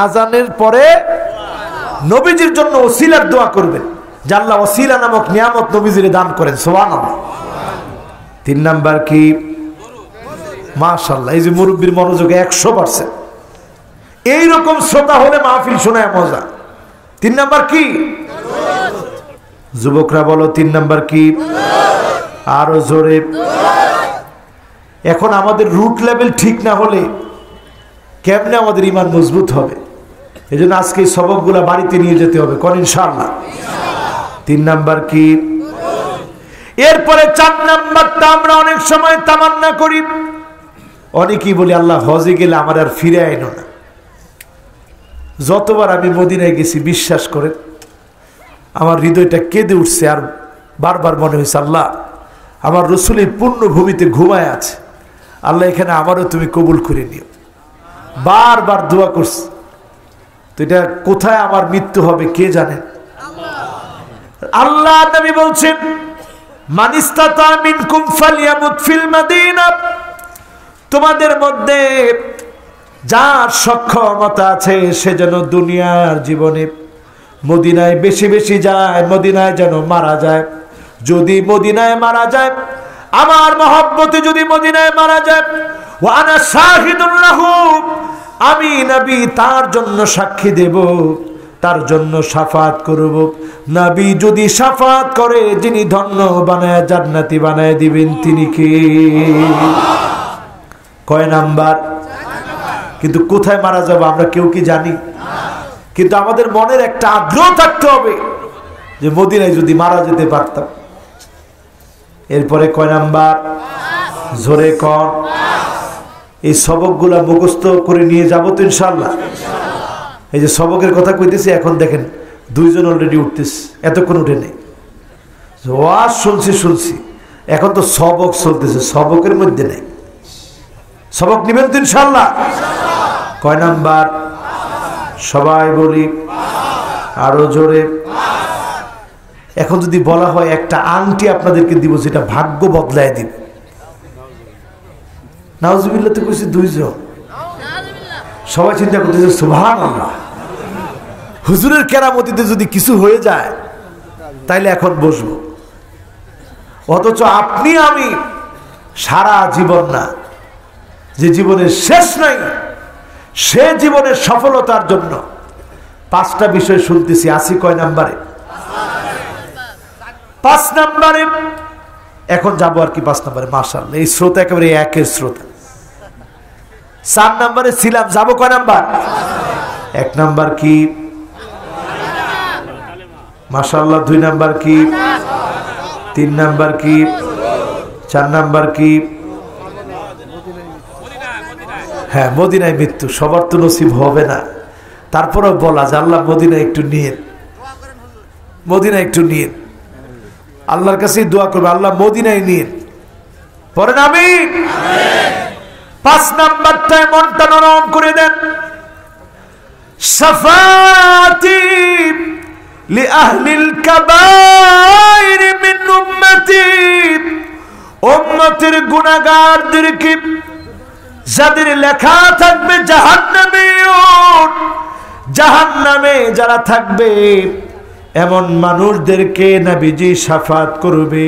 আযানের পরে নবীজির জন্য ওসিলার দোয়া করবেন, যে আল্লাহ ওসিলা নামক নিয়ামত নবীজির দান করেন। সুবহানাল্লাহ। 3 নাম্বার কি? মাশাআল্লাহ, এই যে মুরব্বির মনোযোগে 100%। এইরকম শ্রোতা হলে মাহফিল শোনায় মজা। 3 নাম্বার কি? যুবকরা বলো 3 নাম্বার কি? আরো জোরে। এখন আমাদের রুট লেভেল ঠিক না হলে কেমনে আমাদের ঈমান মজবুত হবে? এজন্য আজকে এই সবকগুলা বাড়িতে নিয়ে যেতে হবে। কোন ইনশাআল্লাহ। 3 নাম্বার কি? এরপরে 4 নাম্বারটা আমরা অনেক সময় তামান্না করি, অনেকেই বলি আল্লাহ হজে গেলে আমার আর ফিরে আইনো না। যতবার আমি মদিনায় গেছি বিশ্বাস করে আমার হৃদয়টা কেঁদে উঠছে, আর বারবার মনে হয়েছে আল্লাহ আমার রসুলের পূর্ণ ভূমিতে ঘুমায় আছে, আল্লাহ এখানে আমারও তুমি কবুল করে নিও। বারবার দোয়া করছি। তো এটা কোথায় আমার মৃত্যু হবে কে জানেন? আল্লাহ নবী বলছেন মানিস্তাতা মিনকুম ফালিয়ামুত ফিল মাদিনা, তোমাদের মধ্যে যার সক্ষমতা আছে সে যেন দুনিয়ার জীবনে মদিনায় বেশি বেশি যায়, মদিনায় যেন মারা যায়। যদি মদিনায় মারা যায়, আমার মহব্বতে যদি মদিনায় মারা যায়, ওয়া আনা শাহিদুন লাহু, আমি নবী তার জন্য সাক্ষী দেব, তার জন্য শাফাত করব। নবী যদি শাফাত করে, যিনি ধন্য বানায় জান্নাতি বানায় দিবেন তিনি কে? কয় নাম্বার? কিন্তু কোথায় মারা যাব আমরা কেউ কি জানি? কিন্তু আমাদের মনের একটা আগ্রহ থাকতে হবে যে মদিনায় যদি মারা যেতে পারতাম। এরপরে কয় নাম্বার? জোরে কর। এই সবকগুলা মুখস্থ করে নিয়ে যাব তো ইনশাআল্লাহ। এই যে সবকের কথা কইতেছি, এখন দেখেন 2 জন অলরেডি উঠতেছে, এতক্ষণ উঠে নেই। ওয়াজ শুনছি, এখন তো সবক চলতেছে, সবকের মধ্যে নেই। সবক নিবেন তো ইনশাআল্লাহ? কয় নাম্বার? সবাই বলি আরো জোরে। এখন যদি বলা হয় একটা আংটি আপনাদেরকে দিব, যেটা ভাগ্য বদলায় দিবে, নাউজুবিল্লাহ তো কইছি 2 জন। সবাই চিন্তা করতেছে সুবহানাল্লাহ, হুজুরের কেরামতিতে যদি কিছু হয়ে যায় তাইলে এখন বসবো। অথচ আপনি আমি সারা জীবন না, যে জীবনের শেষ নাই, সে জীবনের সফলতার জন্য 5টা বিষয় শুনতেছি। আসি কয় নাম্বারে? 5 নাম্বারে। এখন যাবো আর কি 5 নাম্বারে। মাশাআল্লাহ, এই শ্রোতা একেবারে একের শ্রোতা। 4 নাম্বারে ছিলাম, যাবো কয় নাম্বার? 1 নাম্বার কি? মাশাআল্লাহ। 2 নাম্বার কি? 3 নাম্বার কি? 4 নাম্বার কি? হ্যাঁ, মদিনায় মৃত্যু। সবার তো নসিব হবে না, তারপরেও বলা যে আল্লাহ মদিনায় একটু নিয়ে, মদিনায় একটু নিয়ে। আল্লাহর কাছে দোয়া করবে আল্লাহ মদিনায় নিয়ে। পরে আমিন। 5 নাম্বারটায় মনটা নরম করে দেন। শাফাতি লি আহলিল কাবাইর মিন উম্মতি, উম্মতের গুনাহগারদেরকে, যাদের লেখা থাকবে জাহান্নামীয়ুন, জাহান্নামে যারা থাকবে এমন মানুষদেরকে নবীজি শাফাত করবে,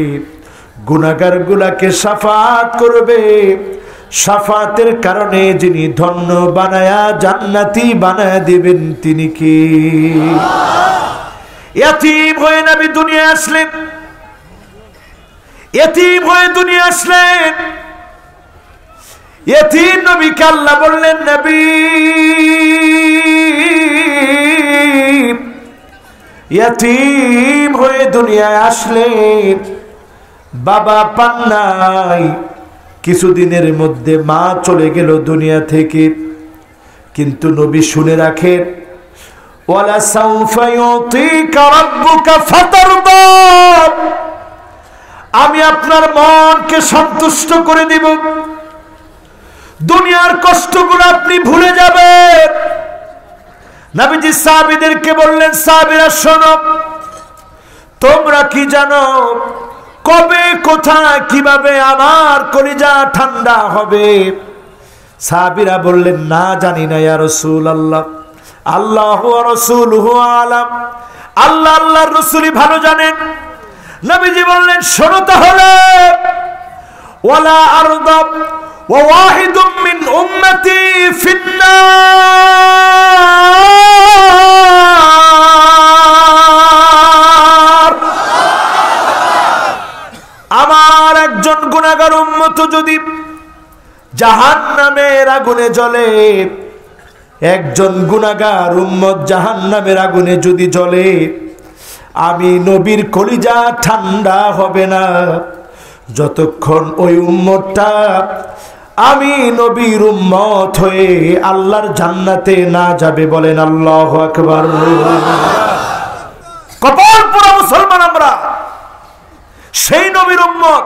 গুনাহগারগুলোকে শাফাত করবে। শাফাতের কারণে যিনি ধন্য বানায়া জান্নাতি বানায়া দিবেন তিনি কি? ইয়াতীম হয়ে নবী দুনিয়া আসলেন, ইয়াতীম হয়ে দুনিয়া আসলেন। ইয়াতীম নবীকে আল্লাহ বললেন নবী, ইয়াতীম হয়ে দুনিয়ায় আসলেন, বাবা পান নাই, কিছুদিনের মধ্যে মা চলে গেল দুনিয়া থেকে। কিন্তু নবী শুনে রাখেন, ওয়ালা সাউফা ইউতিকা রাব্বুকা ফাতারদা, আমি আপনার মনকে সন্তুষ্ট করে দিব, দুনিয়ার কষ্টগুলো আপনি ভুলে যাবেন। নবীজি সাহাবীদেরকে বললেন, সাহাবীরা শোনো, তোমরা কি জানো কবে কোথায় কিভাবে আমার কলিজা ঠান্ডা হবে? সাহাবীরা বললেন, না জানি না ইয়া রাসূলুল্লাহ, আল্লাহু ওয়া রাসূলুহু আলাম, আল্লাহ আল্লাহর রাসূলই ভালো জানেন। নবীজি বললেন, শোনো তাহলে, ওয়ালা আরদা ওয়া ওয়াহিদুম মিন উম্মতি ফিন্নার, আমার একজন গুনাহগার উম্মত যদি জাহান্নামের আগুনে জ্বলে, একজন গুনাহগার উম্মত জাহান্নামের আগুনে যদি জ্বলে, আমি নবীর কলিজা ঠান্ডা হবে না যতক্ষণ ওই উম্মতটা আমি নবীর উম্মত হয়ে আল্লাহর জান্নাতে না যাবে। বলেন আল্লাহু আকবার। কপাল পোড়া মুসলমান আমরা, সেই নবীর উম্মত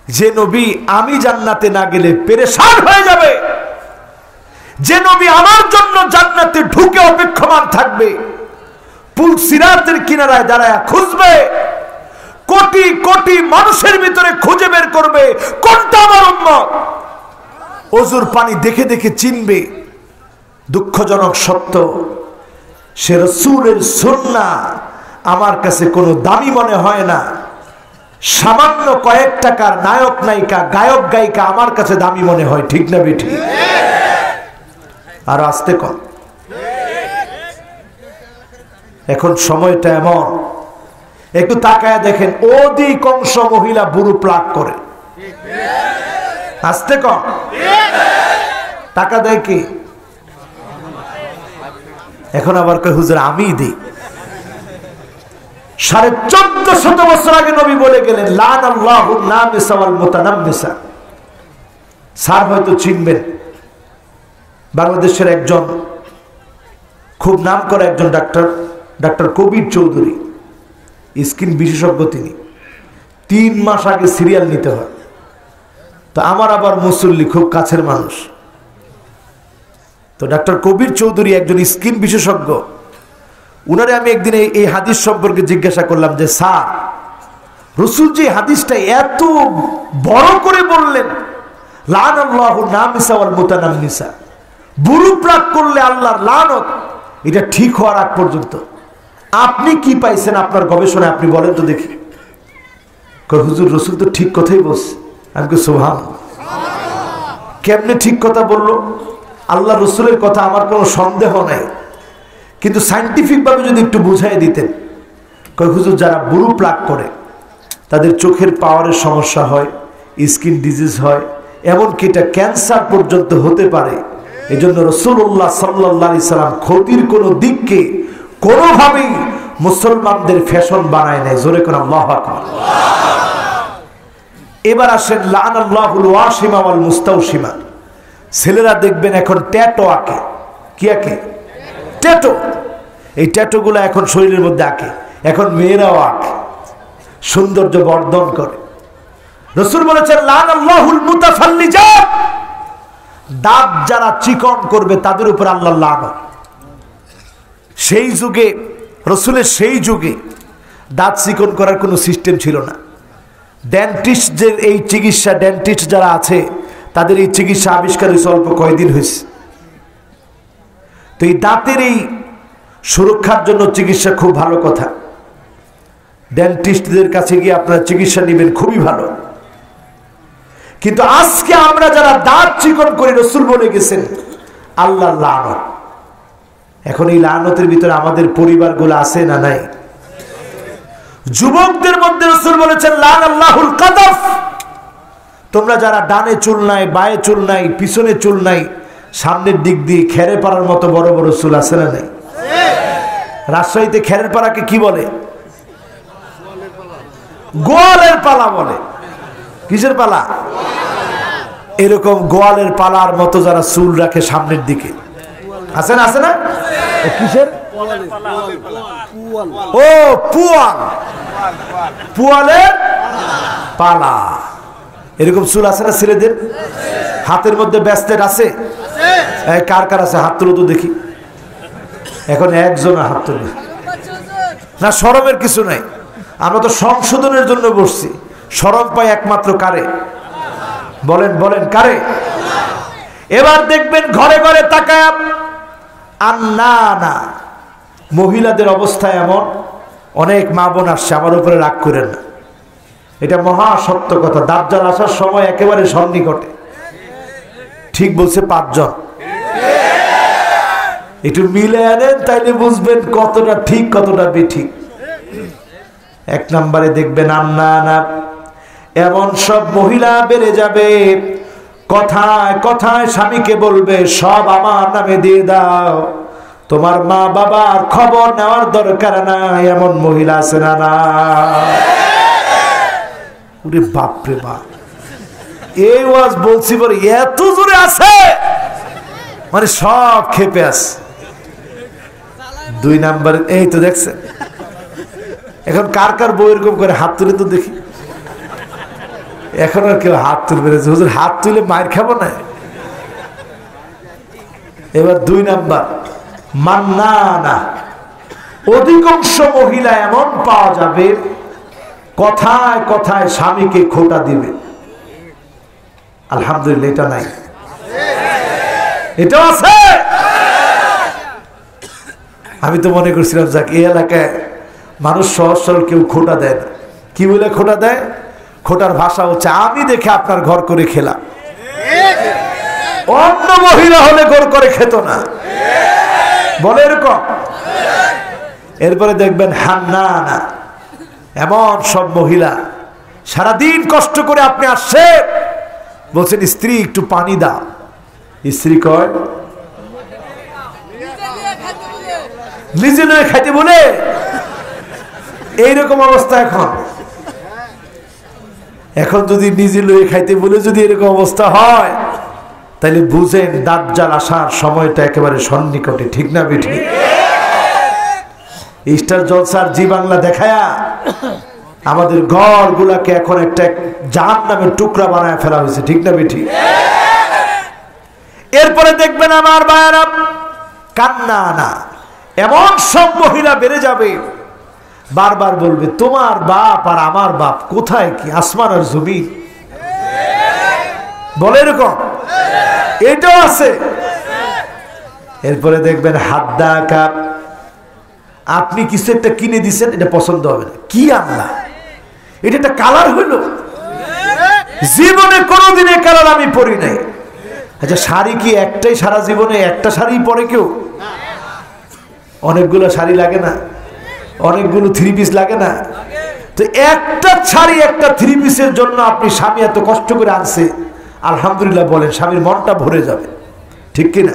যে নবী আমি জান্নাতে না গেলে পেরেশান হয়ে যাবে, যে নবী আমার জন্য জান্নাতে ঢুকে অপেক্ষমান থাকবে, পুল সিরাতের কিনারায় দাঁড়ায় খুঁজবে, কোটি কোটি মানুষের ভিতরে খুঁজে বের করবে কোনটা আমার উম্মত। ওযুর পানি দেখে দেখে চিনবে। দুঃখজনক সত্য, সে রাসূলের সুন্নাহ আমার কাছে কোনো দামি মনে হয় না। সামান্য কয়েক টাকার নায়ক নায়িকা, গায়ক গায়িকা আমার কাছে দামি মনে হয়। ঠিক না বেঠি? আর আসতে কম। এখন সময়টা এমন, একটু তাকায় দেখেন, অধিকাংশ মহিলা বুড়ো প্লাগ করে। আসতে কম। টাকা দেয় কি? এখন আবার কই হুজুর আমি দিই। 1450 বছর আগে নবী বলে গেলেন, লানাল্লাহু নামিসা ওয়াল মুতানাম্মিসা। স্যার হয়তো চিনবেন, বাংলাদেশের একজন খুব নাম করা একজন ডাক্তার কবির চৌধুরী, স্কিন বিশেষজ্ঞ। তিনি 3 মাস আগে সিরিয়াল নিতে হয়। তো আমার আবার মুসল্লি, খুব কাছের মানুষ। তো ডাক্তার কবির চৌধুরী একজন স্কিন বিশেষজ্ঞ। উনারে আমি একদিন এই হাদিস সম্পর্কে জিজ্ঞাসা করলাম যে স্যার, রাসূল যে হাদিসটা এত বড় করে বললেন, লানাল্লাহু নামিসা ওয়াল মুতানাম্মিসা, বুড়ো প্লাগ করলে আল্লাহর লানত, এটা ঠিক হওয়ার আগ পর্যন্ত আপনি কি পাইছেন আপনার গবেষণায়? আপনি বলেন তো দেখি। হুজুর, রাসূল তো ঠিক কথাই বলছে। আমি কই সুবহানাল্লাহ। কেমনে ঠিক কথা বললো? আল্লাহ রাসূলের কথা আমার কোনো সন্দেহ নাই, কিন্তু সায়েন্টিফিক ভাবে যদি একটু বুঝাই দিতেন। কই হুজুর, যারা বুড়ো প্লাগ করে তাদের চোখের পাওয়ারের সমস্যা হয়, স্কিন ডিজিজ হয়, এমনকি এটা ক্যান্সার পর্যন্ত হতে পারে। এই জন্য রাসূলুল্লাহ সাল্লাল্লাহু আলাইহি সাল্লাম ক্ষতির কোনো দিককে কোনোভাবেই মুসলমানদের ফ্যাশন বানায় নাই। জোরে করে আল্লাহু আকবার। এবার আসেন লানাল্লাহুল ওয়াশিমা ওয়াল মুস্তাওশিমা। ছেলেরা দেখবেন এখন ট্যাটু আঁকে। কি আঁকে? ট্যাটু। এই ট্যাটুগুলো এখন শরীরের মধ্যে আঁকে। এখন মেয়েরাও আঁকে, সৌন্দর্য বর্ধন করে। রাসূল বলেছেন লানাল্লাহুল মুতাফাল্লিজাত, দাঁত যারা চিকন করবে তাদের উপর আল্লাহর লানত। সেই যুগে, রাসূলের সেই যুগে দাঁত চিকন করার কোনো সিস্টেম ছিল না। ডেন্টিস্টদের এই চিকিৎসা, ডেন্টিস্ট যারা আছে তাদের এই চিকিৎসা আবিষ্কার হয়েছে অল্প কয়েকদিন হয়েছে। তো এই দাঁতের এই সুরক্ষার জন্য চিকিৎসা খুব ভালো কথা। ডেন্টিস্টদের কাছে গিয়ে আপনারা চিকিৎসা নেবেন, খুবই ভালো। কিন্তু আজকে আমরা যারা দাঁত চিকন করি, রাসূল বলে গেছেন আল্লাহর লানত। এখন এই লানতের ভিতরে আমাদের পরিবারগুলো আছে না নাই? যুবকদের মধ্যে রাসূল বলেছেন লানাল্লাহুল কাদাফ, তোমরা যারা ডানে চুল নাই, বায়ে চুল নাই, পিছনে চুল নাই, সামনের দিক দিয়ে খেরে পাড়ার মতো বড় বড় চুল আছে না নাই? রাজশাহীতে খেরের পাড়াকে কি বলে? গোয়ালের পালা বলে। কিসের পালা? এরকম গোয়ালের পালার মতো যারা চুল রাখে সামনের দিকে, আছে না? আছে না? কিসের? ও পুয়াল, পুয়ালের পালা। এরকম চুল আছে না ছেলেদের? হাতের মধ্যে ব্যাস্টেট আছে? কার কার আছে? হাত তুলো তো দেখি। এখন একজন হাত তুলে না, শরমের কিছু নাই। আমরা তো সংশোধনের জন্য বসছি। শরম পাই একমাত্র কারে? বলেন বলেন, কারে? এবার দেখবেন ঘরে ঘরে তাকায় আন্না না, মহিলাদের অবস্থা এমন। অনেক মা বোন আসছে, আমার উপরে রাগ করেন না, এটা মহা সত্য কথা। দাজ্জাল আসার সময় একেবারে সন্নিকটে। ঠিক বলছে 5 জন। একটু মিলে আনেন, তাইলে বুঝবেন কতটা ঠিক কতটা বেঠিক। 1 নম্বরে দেখবেন আন্না না, এমন সব মহিলা বেড়ে যাবে, কথায় কথায় স্বামীকে বলবে সব আমার নামে দিয়ে দাও, তোমার মা বাবার খবর নেওয়ার দরকার নাই, এমন মহিলা আছে না? না, ওরে বাপরে বাপ, এই ওয়াজ বলছি বলে এত জোরে আছে, মানে সব খেপে আছে। 2 নাম্বার, এই তো দেখছেন, এখন কার কার বউ এরকম করে হাত তুলে তো দেখি। এখন আর কেউ হাত তুলবে না, হুজুর হাত তুলে মার খাবো না। এবার 2 নাম্বার, মান্নানা। অধিকাংশ মহিলা এমন পাওয়া যাবে কথায় কথায় স্বামীকে খোঁটা দিবে। আলহামদুলিল্লাহ, এটা নাই, এটাও আছে। আমি তো মনে করছিলাম যাক এই এলাকায় মানুষ সহজ সরল কেউ খোঁটা দেয় না। কি বলে খোঁটা দেয়? খোঁটার ভাষা হচ্ছে আমি দেখে আপনার ঘর করে খেলাম, অন্য মহিলা হলে ঘর করে খেত না, বলে এরকম। এরপরে দেখবেন হান্নানা, এমন সব মহিলা সারাদিন কষ্ট করে আপনি আসছেন, বলছেন স্ত্রী একটু পানি দাও, স্ত্রী কয় নিজে নয় খাইতে বলে। এইরকম অবস্থা এখন যদি নিজে লয়ে খাইতে বলে যদি এরকম অবস্থা হয়, তাহলে বুঝেন দাজ্জাল আসার সময়টা একেবারে সন্নিকটে, ঠিক না বেঠি? স্টার জলসার জি বাংলা দেখায়া আমাদের ঘর গুলাকে এখন একটা জাহান্নামের টুকরা বানায় ফেলা হয়েছে, ঠিক না বেঠি? এরপরে দেখবেন আমার ভাইয়েরা, কান্নানা, এমন সব মহিলা বেড়ে যাবে, বারবার বলবে তোমার বাপ আর আমার বাপ কোথায়, কি আসমান আর জমিন, বলে এরকম, এটাও আছে। এরপরে দেখবেন হাদ্দা কাপ, আপনি কিছু একটা কিনে দিচ্ছেন, এটা পছন্দ হবে না, কি আনলা, এটা একটা কালার হইল, জীবনে কোনোদিন এই কালার আমি পরি নাই। আচ্ছা, শাড়ি কি একটাই সারা জীবনে একটা শাড়ি পরে কেউ? অনেকগুলো শাড়ি লাগে না? অনেকগুলো 3 পিস লাগে না? তো একটা শাড়ি একটা 3 পিসের জন্য আপনি স্বামী এত কষ্ট করে আনছে, আলহামদুলিল্লাহ বলেন, স্বামীর মনটা ভরে যাবে, ঠিক কিনা?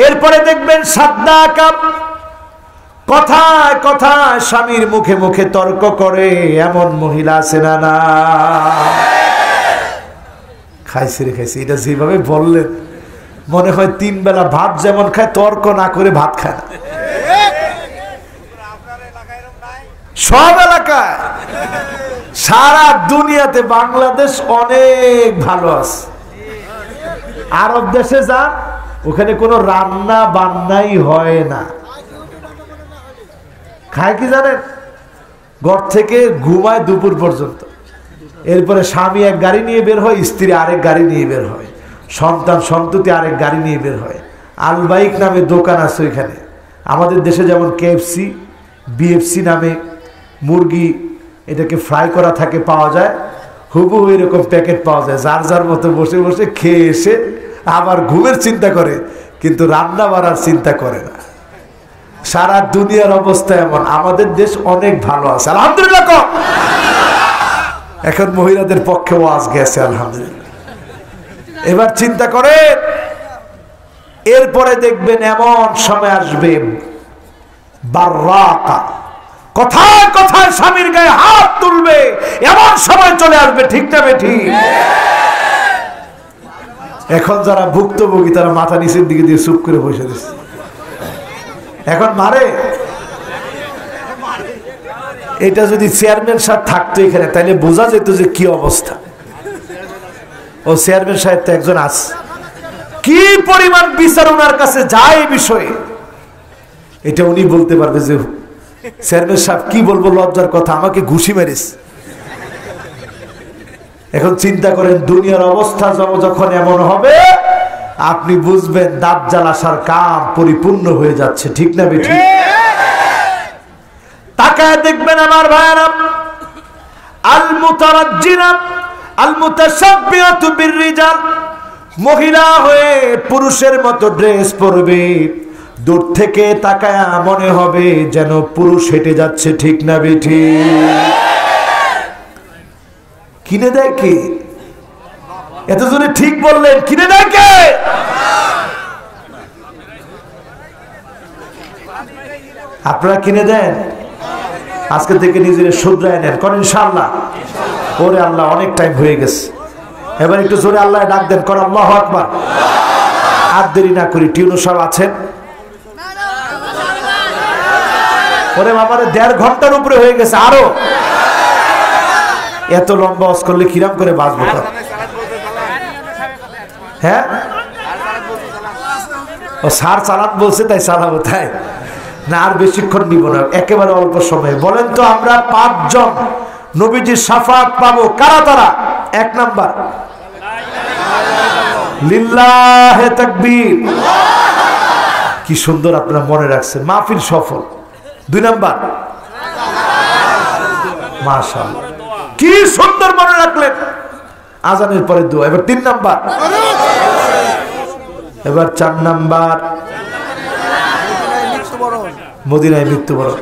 এরপরে দেখবেন সাদ্দা কাপ, কথায় কথায় স্বামীর মুখে মুখে তর্ক করে, এমন মহিলা আছে না? না, খাইছে রে খাইছে, এটা যেভাবে বললেন মনে হয় 3 বেলা ভাত যেমন খায়, তর্ক না করে ভাত খায় না। সব এলাকায়, সারা দুনিয়াতে বাংলাদেশ অনেক ভালো আছে। আরব দেশে যান, ওখানে কোনো রান্না বান্নাই হয় না। খায় কি জানেন? ঘর থেকে ঘুমায় দুপুর পর্যন্ত, এরপরে স্বামী এক গাড়ি নিয়ে বের হয়, স্ত্রী আরেক গাড়ি নিয়ে বের হয়, সন্তান সন্ততি আরেক গাড়ি নিয়ে বের হয়। আলবাইক নামে দোকান আছে ওইখানে। আমাদের দেশে যেমন KFC, BFC নামে মুরগি, এটাকে ফ্রাই করা থাকে, পাওয়া যায়, হুবহু এরকম প্যাকেট পাওয়া যায়। যার যার মতো বসে বসে খেয়ে এসে আবার ঘুমের চিন্তা করে, কিন্তু রান্না বাড়ার চিন্তা করে না। সারা দুনিয়ার অবস্থা এমন, আমাদের দেশ অনেক ভালো আছে, আলহামদুলিল্লাহ। এখন মহিলাদের পক্ষে ওয়াজ গেছে, আলহামদুলিল্লাহ। এবার চিন্তা করে, এরপরে দেখবেন এমন সময় আসবে, বাররাকা, কথায় কথায় স্বামীর গায়ে হাত তুলবে, এমন সময় চলে আসবে, ঠিক না বেঠি? এখন যারা ভুক্তভোগী তারা মাথা নিচের দিকে দিয়ে চুপ করে বসে দিচ্ছে। এখন মারে, এটা যদি চেয়ারম্যান সাহেব থাকতো এখানে, তাহলে বোঝা যেত যে কি অবস্থা। ও চেয়ারম্যান সাহেব তো একজন আছে, কি পরিমাণ বিচার ওনার কাছে যায় বিষয়ে, এটা উনি বলতে পারবে যে চেয়ারম্যান সাহেব কি বলবো, লজ্জার কথা, আমাকে ঘুষি মেরিস। এখন চিন্তা করেন, দুনিয়ার অবস্থা যখন এমন হবে, আপনি বুঝবেন দাজ্জাল আসার কাম পরিপূর্ণ হয়ে যাচ্ছে, ঠিক না বেঠি? তাকায় দেখবেন আমার ভাইরা, আল মুতারাজ্জিনা আল মুতাশাব্বিহাতু বিররিজাল, মহিলা হয়ে পুরুষের মতো ড্রেস পরবে, দূর থেকে তাকায়া মনে হবে যেন পুরুষ হেঁটে যাচ্ছে, ঠিক না বেঠি? কিনে দেয় কে? এত জোরে ঠিক বললেন, কিনে দেয় কে? আপনারা কিনে দেন? আজকে থেকে নিজের শুধরায় নেন, করেন ইনশাআল্লাহ। ওরে আল্লাহ, অনেক টাইম হয়ে গেছে, এবার একটু জোরে আল্লাহ ডাক দেন, করেন আল্লাহু আকবার। আর দেরি না করি, টিউনো সব আছেন? ওরে বাবারে, 1.5 ঘন্টার উপরে হয়ে গেছে, আরো এত লম্বা ওয়াজ করলে কিরাম করে বাঁচবো? হ্যাঁ, ও স্যার চালান বলছে তাই চালাবো, তাই না? আর বেশিক্ষণ নিব না, একেবারে অল্প সময়। বলেন তো, আমরা 5 জন নবীজির শাফাত পাবো, কারা তারা? 1 নাম্বার, লিল্লাহে তাকবীর। কি সুন্দর আপনারা মনে রাখছেন, মাহফিল সফল। 2 নাম্বার, মাশাআল্লাহ, কি সুন্দর মনে রাখলেন, আজানের পরে দোয়া। এবার 3 নাম্বার, এবার 4 নাম্বার, মদিনায় মৃত্যুবরণ,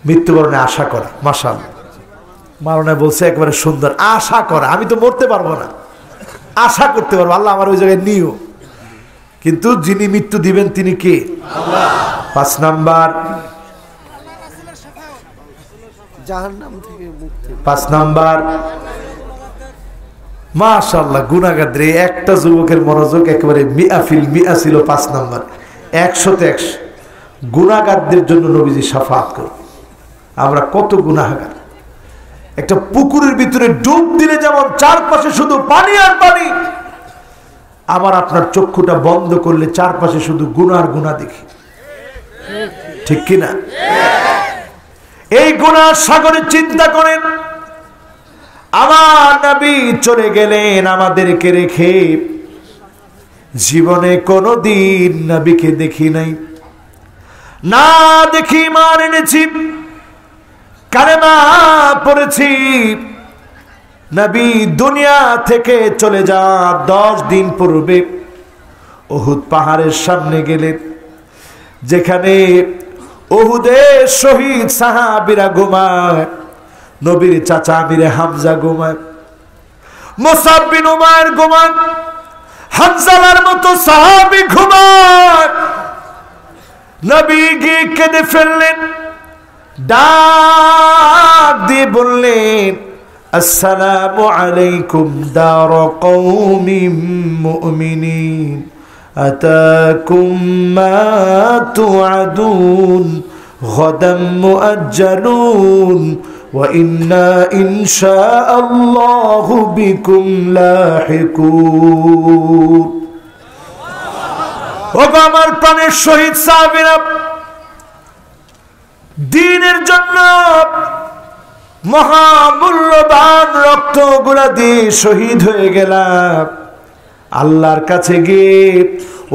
মৃত্যুবরণে আশা করা। মাশাআল্লাহ, মাওলানা বলছে একবারে সুন্দর, আশা করা। আমি তো মরতে পারবো না, আশা করতে পারবো, আল্লাহ আমার ওই জায়গায় নিও, কিন্তু যিনি মৃত্যু দিবেন তিনি কে? আল্লাহ। 5 নাম্বার, 5 নাম্বার, মাশাআল্লাহ, গুনাহগারদের একটা যুবকের মনোযোগ একেবারে মিআফিল মিআ ছিল। 5 নাম্বার, 100তে 100 গুনাহগারদের জন্য নবীজি শাফাত করুন। আমরা কত গুনাহগার, একটা পুকুরের ভিতরে ডুব দিলে যেমন চারপাশে শুধু পানি আর পানি, আমার আপনার চক্ষুটা বন্ধ করলে চারপাশে শুধু গুনাহ আর গুনাহ দেখি, ঠিক কিনা? এই গুনাহ সাগরে চিন্তা করেন, আমার নবী চলে গেলেন আমাদেরকে রেখে, জীবনে কোনদিন নবীকে দেখি নাই, না দেখি ঈমান এনেছি, কালেমা পড়েছি। নবী দুনিয়া থেকে চলে যাওয়ার 10 দিন পূর্বে উহুদ পাহাড়ের সামনে গেলেন, যেখানে উহুদের শহীদ সাহাবীরা ঘুমায়, নবীর চাচা আমিরে হামজা ঘুমায়, মুসআব বিন উমাইর ঘুমায়, হামজার মতো সাহাবী ঘুমায়। নবী গিয়ে কেঁদে ফেললেন, ডাক দিয়ে বললেন, আসসালামু আলাইকুম দার কওমিন মুমিনিন, আতাকুম মা তুআদুন গাদাম মুআজ্জালুন ওয়া ইন্না ইনশাআল্লাহু বিকুম লাহিকুন। ও আমার প্রাণের শহীদ সাহাবীরা, দ্বীনের জন্য মহামূল্যবান রক্তগুলা দিয়ে শহীদ হয়ে গেলাম, আল্লাহর কাছে গিয়ে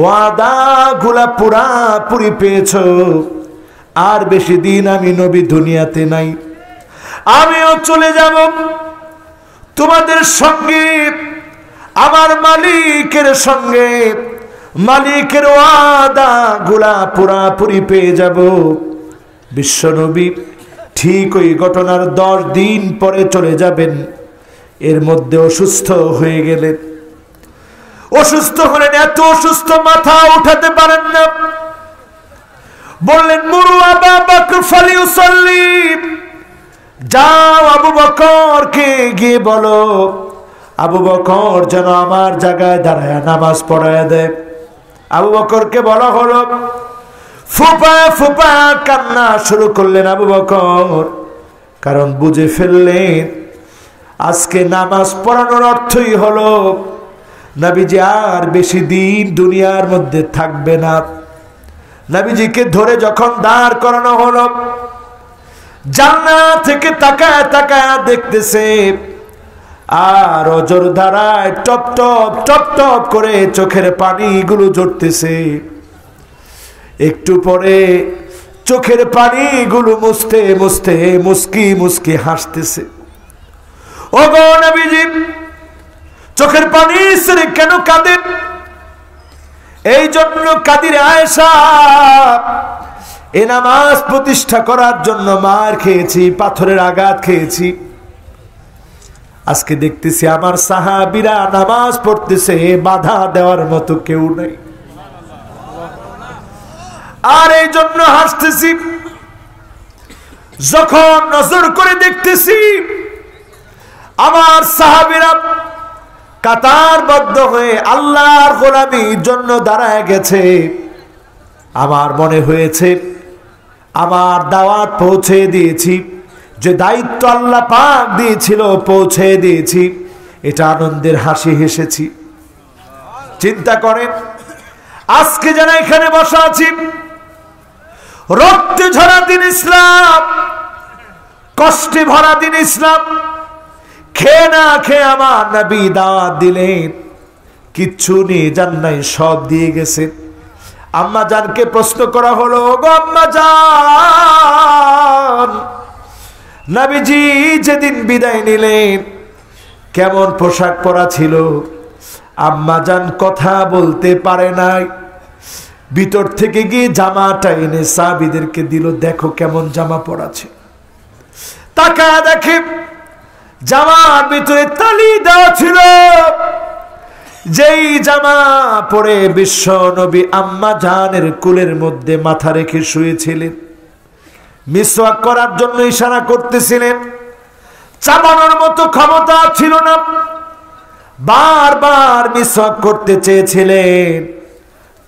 ওয়াদাগুলা পুরাপুরি পেয়েছো, আর বেশি দিন আমি নবী দুনিয়াতে নাই, আমিও চলে যাব তোমাদের সঙ্গে, আমার মালিকের সঙ্গে, মালিকের ওয়াদাগুলা পুরাপুরি পেয়ে যাব। বিশ্বনবী ঠিক ওই ঘটনার 10 দিন পরে চলে যাবেন, এর মধ্যে অসুস্থ হয়ে গেলেন। অসুস্থ হলেন, এত অসুস্থ মাথা উঠাতে পারেন না, বললেন মুরু আবু বকর ফালিউসাল্লি, যাও আবু বকরকে গিয়ে বলো আবু বকর যেন আমার জায়গায় দাঁড়ায় নামাজ পড়ায় দেয়। আবু বকরকে বলা হলো, ফুপা ফুপা কান্না শুরু করলেন আবু বকর, কারণ বুঝে ফেললেন আজকে নামাজ পড়ানোর অর্থই হলো নবীজি আর বেশি দিন দুনিয়ার মধ্যে থাকবে না। নবীজিকে ধরে যখন দাঁড় করানো হলো, জান্নাত থেকে তাকায় তাকায় দেখতেছে, আর অজর ধারায় টপ টপ টপ টপ করে চোখের পানিগুলো ঝরতেছে। একটু পরে চোখের পানিগুলো মুছতে মুছতে মুস্কি মুস্কি হাসতেছে। ও গো নবীজি, চোখের পানি ছেড়ে কেন কাঁদেন? এই জন্য কাদিরে আয়েশা, এ নামাজ প্রতিষ্ঠা করার জন্য মার খেয়েছি, পাথরের আঘাত খেয়েছি। আজকে দেখতেছি আমার সাহাবীরা নামাজ পড়তেছে, বাধা দেওয়ার মতো কেউ নাই। আর এই জন্য হাসতেছি, যখন নজর করে দেখতেছি আমার সাহাবীরা কাতারবদ্ধ হয়ে আল্লাহর গোলামির জন্য দাঁড়ায় গেছে, আমার মনে হয়েছে আমার দাওয়াত পৌঁছে দিয়েছি, যে দায়িত্ব আল্লাহ পাক দিয়েছিল পৌঁছে দিয়েছি, এটা আনন্দের হাসি হেসেছি। চিন্তা করেন, আজকে যারা এখানে বসা আছি, রক্তে ঝরা দিন ইসলাম, কষ্টে ভরা দিন ইসলাম, খেয়ে না খেয়ে আমার নবী দাওয়াত দিলেন, কিচ্ছু নিয়ে যান নাই, সব দিয়ে গেছেন। আম্মা জানকে প্রশ্ন করা হলো, গো আম্মা জান, নবীজি যেদিন বিদায় নিলেন কেমন পোশাক পরা ছিল? আম্মা জান কথা বলতে পারে নাই, ভিতর থেকে গিয়ে জামাটা এনে সাহাবীদেরকে দিল, দেখো কেমন জামা পরাছে। তাকা দেখে জামার ভিতরে তালি দেওয়া ছিল, যেই জামা পরে বিশ্ব নবী আম্মা জানের কোলের মধ্যে মাথা রেখে শুয়েছিলেন, মিসওয়াক করার জন্য ইশারা করতেছিলেন, চাবানোর মতো ক্ষমতা ছিল না, বারবার মিসওয়াক করতে চেয়েছিলেন,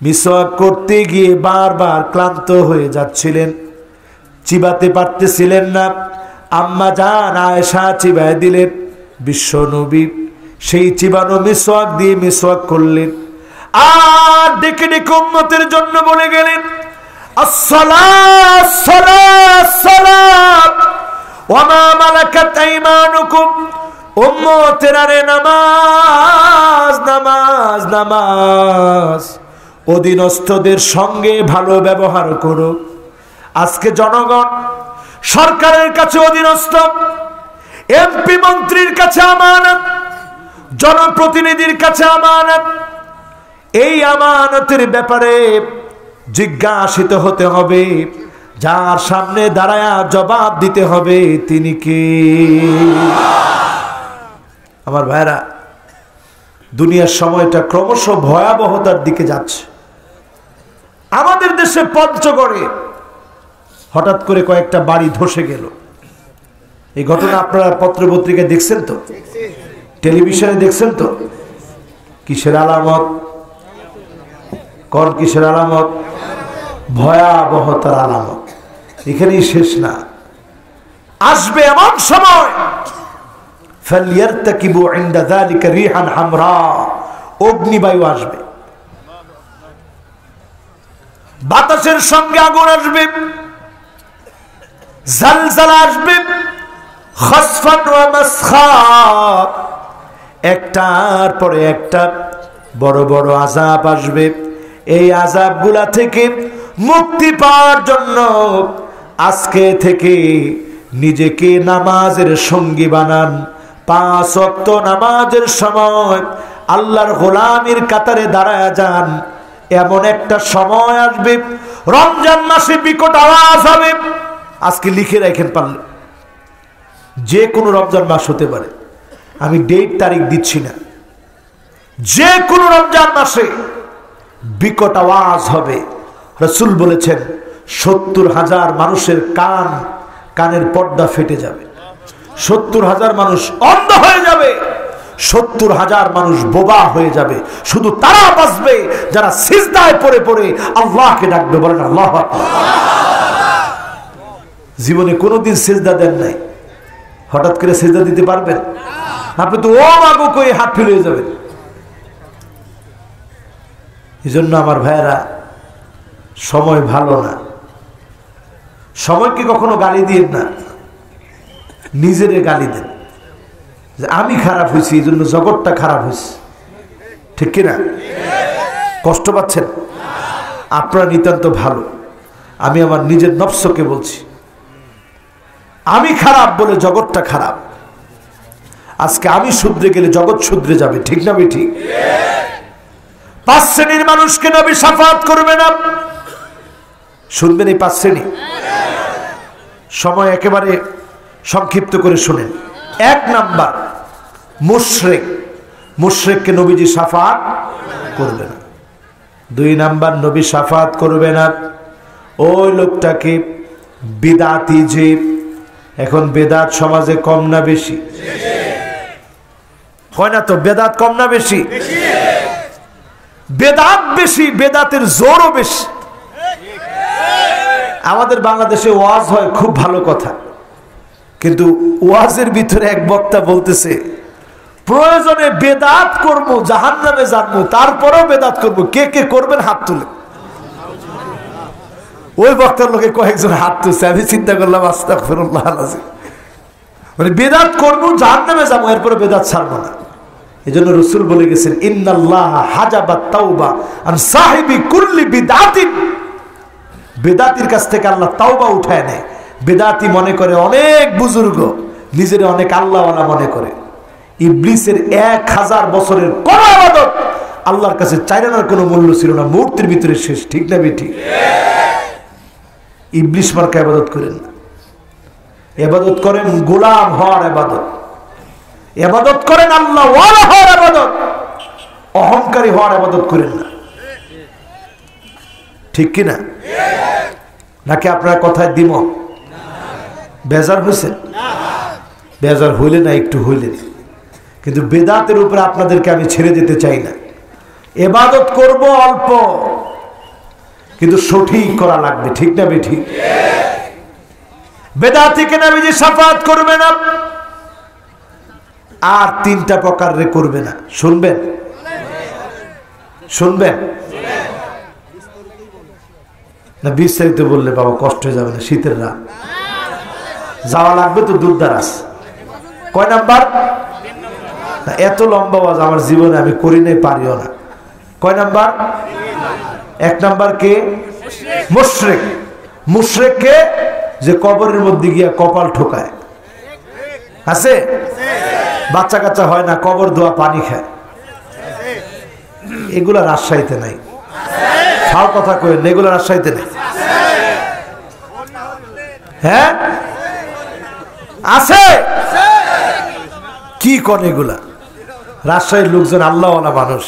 মিসওয়াক করতে গিয়ে বারবার ক্লান্ত হয়ে যাচ্ছিলেন, চিবাতে পারতেছিলেন না। আম্মা জান আয়েশা চিবায় দিলেন, বিশ্ব নবী সেই চিবানো মিসওয়াক দিয়ে মিসওয়াক করলেন, আর ডেকে ডেকে উম্মতের জন্য বলে গেলেন, আসসালাত সালাত সালাত ওয়া মা মালাকাত আইমানুকুম, উম্মতেরা রে নামাজ নামাজ নামাজ, অধীনস্থদের সঙ্গে ভালো ব্যবহার করো। আজকে জনগণ সরকারের কাছে অধীনস্থ, এমপি মন্ত্রীর কাছে আমানত, জনপ্রতিনিধির কাছে আমানত। এই আমানতের ব্যাপারে জিজ্ঞাসিত হতে হবে, যার সামনে দাঁড়ায়া জবাব দিতে হবে, তিনি কে? আমার ভাইরা, দুনিয়ার সময়টা ক্রমশ ভয়াবহতার দিকে যাচ্ছে। আমাদের দেশে পঞ্চগড়ে হঠাৎ করে কয়েকটা বাড়ি ধসে গেল। এই ঘটনা আপনারা পত্রপত্রিকায় দেখছেন তো, টেলিভিশনে দেখছেন তো? কিসের আলামত? কোন কিসের আলামত? ভয়াবহতার আলামত। এখানেই শেষ না, আসবে এমন সময়, ফালইয়ারতাকিবু ইনদা যালিকা রিহান হামরা, অগ্নিবায়ু আসবে, বাতাসের সঙ্গে আগুন আসবে, জালজালা আসবে, খাসফান ওয়া মাসখা, একটার পরে একটা বড় বড় আযাব আসবে। এই আযাবগুলা থেকে মুক্তি পাওয়ার জন্য আজকে থেকে নিজেকে নামাজের সঙ্গী বানান। 5 ওয়াক্ত নামাজের সময় আল্লাহর গোলামির কাতারে দাঁড়ায় যান। এমন একটা সময় আসবে, রমজান মাসে বিকট আওয়াজ হবে। আজকে লিখে রাখেন পারলে, যে কোনো রমজান মাস হতে পারে, আমি ডেট তারিখ দিচ্ছি না, যে কোনো রমজান মাসে বিকট আওয়াজ হবে। রাসূল বলেছেন 70,000 মানুষের কানের পর্দা ফেটে যাবে, 70,000 মানুষ অন্ধ হয়ে যাবে, 70,000 মানুষ বোবা হয়ে যাবে। শুধু তারা বাঁচবে যারা সিজদায় পড়ে পড়ে আল্লাহকে ডাকবে। বলেন আল্লাহু আকবার। জীবনে কোনোদিন সিজদা দেন নাই, হঠাৎ করে সিজদা দিতে পারবেন? আপনি তো ও মাগো কই হাত ফেলে যাবেন। এই জন্য আমার ভাইয়েরা, সময় ভালো না, সময়কে কখনো গালি দিন না, নিজেরে গালি দেন যে আমি খারাপ হয়েছি, এই জন্য জগৎটা খারাপ হয়েছে। ঠিক কিনা? কষ্ট পাচ্ছেন? আপনারা নিতান্ত ভালো। আমি আমার নিজের নফসকে বলছি, আমি খারাপ বলে জগৎটা খারাপ। আজকে আমি শুধরে গেলে জগৎ শুধরে যাবে। ঠিক না ঠিক? 5 শ্রেণীর মানুষকে নবী শাফাআত করবে না। শুনবেন এই 5 শ্রেণী? সময় একেবারে সংক্ষিপ্ত করে শুনেন। 1 নাম্বার মুশরিক, মুশরিককে নবীজি শাফাআত করবে না। 2 নাম্বার নবী শাফাআত করবে না ওই লোকটাকে বিদাতি। যে এখন বেদাত সমাজে কম না বেশি? হয় না তো? বেদাত কম না বেশি? বেদাত বেশি, বেদাতের জোরও বেশি। আমাদের বাংলাদেশে ওয়াজ হয়, খুব ভালো কথা, কিন্তু ওয়াজের ভিতরে এক বক্তা বলতেছে প্রয়োজনে বেদাত করবো, জাহান্নামে যাবো, তারপরেও বেদাত করবো। কে কে করবেন হাত তুলে? ওই বক্তার লোকে কয়েকজন হাত তুলছে। আমি চিন্তা করলাম আস্তাগফিরুল্লাহ আলাযীম, মানে বেদাত করবো, জাহান্নামে যাবো, এরপরে বেদাত ছাড়বো না। এই জন্য রাসূল বলে গেছেন ইন্নাল্লাহ হাজাবাত তাওবা আন সাহিবি কুল্লি বিদআতিন। বেদাতির কাছ থেকে আল্লাহ তাওবা উঠায় নেয়। বেদাতি মনে করে অনেক বুজুর্গ, নিজের অনেক আল্লাহওয়ালা মনে করে। ইবলিসের 1000 বছরের কোন ইবাদত আল্লাহর কাছে চাইরানার কোনো মূল্য ছিল না, মূর্তির ভিতরে শেষ। ঠিক না বেঠিক? ইবলিস মার্কা ইবাদত করেন না, ইবাদত করেন গোলাম হওয়ার ইবাদত, ইবাদত করেন আল্লাহ ওয়ালা হওয়ার ইবাদত, অহংকারী হওয়ার ইবাদত করেন না। ঠিক কি না? নাকি আপনার কথায় দিম? বেজার হয়েছে? বেজার হইলে না, একটু হইলে। কিন্তু বেদাতের উপরে আপনাদেরকে আমি ছেড়ে যেতে চাই না। ইবাদত করব অল্প, কিন্তু সঠিক করা লাগবে। ঠিক না বেঠিক? বেদাতিকে নবীজি শাফাআত করবে না, আর 3টা প্রকারে করবে না। শুনবেন? শুনবেন না? বিস্তারিত বললে বাবা কষ্ট হয়ে যাবে না? শীতের রাত যাওয়া লাগবে তো দূর দারাজ। কয় নাম্বার? এত লম্বা ওয়াজ আমার জীবনে আমি করি নাই, পারিও না। কয় নাম্বার? 1 নাম্বার কে? মুশরিক। মুশরিক কে? যে কবরের মধ্যে গিয়া কপাল ঠোকায়। আছে? বাচ্চা কাচ্চা হয় না, কবর ধোয়া পানি খায়। এগুলা রাজশাহীতে নাই। ফাও কথা কইেন, এগুলা রাজশাহীতে নাই। হ্যাঁ আছে। কি কোন এগুলা? রাজশাহীর লোকজন আল্লাহওয়ালা মানুষ।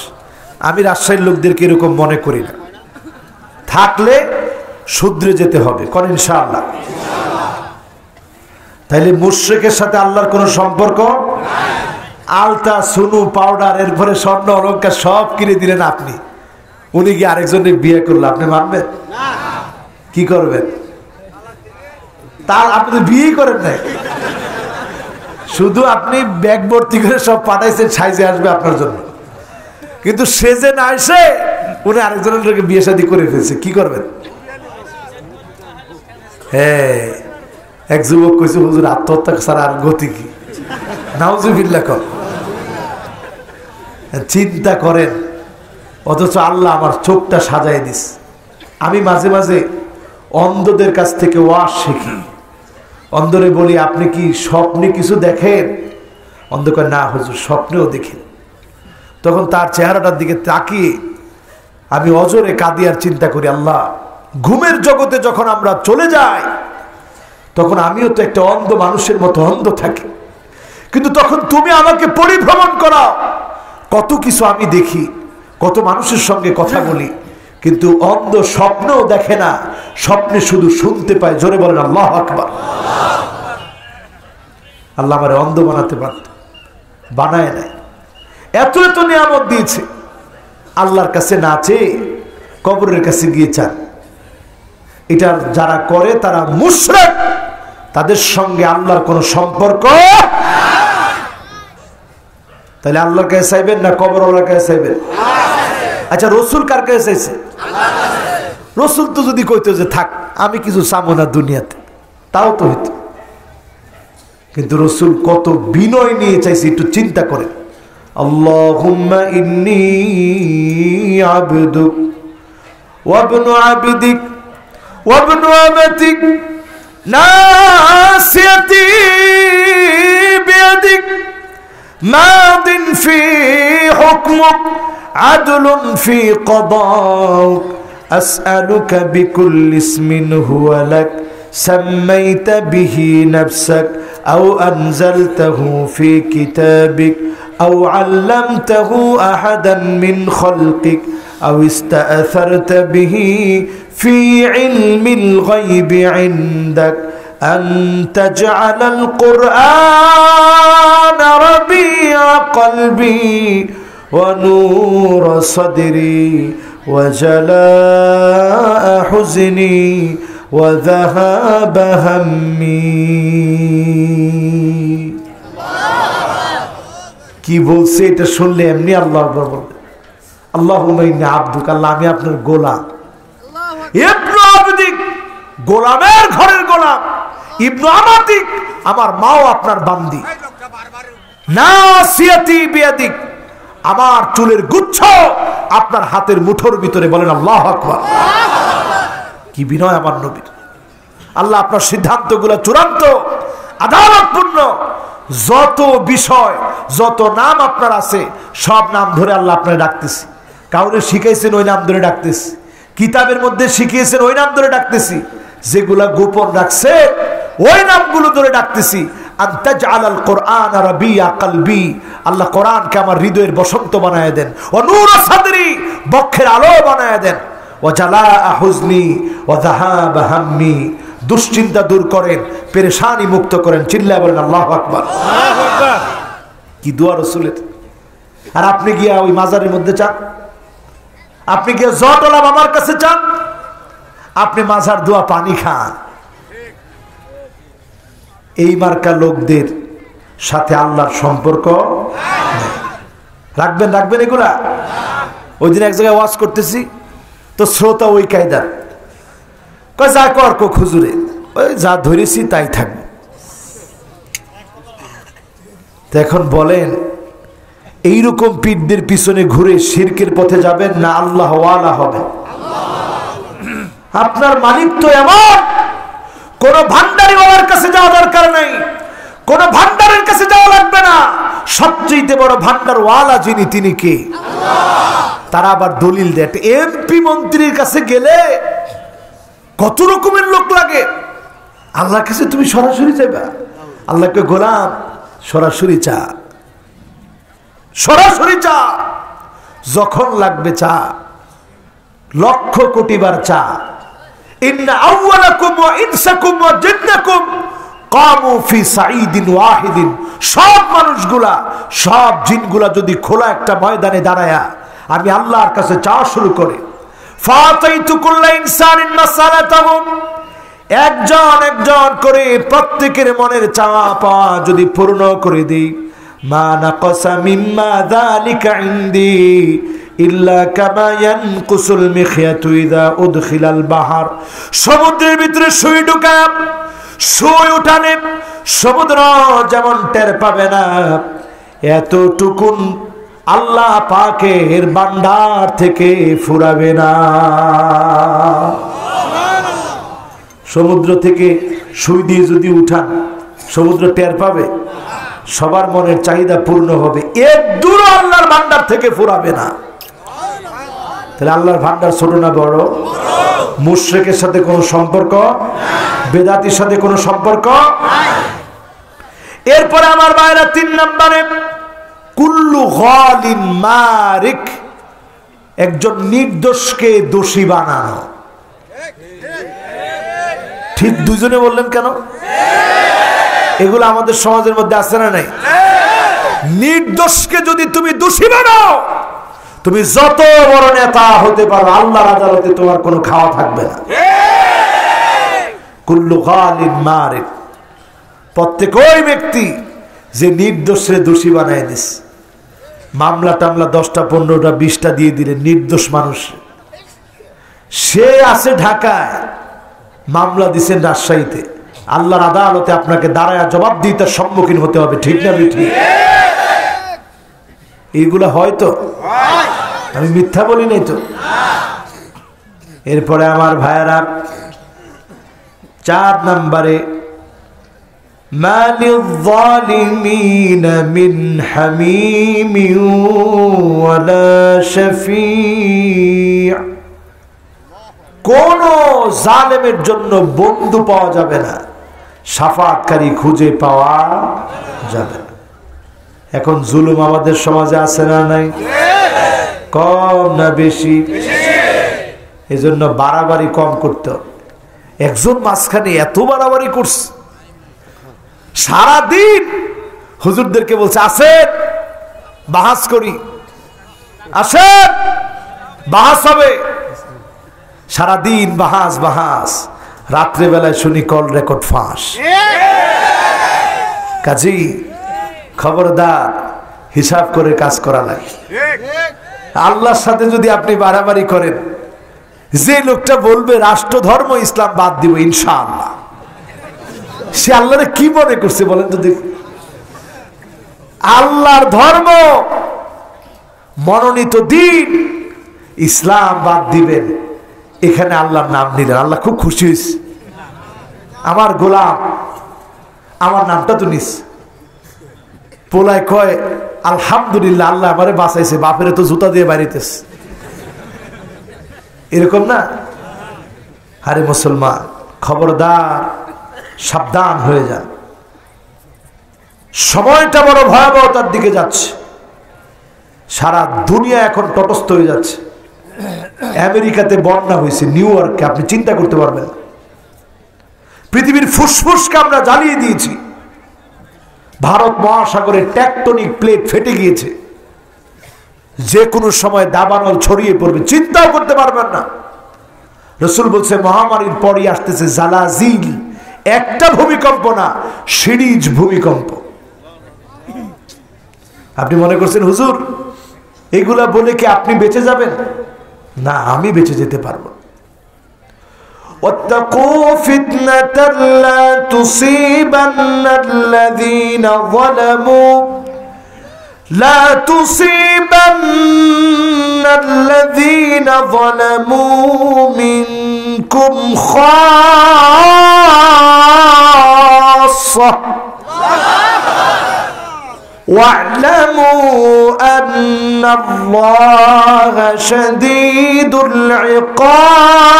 আমি রাজশাহীর লোকদেরকে এরকম মনে করি না। থাকলে শুধরে যেতে হবে, কোন ইনশাআল্লাহ। তাইলে মুশরিকের সাথে আল্লাহর কোনো সম্পর্ক? আলতা, সুনু, পাউডার, এরপরে স্বর্ণ অলংকার সব কিনে দিলেন আপনি। উনি কি আরেকজনের বিয়ে করলো, আপনি মানবেন? কি করবেন? তার আপনি তো বিয়ে করেন নাই, শুধু আপনি ব্যাগ ভর্তি করে সব পাঠাইছেন, সাইজে আসবে আপনার জন্য। কিন্তু সে যে না এসে উনি আরেকজনের লোকে বিয়ে শাদী করে ফেলছে, কি করবেন? হ্যাঁ, এক যুবক কইছে হুজুর আত্মহত্যা ছাড়া আর গতি কি? নাউজুবিল্লাহ। চিন্তা করেন, অথচ আল্লাহ আমার চোখটা সাজায় দিস। আমি মাঝে মাঝে অন্ধদের কাছ থেকে ওয়াজ শিখি। অন্ধরে বলি আপনি কি স্বপ্নে কিছু দেখেন? অন্ধ কয় না হুজুর, স্বপ্নেও দেখেন। তখন তার চেহারাটার দিকে তাকিয়ে আমি অজরে কাঁদি আর চিন্তা করি, আল্লাহ ঘুমের জগতে যখন আমরা চলে যাই তখন আমিও তো একটা অন্ধ মানুষের মতো অন্ধ থাকি, কিন্তু তখন তুমি আমাকে পরিভ্রমণ করাও। কত কিছু আমি দেখি, কত মানুষের সঙ্গে কথা বলি, কিন্তু অন্ধ স্বপ্নও দেখে না, স্বপ্নে শুধু শুনতে পায়। জোরে বলেন আল্লাহু আকবার। আল্লাহ আমারে অন্ধ বানাতে পারত, বানায় নাই। এত এত নিয়ামত দিয়েছে, আল্লাহর কাছে না চেয়ে কবরের কাছে গিয়ে চান। এটা যারা করে তারা মুশরিক, তাদের সঙ্গে আল্লাহর কোনো সম্পর্ক। তাহলে আল্লাহর কাছে চাইবেন না কবরওয়ালার কাছে চাইবেন? আচ্ছা, রসুল কার কাছে চাইছে? রসুল তো যদি কইতো যে থাক আমি কিছু চাবো না দুনিয়াতে, তাও তো হইতো। কিন্তু রসুল কত বিনয় নিয়ে চাইছে, একটু চিন্তা করেন। আল্লাহুম্মা ইন্নী আবদুক ওয়া ইবনু আবদিক ওয়া ইবনু আমাতিক নাসিয়াতি বিয়াদিক মাদিন ফি হুকমুক আদলুন ফি কদাউক আসআলুকা বিকুল্লি ইসমিন হুয়া লাক সাম্মাইতা বিহি নাফসাক আও আনজালতাহু ফি কিতাবিক আও আল্লামতাহু আহাদান মিন খালকিক আও ইস্তাআসারতা বিহি ফি ইলমিল গায়বি ইনদাক আন তাজআলাল কুরআন রাবি'a কলবি ওয়া নূর সাদরি ওয়া জালা'a হুজনি ওয়া যাহাবা হাম্মি। কি বলছে এটা শুনলে এমনি আল্লাহ আকবার বলবে, আল্লাহুম্মা ইন্নী আবদুক, আল্লাহ আমি আপনার গোলাম। ইবনু আবদিক, গোলামের ঘরের গোলাম। ইবনু আমাতিক, আমার মাও আপনার বান্দি। নাসিয়াতি বিয়াদিক, আমার চুলের গুচ্ছ আপনার হাতের মুঠোর ভিতরে। বলেন আল্লাহু আকবার। কি বিনয় আমার নবীর। আল্লাহ আপনার সিদ্ধান্তগুলো চূড়ান্ত, আদালতপূর্ণ। যত বিষয়, যত নাম আপনার আছে, সব নাম ধরে আল্লাহ আপনার ডাকতেছি। কাউরে শিখাইছেন ওই নাম ধরে ডাকতেছি, কিতাবের মধ্যে শিখিয়েছেন ওই নাম ধরে ডাকতেছি, যেগুলা গোপন রাখছে ওই নামগুলো ধরে ডাকতেছি। আনতাজআলাল কুরআন রাবি'a কলবি, আল্লাহ কোরআনকে আমার হৃদয়ের বসন্ত বানায় দেন। ওয়া নূর সাদরি, বক্ষের আলো বানায় দেন। ওয়া জালা'a হুজনি ওয়া যাহাবা হাম্মি, দুশ্চিন্তা দূর করেন, পেরেশানি মুক্ত করেন। চিল্লায় বলেন আল্লাহু আকবার। আল্লাহু আকবার। কি দোয়া রাসূলের। আর আপনি গিয়া ওই মাজারের মধ্যে চান, আপনি গিয়া জটলা বাবার কাছে চান, আপনি মাজার দোয়া পানি খান। এই মার্কা লোকদের সাথে আল্লাহর সম্পর্ক রাখবেন, রাখবেন এগুলা। ওই দিন এক জায়গায় ওয়াজ করতেছি, তো শ্রোতা ওই কায়দা, কয় যা কর কো হুজুরে, ওই যা ধরেছি তাই থাকবে। তো এখন বলেন, এইরকম পীরদের পিছনে ঘুরে শিরকের পথে যাবেন না আল্লাহ ওয়ালা হবেন? আপনার মালিক তো এমন, কোন ভান্ডারিওয়ালার কাছে যাওয়া দরকার নেই, কোন ভান্ডারের কাছে যাওয়া লাগবে না। সবচেয়ে বড় ভান্ডারওয়ালা যিনি, তিনি কে? তারা আবার দলিল দেয়। এমপি মন্ত্রীর কাছে গেলে কত রকমের লোক লাগে, আল্লাহর কাছে তুমি সরাসরি যাবা। আল্লাহকে গোলাম, সরাসরি চা, সরাসরি চা, যখন লাগবে চা, লক্ষ কোটি বার চা। ইন্না আউওয়ালাকুম ওয়া ইনসাকুম ওয়া জিন্নাকুম কামু ফি সাঈদিন ওয়াহিদিন, সব মানুষগুলা, সব জিনগুলা যদি খোলা একটা ময়দানে দাঁড়ায়া আমি আল্লাহর কাছে চাওয়া শুরু করে, ফাতাইতু কুল্লা ইনসানিন মাসালাতাহুম, একজন একজন করে প্রত্যেকের মনের চাওয়া পাওয়া যদি পূর্ণ করে দিই, মা নাকাসা মিম্মা যালিকা ইনদি ইল্লা কামা ইয়ানকুসুল মিখিয়াতু ইযা উদখিলাল বাহর, সমুদ্রের ভিতরে সুই ঢুকায়, সুই উঠানে সমুদ্র যেমন টের পাবে না, এতটুকুন আল্লাহ পাকের ভান্ডার থেকে ফুরাবে না। সমুদ্র থেকে সুই দিয়ে যদি উঠান, সমুদ্র টের পাবে? সবার মনের চাহিদা পূর্ণ হবে, এর দূর আল্লাহর ভান্ডার থেকে ফুরাবে না। তাহলে আল্লাহর ভান্ডার ছোট না বড়? মুশরিকের সাথে কোনো সম্পর্ক, বেদাতির সাথে কোনো সম্পর্ক। এরপরে আমার ভাইরা 3 নম্বরে কুল্লু গালিন মারিক, একজন নির্দোষকে দোষী বানানো। ঠিক দুজনে বললেন কেন? এগুলো আমাদের সমাজের মধ্যে আছে না নাই? নির্দোষকে যদি তুমি দোষী বানাও, তুমি যত বড় নেতা হতে পারো, আল্লাহর আদালতে তোমার কোনো খাওয়া থাকবে না। কুল্লু গালিন মারিক, প্রত্যেক ওই ব্যক্তি যে নির্দোষে দোষী বানায় দিস, মামলা টামলা 10টা 15টা 20টা দিয়ে দিলে নির্দোষ মানুষ, সে আছে ঢাকায়, মামলা দিচ্ছেন রাজশাহীতে, আল্লাহর আদালতে আপনাকে দাঁড়ায় জবাবদিহিতার সম্মুখীন হতে হবে। ঠিক না ঠিক? এইগুলা হয়তো, আমি মিথ্যা বলি নাই তো। এরপরে আমার ভাইয়েরা 4 নম্বরে মালিল যালিমিনা মিন হামিমিন ওয়ালা শাফি', কোন জালেমের জন্য বন্ধু পাওয়া যাবে না, শাফাআতকারী খুঁজে পাওয়া যাবে না। এখন জুলুম আমাদের সমাজে আছে না নাই? কম না বেশি? এজন্য বাড়াবাড়ি কম করতে হবে। একজন মাঝখানে এত বাড়াবাড়ি করছে, সারাদিন হুজুরদেরকে বলছে আসেন বাহাস করি, আসেন বাহাস হবে। সারাদিন বাহাস বাহাস, রাত্রেবেলায় শুনি কল রেকর্ড ফাঁস। কাজী খবরদার, হিসাব করে কাজ করা লাগে। আল্লাহর সাথে যদি আপনি বাড়াবাড়ি করেন, যে লোকটা বলবে রাষ্ট্র ধর্ম ইসলাম বাদ দিব ইনশাআল্লাহ, সে আল্লাহরে কি মনে করছে বলেন তো দেখি? আল্লাহর ধর্ম মনোনীত দিন ইসলাম বাদ দিবেন, এখানে আল্লাহর নাম নিলেন, আল্লাহ খুব খুশি হয়েছে। আমার গোলাম আমার নামটা তো নিস। পোলায় কয় আলহামদুলিল্লাহ, আল্লাহ আমারে বাঁচাইছে, বাপের তো জুতা দিয়ে বাড়িতেছে। এরকম না? আরে মুসলমান, খবরদার, সাবধান হয়ে যান। সময়টা বড় ভয়াবহতার দিকে যাচ্ছে। সারা দুনিয়া এখন তটস্থ হয়ে যাচ্ছে। আমেরিকাতে বন্যা হয়েছে, নিউ ইয়র্কে, আপনি চিন্তা করতে পারবেন। পৃথিবীর ফুসফুসকে আমরা জ্বালিয়ে দিয়েছি। ভারত মহাসাগরের টেকটনিক প্লেট ফেটে গিয়েছে, যে কোনো সময় দাবানল ছড়িয়ে পড়বে, চিন্তাও করতে পারবেন না। রাসূল বলছে মহামারীর পরই আসতেছে জালাজিল, একটা ভূমিকম্প না, সিরিজ ভূমিকম্প। আপনি মনে করছেন হুজুর এগুলা বলে কি আপনি বেঁচে যাবেন? না, আমি বেঁচে যেতে পারবো। واتقوا فتنة لا تصيبن الذين ظلموا لا تصيبن الذين ظلموا منكم خاصة واعلموا أن الله شديد العقاب।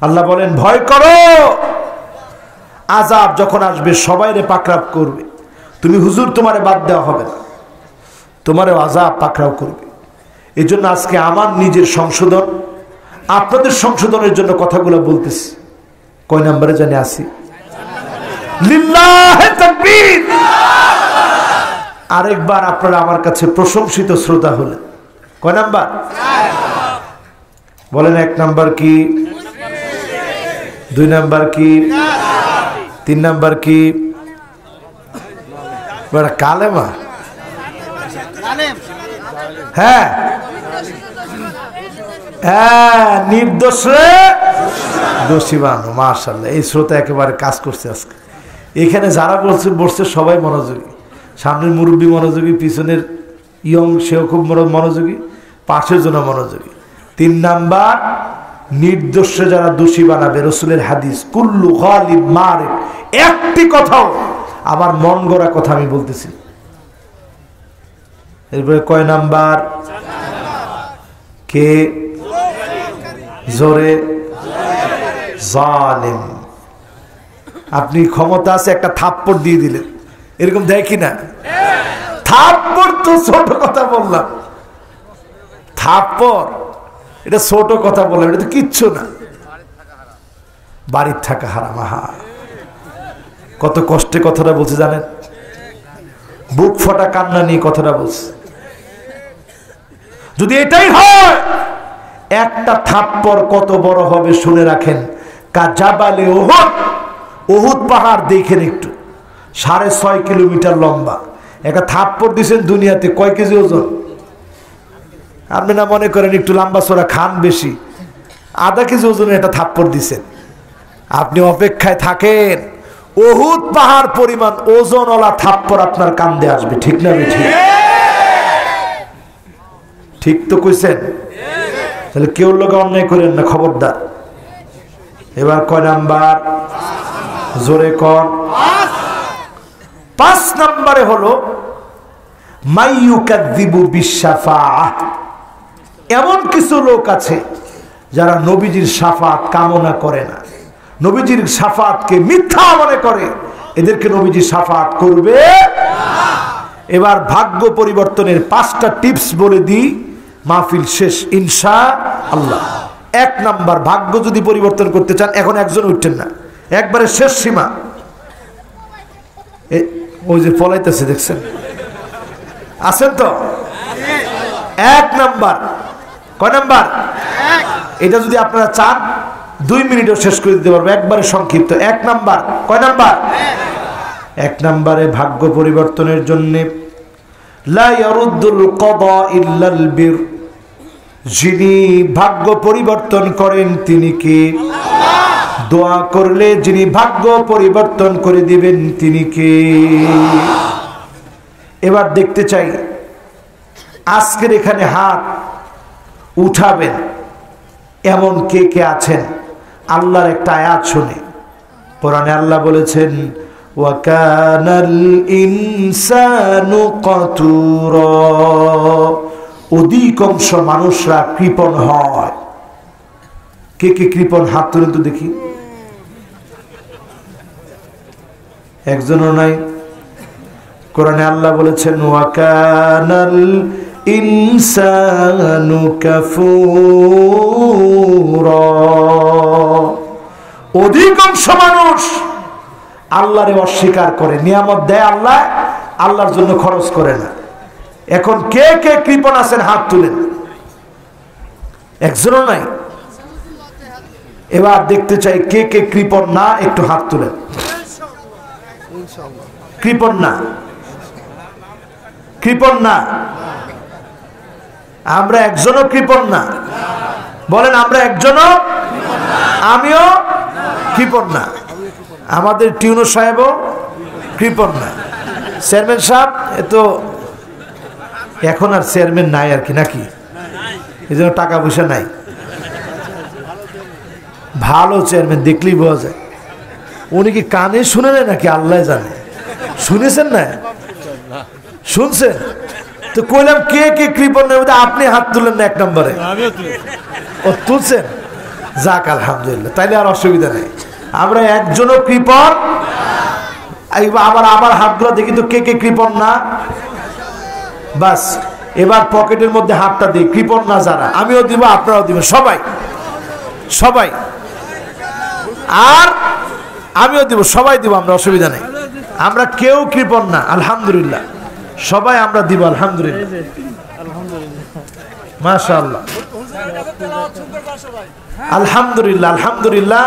আল্লাহ বলেন ভয় করো, আযাব যখন আসবে সবাইরে পাকড়াও করবে। তুমি হুজুর তোমারে বাদ দেওয়া হবে না, তোমারও আযাব পাকড়াও করবে। এই জন্য আজকে আমার নিজের সংশোধন, আপনাদের সংশোধনের জন্য কথাগুলো বলতেছি। কয় নম্বরে জানি আসি? লিল্লাহে তাকবীর। আরেকবার আপনারা আমার কাছে প্রশংসিত শ্রোতা হলেন। কয় নাম্বার বলেন? 1 নাম্বার কি, 2 নাম্বার কি, 3 নাম্বার কি? কালেমা। হ্যাঁ হ্যাঁ, নির্দোষ রে দোষী বানো। মাশাআল্লাহ, এই শ্রোতা একেবারে কাজ করছে আজকে। এখানে যারা বসছে সবাই মনোযোগী। সামনের মুরব্বী মনোযোগী, পিছনের ইয়ং সেও খুব মনোযোগী, পাশের জন্য মনোযোগী। 3 নাম্বার, নির্দোষ যারা দোষী বানাবে, রাসূলের হাদিস কুল্লু গালিব মারিক, একটি কথাও আমার মন গড়া কথা আমি বলতেছি। এরপরে কয় নাম্বার? কে জোরে? জালেম। আপনি ক্ষমতা আছে, একটা থাপ্পড় দিয়ে দিলেন, এরকম দেয় কিনা? থাপ্পড় তো ছোট কথা বললাম, থাপ্পড় এটা ছোট কথা বললাম, এটা তো কিচ্ছু না। বাড়ির থাকা হারাম। আহা, কত কষ্টে কথাটা বলছে জানেন? বুক ফটা কান্না নিয়ে কথাটা বলছে। যদি এটাই হয়, একটা থাপ্পড় কত বড় হবে শুনে রাখেন। কাজাবালে উহুদ, উহুদ পাহাড় দেখেন একটু, 6.5 কিলোমিটার লম্বা। একটা থাপ্পড় দিয়েছেন দুনিয়াতে কয় কেজি ওজন? আপনি না মনে করেন একটু লম্বা চড়া খান বেশি, আধা কেজি ওজনের একটা থাপ্পড় দিয়েছেন। আপনি অপেক্ষায় থাকেন, উহুদ পাহাড় পরিমাণ ওজনওয়ালা থাপ্পড় আপনার কান্দে আসবে। ঠিক না ঠিক? ঠিক তো কইছেন? তাহলে কেউ লোক অন্যায় করেন না, খবরদার। এবার কয় নাম্বার? জোরে কর। 5 নম্বরে হলো মাইয়ুকাযযিবু বিশাফাআহ। এমন কিছু লোক আছে যারা নবীজির শাফাত কামনা করে না, নবীজির শাফাতকে মিথ্যা মনে করে, এদেরকে নবীজি শাফাত করবে। এবার ভাগ্য পরিবর্তনের 5টা টিপস বলে দিই, মাহফিল শেষ ইনশাআল্লাহ। 1 নাম্বার, ভাগ্য যদি পরিবর্তন করতে চান, এখন একজন উঠছেন না, একবারে শেষ সীমা। ওই যে পলাইতেছে দেখছেন, আছেন তো? 1 নাম্বার, কয় নাম্বার? এটা যদি আপনারা চান 2 মিনিটও শেষ করে দিতে পারবো, একবারে সংক্ষিপ্ত। 1 নাম্বার, কয় নাম্বার? 1 নাম্বারে ভাগ্য পরিবর্তনের জন্য লা ইয়ারুদ্দুল কদা ইল্লাল বির, যিনি ভাগ্য পরিবর্তন করেন তিনি কে? দোয়া করলে যিনি ভাগ্য পরিবর্তন করে দিবেন তিনি কে? এবার দেখতে চাই আজকের এখানে হাত উঠাবেন এমন কে কে আছেন। আল্লাহর একটা আয়াত শুনে, কোরআনে আল্লাহ বলেছেন ওয়া কানাল ইনসানু কাতুরা, অধিকাংশ মানুষরা কৃপণ হয়। কে কে কৃপণ? হাত তুলেন তো দেখি। একজনও নাই। কোরআনে আল্লাহ বলেছেন ওয়া কানাল ইনসানু কাফুরা, অধিকাংশ মানুষ আল্লাহরে অস্বীকার করে, নিয়ামত দেয় আল্লাহ, আল্লাহর জন্য খরচ করে না। এখন কে কে কৃপণ আছেন হাত তুলেন। একজনও নাই। এবার দেখতে চাই কে কে কৃপণ না, একটু হাত তুলেন। কৃপণ না, কৃপণ না, আমরা একজনও কৃপণ না। বলেন আমরা একজনও, আমিও কৃপণ না, আমাদের টিউনো সাহেবও কৃপণ না, চেয়ারম্যান সাহেব তো এখন আর চেয়ারম্যান নাই আর কি, নাকি? এই জন্য টাকা পয়সা নাই। ভালো চেয়ারম্যান দেখলেই বোঝা যায়। উনি কি কানে শুনে নেয় নাকি আল্লাহ জানে? শুনেছেন না? শুনছেন তো? কইলাম কে কে কৃপণ নেই, আপনি হাত তুলেন না 1 নম্বরে। ও তুলছেন, যাক আলহামদুলিল্লাহ, তাইলে আর অসুবিধা নেই। আমরা একজনও কৃপণ। আবার হাতগুলো দেখি তো কে কে কৃপণ না। বাস, এবার পকেটের মধ্যে হাতটা দিই, কৃপণ না যারা, আমিও দিব, আপনারাও দিবেন, সবাই সবাই, আর আমিও দিব, সবাই দিব, আমরা অসুবিধা নেই। আমরা কেউ কৃপণ না, আলহামদুলিল্লাহ, সবাই আমরা দিব, আলহামদুলিল্লাহ, মাশাআল্লাহ, আলহামদুলিল্লাহ, আলহামদুলিল্লাহ।